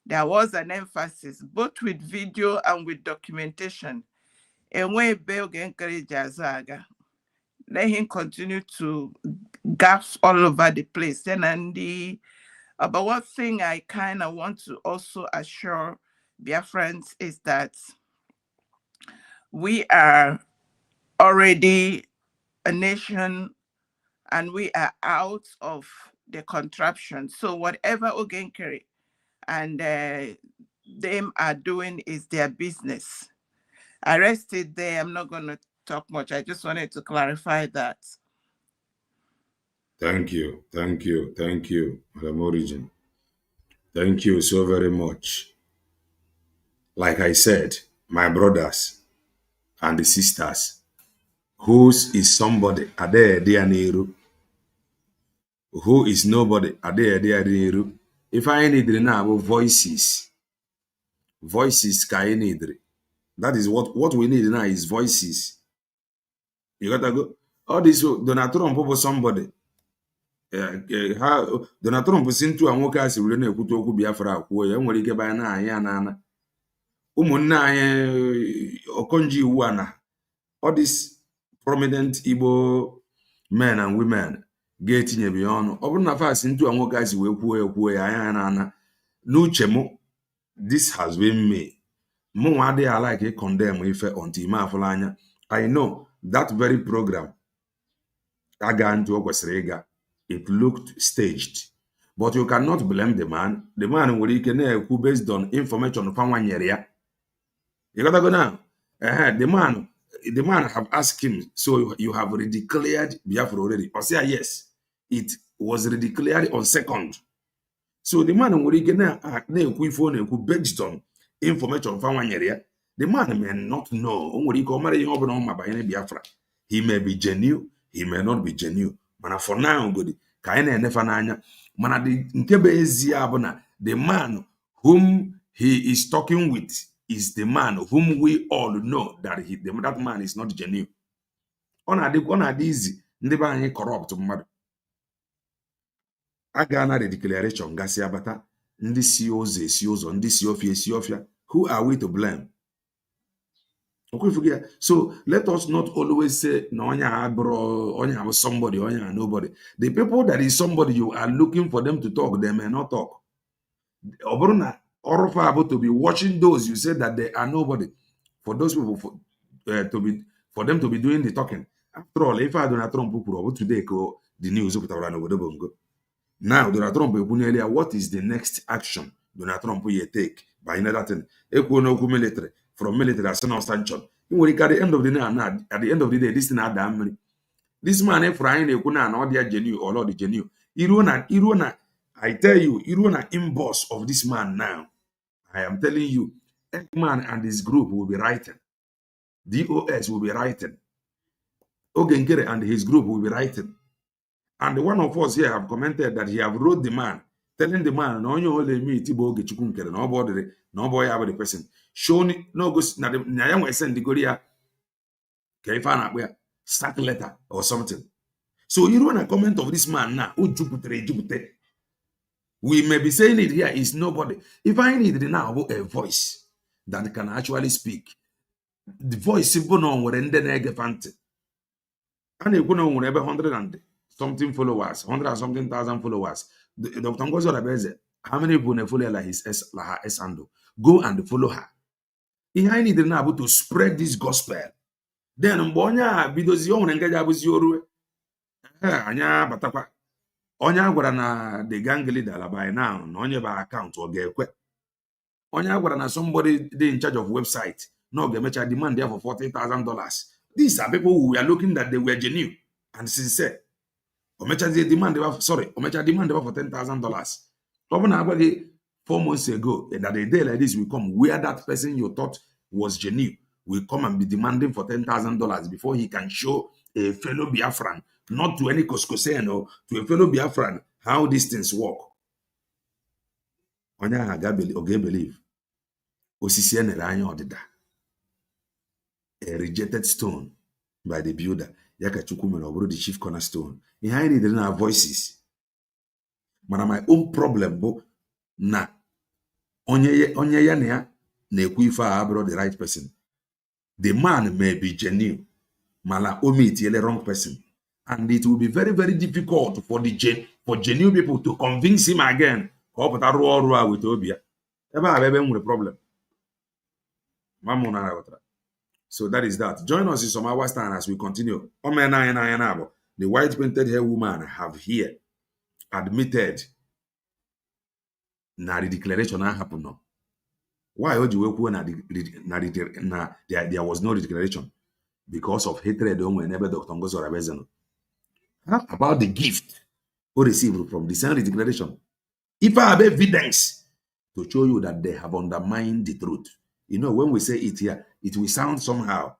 there was an emphasis, both with video and with documentation. And when Oge Nkere Jazaga, let him continue to gaff all over the place. But one thing I kind of want to also assure Biafrans is that we are already a nation and we are out of the contraption. So whatever Oge Nkere and them are doing is their business. I rested there. I'm not going to talk much. I just wanted to clarify that. Thank you, Madam Origin. Thank you so very much. Like I said, my brothers and the sisters, whose is somebody? Ade Nehru. Who is nobody? Ade Nehru. If I need now voices, ka I need. That is what we need now is voices. You gotta go. All this Donald Trump was somebody. Donald Trump si ntu a nwoke a si were na-ekwute okwu Biafra akwuo ya nwere ike banya na anyị anana ụmụnne anyị Okonjo Iweala, all these prominent Igbo men and women ga-etinyebi ọnụ. Ọ bụrụ na fasi ntu a nwoke a si wee kwuo ya anyị anana. N'uche m, this has been me. Mụnwa adịghị alike condemn ife until ime afụla anya. I know that very program aga ntu o kwesịrị ịga. It looked staged, but you cannot blame the man. The man nwere ike na-ekwu based on information fanwanyere ya. You gotta go now. The man have asked him, so you have redeclared Biafra already? Or say yes, it was redeclared on 2nd. So the man nwere ike na-ekwu ife ọ na-ekwu based on information fanwanyere ya. The man may not know. O nwere ike ọ mara ihe ọ bụla ọ ma banyere Biafra. He may be genuine, he may not be genuine. Mana for now, good. Ka anyị na-enefa n'anya. Mana nke bụ ezie bụ na the man whom he is talking with is the man whom we all know that that man is not genuine. Ọ na-adị izi ndị be anyị corrupt mmadụ. A gaa na redeclaration gasị abata. Ndi COs, COs, ndi Siofia. Who are we to blame? Okay, so let us not always say no onya bro, onya somebody, onya nobody. The people that is somebody, you are looking for them to talk, they may not talk. Obrona orofa to be watching those you say that they are nobody. For those people for them to be doing the talking. After all, if I do not Trump today the news now Donald Trump what is the next action Donald Trump will take by another thing? Military from military as no sanction. At the end of the day, this thing had damn. This man if Ryan Ekuna and all genuine or not the genuine. Irona, I tell you, Irona inbox of this man now. I am telling you, Ekman and his group will be writing. DOS will be writing. Oge Nkere and his group will be writing. And one of us here have commented that he have wrote the man, telling the man, no, you only me, Tibo Oge Nkere, no boy have the person. Showing no go na the send the Korea. Sack letter or something. So you want a comment of this man now, oh Jupiter. We may be saying it here is nobody. If I need now a voice that can actually speak, the voice simple no one and then egefante. And you know whenever 100 and something followers, 100 and something thousand followers. Dr. Ngozo Rabeze, how many people follow like his her S handle? Go and follow her. If I need now to spread this gospel, then mbonya videos yo ngeja abuzi oru. Anya batakwa. Onya gwara na the gang leader by now, no onye ba account or ga-ekwe. Onya gwara na somebody they in charge of website, no ga-emecha demand there for $40,000. These are people who were looking that they were genuine and sincere. Omecha demand for $10,000. Open about 4 months ago, that a day like this will come where that person you thought was genuine will come and be demanding for $10,000 before he can show a fellow Biafran, not to any Koskosen or to a fellow Biafran, how these things work. Onya Oge believe. Osisiene Ranyo Odida. A rejected stone by the builder. Yaka Chukumen the chief cornerstone. Behind it, there are voices. But my own problem, bo na onye ya na ekwu ife abro the right person. The man may be genuine, mala omit the wrong person, and it will be very, very difficult for genuine people to convince him again. With Obia, ever problem. So that is that. Join us in some hours time as we continue. The white painted hair woman have here admitted na the declaration happened now. Why would you there was no declaration? Because of hatred whenever Dr. Ngozo Rabezano. About the gift we received from the same declaration. If I have evidence to show you that they have undermined the truth. You know, when we say it here, it will sound somehow.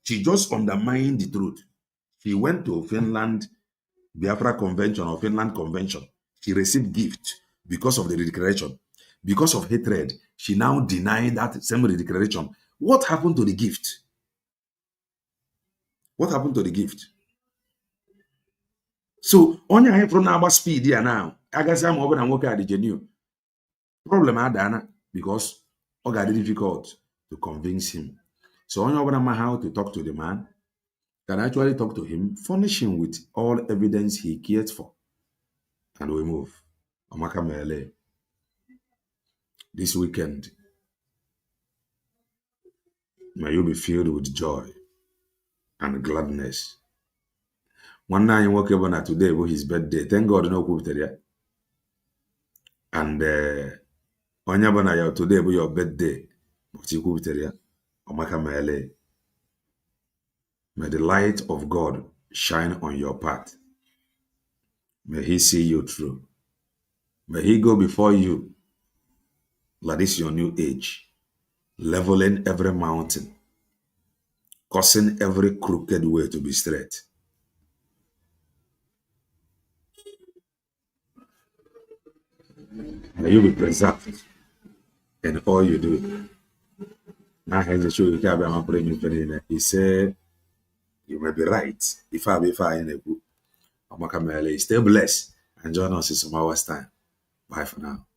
She just undermined the truth. She went to Finland, Biafra Convention or Finland Convention. She received gift because of the declaration. Because of hatred, she now denied that same declaration. What happened to the gift? What happened to the gift? So, only I from our speed here now. I guess I'm over and work at the genuine. Problem I done because it got difficult to convince him. So, only over how to talk to the man. Can actually talk to him, furnish him with all evidence he cares for. And we move. Amaka Mele. This weekend, may you be filled with joy and gladness. One night you woke up today was his birthday. Thank God no kuteria. And Onyabana today was your birthday. But you kuteria. Amaka Mele. May the light of God shine on your path. May he see you through. May he go before you. Like this your new age. Leveling every mountain. Causing every crooked way to be straight. May you be preserved in all you do. Now has a show you can be praying. He said, you may be right. If I be fine in a book. Stay blessed and join us in some hours time. Bye for now.